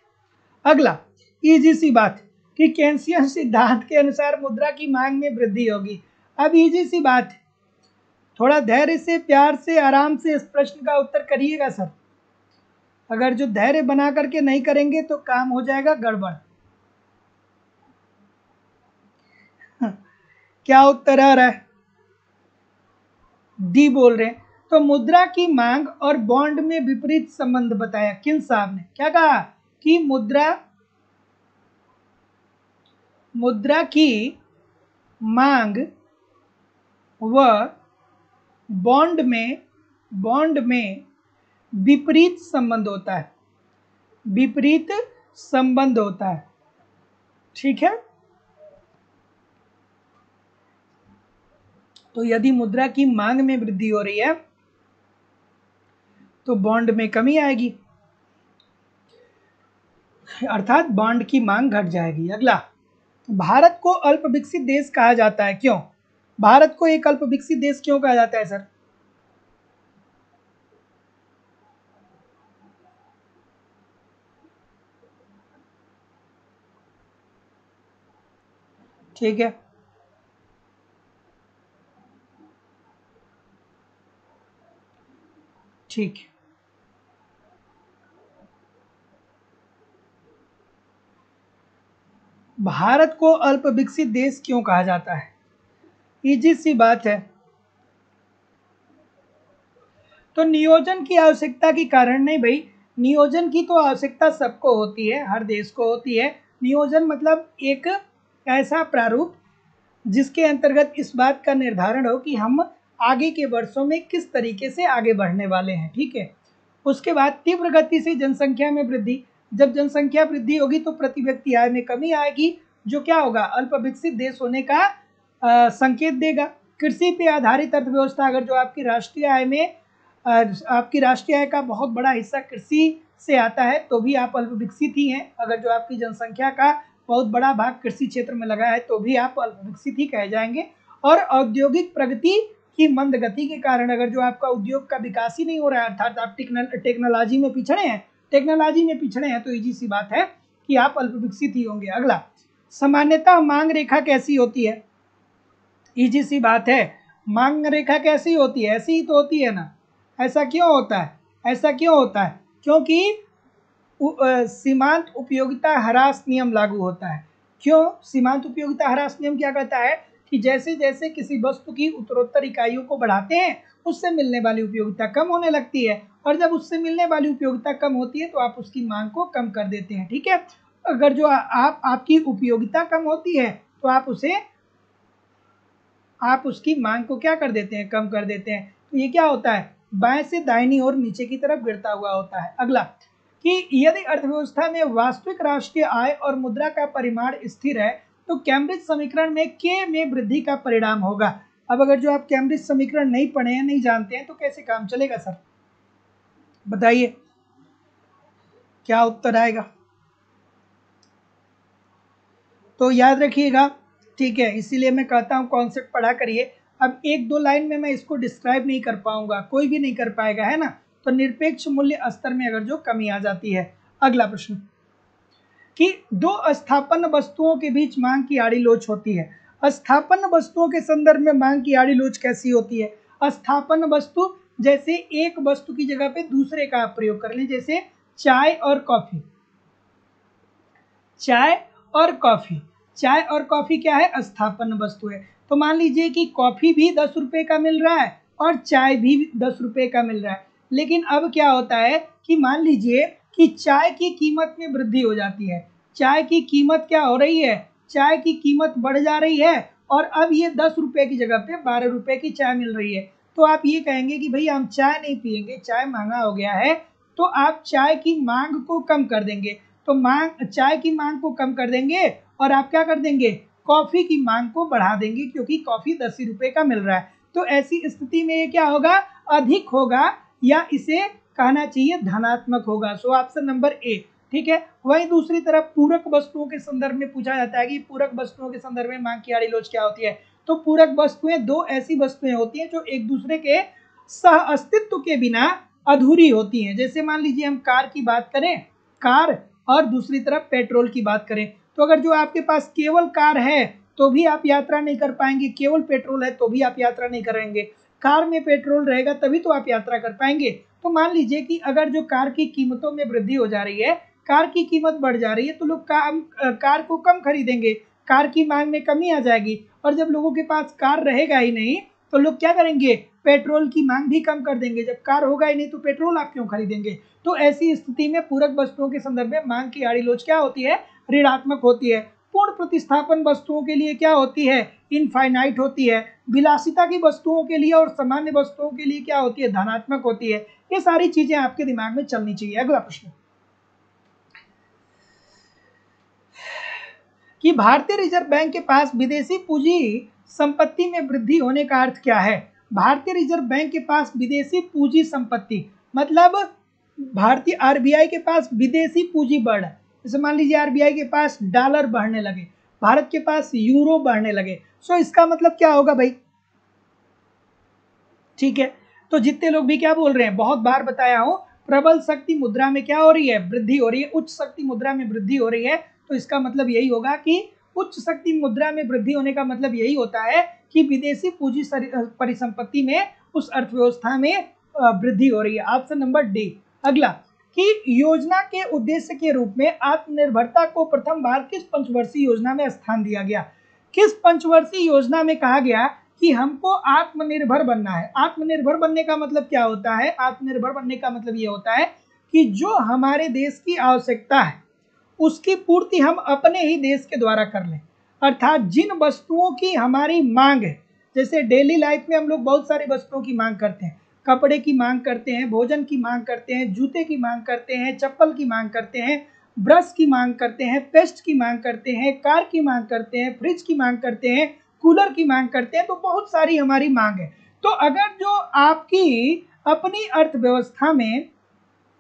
अगला, इजी सी बात कि केन्सियन सिद्धांत के अनुसार मुद्रा की मांग में वृद्धि होगी। अब इजी सी बात है, थोड़ा धैर्य से, प्यार से, आराम से इस प्रश्न का उत्तर करिएगा सर। अगर जो धैर्य बना करके नहीं करेंगे तो काम हो जाएगा गड़बड़। क्या उत्तर आ रहा है? डी बोल रहे हैं। तो मुद्रा की मांग और बॉन्ड में विपरीत संबंध बताया। किन साहब ने क्या कहा? कि मुद्रा की मांग व बॉन्ड में विपरीत संबंध होता है, विपरीत संबंध होता है। ठीक है, तो यदि मुद्रा की मांग में वृद्धि हो रही है तो बॉन्ड में कमी आएगी, अर्थात बॉन्ड की मांग घट जाएगी। अगला, भारत को अल्प विकसित देश कहा जाता है, क्यों? भारत को एक अल्प विकसित देश क्यों कहा जाता है सर? ठीक है, ठीक है। भारत को अल्प विकसित देश क्यों कहा जाता है? इजी सी बात है। तो नियोजन की आवश्यकता के कारण नहीं भाई, नियोजन की तो आवश्यकता सबको होती है, हर देश को होती है। नियोजन मतलब एक ऐसा प्रारूप जिसके अंतर्गत इस बात का निर्धारण हो कि हम आगे के वर्षों में किस तरीके से आगे बढ़ने वाले हैं, ठीक है। उसके बाद तीव्र गति से जनसंख्या में वृद्धि, जब जनसंख्या वृद्धि होगी तो प्रति व्यक्ति आय में कमी आएगी, जो क्या होगा, अल्प विकसित देश होने का संकेत देगा। कृषि पे आधारित अर्थव्यवस्था, अगर जो आपकी राष्ट्रीय आय में आपकी राष्ट्रीय आय का बहुत बड़ा हिस्सा कृषि से आता है तो भी आप अल्प विकसित ही हैं। अगर जो आपकी जनसंख्या का बहुत बड़ा भाग कृषि क्षेत्र में लगा है तो भी आप अल्प विकसित ही कहे जाएंगे। और औद्योगिक प्रगति की मंद गति के कारण, अगर जो आपका उद्योग का विकास ही नहीं हो रहा है, अर्थात आप टेक्नोलॉजी में पिछड़े हैं तो इजी सी बात है कि आप अल्प विकसित ही होंगे। अगला, सामान्यतः मांग रेखा कैसी होती है? इजी सी बात है, मांग रेखा कैसी होती है? ऐसी ही तो होती है ना। ऐसा क्यों होता है? ऐसा क्यों होता है? क्योंकि सीमांत उपयोगिता ह्रास नियम लागू होता है। क्यों? सीमांत उपयोगिता ह्रास नियम क्या कहता है कि जैसे जैसे किसी वस्तु की उत्तरोत्तर इकाइयों को बढ़ाते हैं उससे मिलने वाली उपयोगिता कम होने लगती है, और जब उससे मिलने वाली उपयोगिता कम होती है तो आप उसकी मांग को कम कर देते हैं, ठीक है। अगर जो आपकी उपयोगिता कम होती है तो आप उसकी मांग को क्या कर देते हैं, कम कर देते हैं। तो ये क्या होता है, बाएं से दाहिनी ओर नीचे की तरफ गिरता हुआ होता है। अगला, कि यदि अर्थव्यवस्था में वास्तविक राष्ट्रीय आय और मुद्रा का परिमाण स्थिर है तो कैम्ब्रिज समीकरण में के में वृद्धि का परिणाम होगा। अब अगर जो आप कैम्ब्रिज समीकरण नहीं पढ़े हैं, नहीं जानते हैं, तो कैसे काम चलेगा सर, बताइए क्या उत्तर आएगा? तो याद रखिएगा, ठीक है, इसीलिए मैं कहता हूँ कॉन्सेप्ट पढ़ा करिए। अब एक दो लाइन में मैं इसको डिस्क्राइब नहीं कर पाऊंगा, कोई भी नहीं कर पाएगा, है ना। तो निरपेक्ष मूल्य स्तर में अगर जो कमी आ जाती है। अगला प्रश्न, कि दो स्थापन वस्तुओं के बीच मांग की आड़ी लोच होती है। स्थापन वस्तुओं के संदर्भ में मांग की आड़ी लोच कैसी होती है? स्थापन वस्तु, जैसे एक वस्तु की जगह पे दूसरे का आप प्रयोग कर लें, जैसे चाय और कॉफी। चाय और कॉफी, चाय और कॉफी क्या है, स्थापन वस्तु है। तो मान लीजिए कि कॉफी भी 10 रुपए का मिल रहा है और चाय भी 10 रुपए का मिल रहा है, लेकिन अब क्या होता है कि मान लीजिए कि चाय की कीमत में वृद्धि हो जाती है। चाय की कीमत क्या हो रही है, चाय की कीमत बढ़ जा रही है, और अब ये 10 रुपए की जगह पे 12 रुपए की चाय मिल रही है। तो आप ये कहेंगे कि भाई हम चाय नहीं पियेंगे, चाय महंगा हो गया है, तो आप चाय की मांग को कम कर देंगे। तो चाय की मांग को कम कर देंगे और आप क्या कर देंगे, कॉफी की मांग को बढ़ा देंगे, क्योंकि कॉफी 10 ही रुपए का मिल रहा है। तो ऐसी स्थिति में ये क्या होगा, अधिक होगा, या इसे कहना चाहिए धनात्मक होगा। सो ऑप्शन नंबर ए, ठीक है। वहीं दूसरी तरफ पूरक वस्तुओं के संदर्भ में पूछा जाता है कि पूरक वस्तुओं के संदर्भ में मांग की आड़ी लोच क्या होती है। तो पूरक वस्तुएं दो ऐसी वस्तुएं होती हैं जो एक दूसरे के सह अस्तित्व के बिना अधूरी होती हैं। जैसे मान लीजिए हम कार की बात करें, कार, और दूसरी तरफ पेट्रोल की बात करें, तो अगर जो आपके पास केवल कार है तो भी आप यात्रा नहीं कर पाएंगे, केवल पेट्रोल है तो भी आप यात्रा नहीं करेंगे। कार में पेट्रोल रहेगा तभी तो आप यात्रा कर पाएंगे। तो मान लीजिए कि अगर जो कार की कीमतों में वृद्धि हो जा रही है, कार की कीमत बढ़ जा रही है, तो लोग कार को कम खरीदेंगे, कार की मांग में कमी आ जाएगी, और जब लोगों के पास कार रहेगा ही नहीं तो लोग क्या करेंगे, पेट्रोल की मांग भी कम कर देंगे। जब कार होगा ही नहीं तो पेट्रोल आप क्यों खरीदेंगे। तो ऐसी स्थिति में पूरक वस्तुओं के संदर्भ में मांग की आड़ी लोच क्या होती है, ऋणात्मक होती है। पूर्ण प्रतिस्थापन वस्तुओं के लिए क्या होती है, इनफाइनाइट होती है। विलासिता की वस्तुओं के लिए और सामान्य वस्तुओं के लिए क्या होती है, धनात्मक होती है। ये सारी चीजें आपके दिमाग में चलनी चाहिए। अगला प्रश्न, कि भारतीय रिजर्व बैंक के पास विदेशी पूंजी संपत्ति में वृद्धि होने का अर्थ क्या है। भारतीय रिजर्व बैंक के पास विदेशी पूंजी संपत्ति मतलब भारतीय आरबीआई के पास विदेशी पूंजी बढ़, जैसे मान लीजिए आरबीआई के पास डॉलर बढ़ने लगे, भारत के पास यूरो बढ़ने लगे। सो इसका मतलब क्या होगा भाई? ठीक है, तो जितने लोग भी क्या बोल रहे हैं, बहुत बार बताया हूं, प्रबल शक्ति मुद्रा में क्या हो रही है? वृद्धि हो रही है। उच्च शक्ति मुद्रा में वृद्धि हो रही है, तो इसका मतलब यही होगा कि उच्च शक्ति मुद्रा में वृद्धि होने का मतलब यही होता है कि विदेशी पूंजी परिसंपत्ति में उस अर्थव्यवस्था में वृद्धि हो रही है। Option number D. अगला, कि योजना के उद्देश्य के रूप में आत्मनिर्भरता को प्रथम बार किस पंचवर्षीय योजना में स्थान दिया गया? किस पंचवर्षीय योजना में कहा गया कि हमको आत्मनिर्भर बनना है? आत्मनिर्भर बनने का मतलब क्या होता है? आत्मनिर्भर बनने का मतलब ये होता है कि जो हमारे देश की आवश्यकता है उसकी पूर्ति हम अपने ही देश के द्वारा कर लें। अर्थात जिन वस्तुओं की हमारी मांग है, जैसे डेली लाइफ में हम लोग बहुत सारी वस्तुओं की मांग करते हैं, कपड़े की मांग करते हैं, भोजन की मांग करते हैं, जूते की मांग करते हैं, चप्पल की मांग करते हैं, ब्रश की मांग करते हैं, पेस्ट की मांग करते हैं, कार की मांग करते हैं, फ्रिज की मांग करते हैं, कूलर की मांग करते हैं, तो बहुत सारी हमारी मांग है। तो अगर जो आपकी अपनी अर्थव्यवस्था में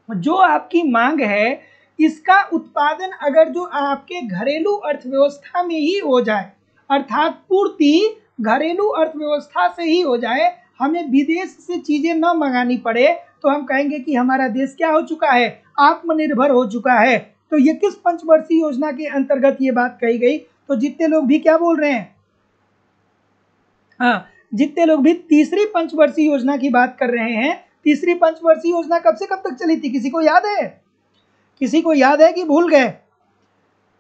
जो आपकी मांग है, इसका उत्पादन अगर जो आपके घरेलू अर्थव्यवस्था में ही हो जाए, अर्थात पूर्ति घरेलू अर्थव्यवस्था से ही हो जाए, हमें विदेश से चीजें न मंगानी पड़े, तो हम कहेंगे कि हमारा देश क्या हो चुका है? आत्मनिर्भर हो चुका है। तो ये किस पंचवर्षीय योजना के अंतर्गत ये बात कही गई? तो जितने लोग भी क्या बोल रहे हैं, हाँ, जितने लोग भी तीसरी पंचवर्षीय योजना की बात कर रहे हैं, तीसरी पंचवर्षीय योजना कब से कब तक चली थी? किसी को याद है? किसी को याद है कि भूल गए?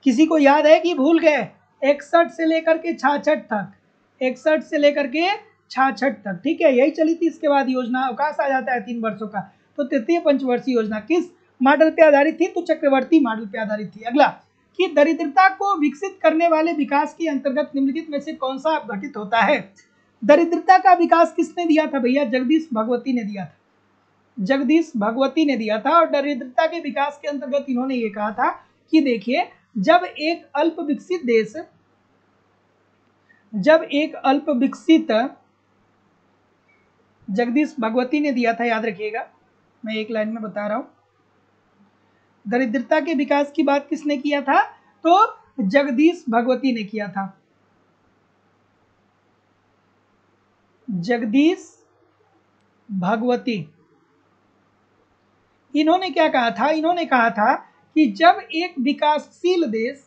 किसी को याद है कि भूल गए? 61 से लेकर के 66 तक, 61 से लेकर के 66 तक, ठीक है, यही चली थी। इसके बाद योजना अवकाश आ जाता है 3 वर्षों का। तो तृतीय पंचवर्षीय योजना किस मॉडल पे आधारित थी? तो चक्रवर्ती मॉडल पे आधारित थी। अगला, कि दरिद्रता को विकसित करने वाले विकास के अंतर्गत निम्नलिखित में से कौन सा घटित होता है? दरिद्रता का विकास किसने दिया था भैया? जगदीश भगवती ने दिया था। जगदीश भगवती ने दिया था। और दरिद्रता के विकास के अंतर्गत इन्होंने ये कहा था कि देखिए, जब एक अल्प विकसित देश, जगदीश भगवती ने दिया था, याद रखिएगा, मैं एक लाइन में बता रहा हूं। दरिद्रता के विकास की बात किसने किया था? तो जगदीश भगवती ने किया था। जगदीश भगवती, इन्होंने क्या कहा था? इन्होंने कहा था कि जब एक विकासशील देश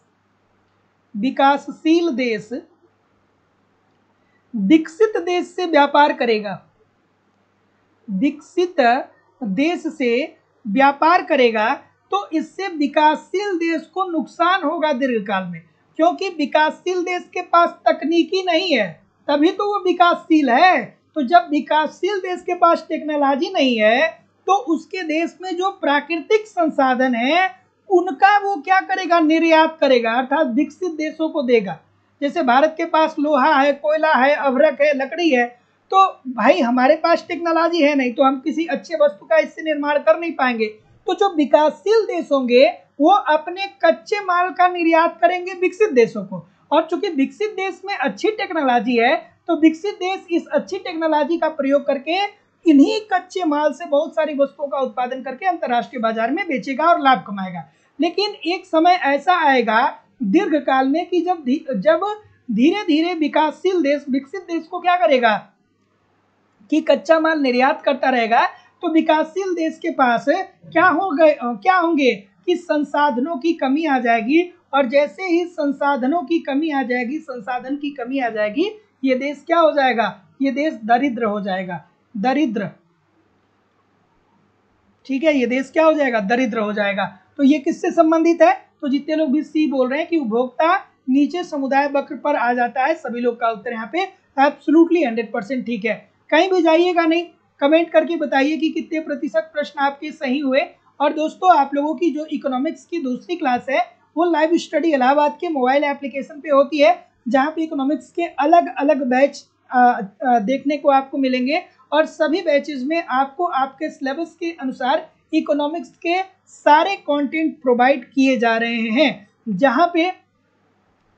विकसित देश से व्यापार करेगा, विकसित देश से व्यापार करेगा, तो इससे विकासशील देश को नुकसान होगा दीर्घकाल में, क्योंकि विकासशील देश के पास तकनीकी नहीं है, तभी तो वो विकासशील है। तो जब विकासशील देश के पास टेक्नोलॉजी नहीं है, तो उसके देश में जो प्राकृतिक संसाधन है उनका वो क्या करेगा? निर्यात करेगा, अर्थात विकसित देशों को देगा। जैसे भारत के पास लोहा है, कोयला है, अभ्रक है, लकड़ी है, तो भाई हमारे पास टेक्नोलॉजी है नहीं, तो हम किसी अच्छे वस्तु का इससे निर्माण कर नहीं पाएंगे। तो जो विकासशील देश होंगे वो अपने कच्चे माल का निर्यात करेंगे विकसित देशों को, और चूंकि विकसित देश में अच्छी टेक्नोलॉजी है, तो विकसित देश इस अच्छी टेक्नोलॉजी का प्रयोग करके इन्हीं कच्चे माल से बहुत सारी वस्तुओं का उत्पादन करके अंतर्राष्ट्रीय बाजार में बेचेगा और लाभ कमाएगा। लेकिन एक समय ऐसा आएगा दीर्घकाल में कि जब धीरे धीरे विकासशील देश विकसित देश को क्या करेगा कि कच्चा माल निर्यात करता रहेगा, तो विकासशील देश के पास क्या होंगे कि संसाधनों की कमी आ जाएगी, और जैसे ही संसाधनों की कमी आ जाएगी, संसाधन की कमी आ जाएगी, ये देश क्या हो जाएगा? ये देश दरिद्र हो जाएगा, दरिद्र, ठीक है, ये देश क्या हो जाएगा? दरिद्र हो जाएगा। तो ये किससे संबंधित है? तो जितने लोग भी सी बोल रहे हैं कि उपभोक्ता नीचे समुदाय वक्र पर आ जाता है, सभी लोग का उत्तर यहाँ पे एब्सोल्युटली 100% ठीक है। कहीं भी जाइएगा नहीं, कमेंट करके बताइए कि कितने प्रतिशत प्रश्न आपके सही हुए। और दोस्तों, आप लोगों की जो इकोनॉमिक्स की दूसरी क्लास है वो लाइव स्टडी इलाहाबाद के मोबाइल एप्लीकेशन पे होती है, जहाँ पे इकोनॉमिक्स के अलग अलग बैच देखने को आपको मिलेंगे, और सभी बैचेज में आपको आपके सिलेबस के अनुसार इकोनॉमिक्स के सारे कंटेंट प्रोवाइड किए जा रहे हैं, जहाँ पे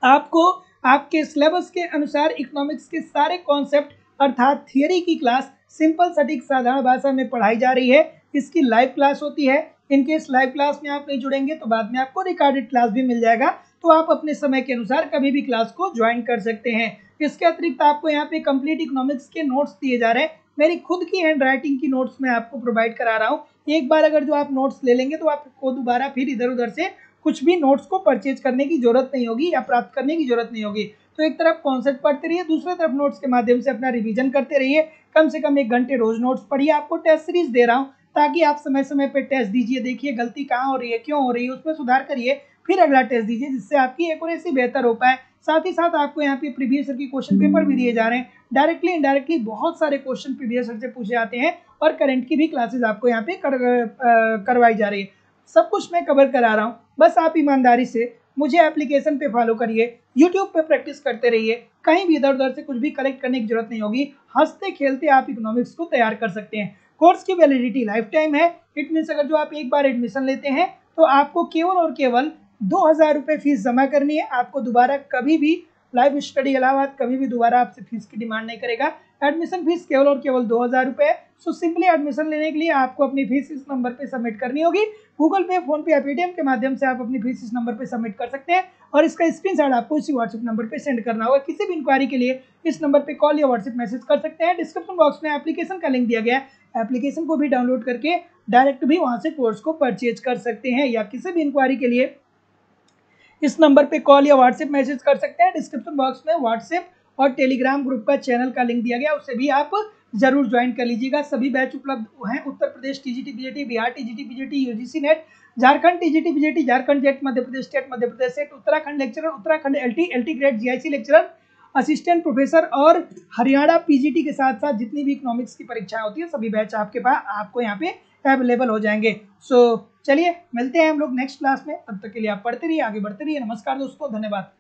आपको आपके सिलेबस के अनुसार इकोनॉमिक्स के सारे कॉन्सेप्ट अर्थात थियरी की क्लास सिंपल सटीक साधारण भाषा में पढ़ाई जा रही है। इसकी लाइव क्लास होती है। इनकेस लाइव क्लास में आप नहीं जुड़ेंगे तो बाद में आपको रिकॉर्डेड क्लास भी मिल जाएगा, तो आप अपने समय के अनुसार कभी भी क्लास को ज्वाइन कर सकते हैं। इसके अतिरिक्त आपको यहाँ पे कंप्लीट इकोनॉमिक्स के नोट्स दिए जा रहे हैं। मेरी खुद की हैंड राइटिंग की नोट्स मैं आपको प्रोवाइड करा रहा हूँ। एक बार अगर जो आप नोट्स ले लेंगे तो आपको दोबारा फिर इधर उधर से कुछ भी नोट्स को परचेज करने की जरूरत नहीं होगी या प्राप्त करने की जरूरत नहीं होगी। तो एक तरफ कॉन्सेप्ट पढ़ते रहिए, दूसरी तरफ नोट्स के माध्यम से अपना रिवीजन करते रहिए। कम से कम 1 घंटे रोज नोट्स पढ़िए। आपको टेस्ट सीरीज दे रहा हूँ ताकि आप समय समय पे टेस्ट दीजिए, देखिए गलती कहाँ हो रही है, क्यों हो रही है, उसमें सुधार करिए, फिर अगला टेस्ट दीजिए, जिससे आपकी एक्यूरेसी बेहतर हो पाए। साथ ही साथ आपको यहाँ पे प्रीवियस ईयर की क्वेश्चन पेपर भी दिए जा रहे हैं। डायरेक्टली इनडायरेक्टली बहुत सारे क्वेश्चन प्रीवियस ईयर से पूछे जाते हैं और करंट की भी क्लासेस आपको यहाँ पे करवाई जा रही है। सब कुछ मैं कवर करा रहा हूँ, बस आप ईमानदारी से मुझे एप्लीकेशन पे फॉलो करिए, यूट्यूब पे प्रैक्टिस करते रहिए। कहीं भी इधर उधर से कुछ भी कलेक्ट करने की जरूरत नहीं होगी। हंसते खेलते आप इकोनॉमिक्स को तैयार कर सकते हैं। कोर्स की वैलिडिटी लाइफ टाइम है। इट मीन्स अगर जो आप एक बार एडमिशन लेते हैं तो आपको केवल और केवल 2000 रुपये फीस जमा करनी है। आपको दोबारा कभी भी लाइव स्टडी इलाहाबाद कभी भी दोबारा आपसे फीस की डिमांड नहीं करेगा। एडमिशन फीस केवल और केवल 2000 रुपये है। सो सिंपली एडमिशन लेने के लिए आपको अपनी फीस इस नंबर पे सबमिट करनी होगी। गूगल पे, फोन पे या पेटीएम के माध्यम से आप अपनी फीस इस नंबर पे सबमिट कर सकते हैं और इसका स्क्रीनशॉट आपको इसी व्हाट्सएप नंबर पे सेंड करना होगा। किसी भी इंक्वायरी के लिए इस नंबर पे कॉल या व्हाट्सएप मैसेज कर सकते हैं। डिस्क्रिप्शन बॉक्स में एप्लीकेशन का लिंक दिया गया है। एप्लीकेशन को भी डाउनलोड करके डायरेक्ट भी वहां से कोर्स को परचेज कर सकते हैं या किसी भी इंक्वायरी के लिए इस नंबर पे कॉल या व्हाट्सएप मैसेज कर सकते हैं। डिस्क्रिप्शन बॉक्स में व्हाट्सएप और टेलीग्राम ग्रुप का चैनल का लिंक दिया गया, उससे भी आप जरूर ज्वाइन कर लीजिएगा। सभी बैच उपलब्ध हैं Uttar Pradesh TGT PGT, Bihar TGT PGT, UGC NET, Jharkhand TGT PGT, Jharkhand JET, Madhya Pradesh state, Madhya Pradesh SET, Uttarakhand lecturer, Uttarakhand LT grade, GIC lecturer, assistant professor और हरियाणा पीजीटी के साथ साथ जितनी भी इकोनॉमिक्स की परीक्षाएं होती है सभी बैच आपके पास आपको यहाँ पे अवेलेबल हो जाएंगे। सो चलिए मिलते हैं हम लोग नेक्स्ट क्लास में। तब तक के लिए आप पढ़ते रहिए, आगे बढ़ते रहिए। नमस्कार दोस्तों, धन्यवाद।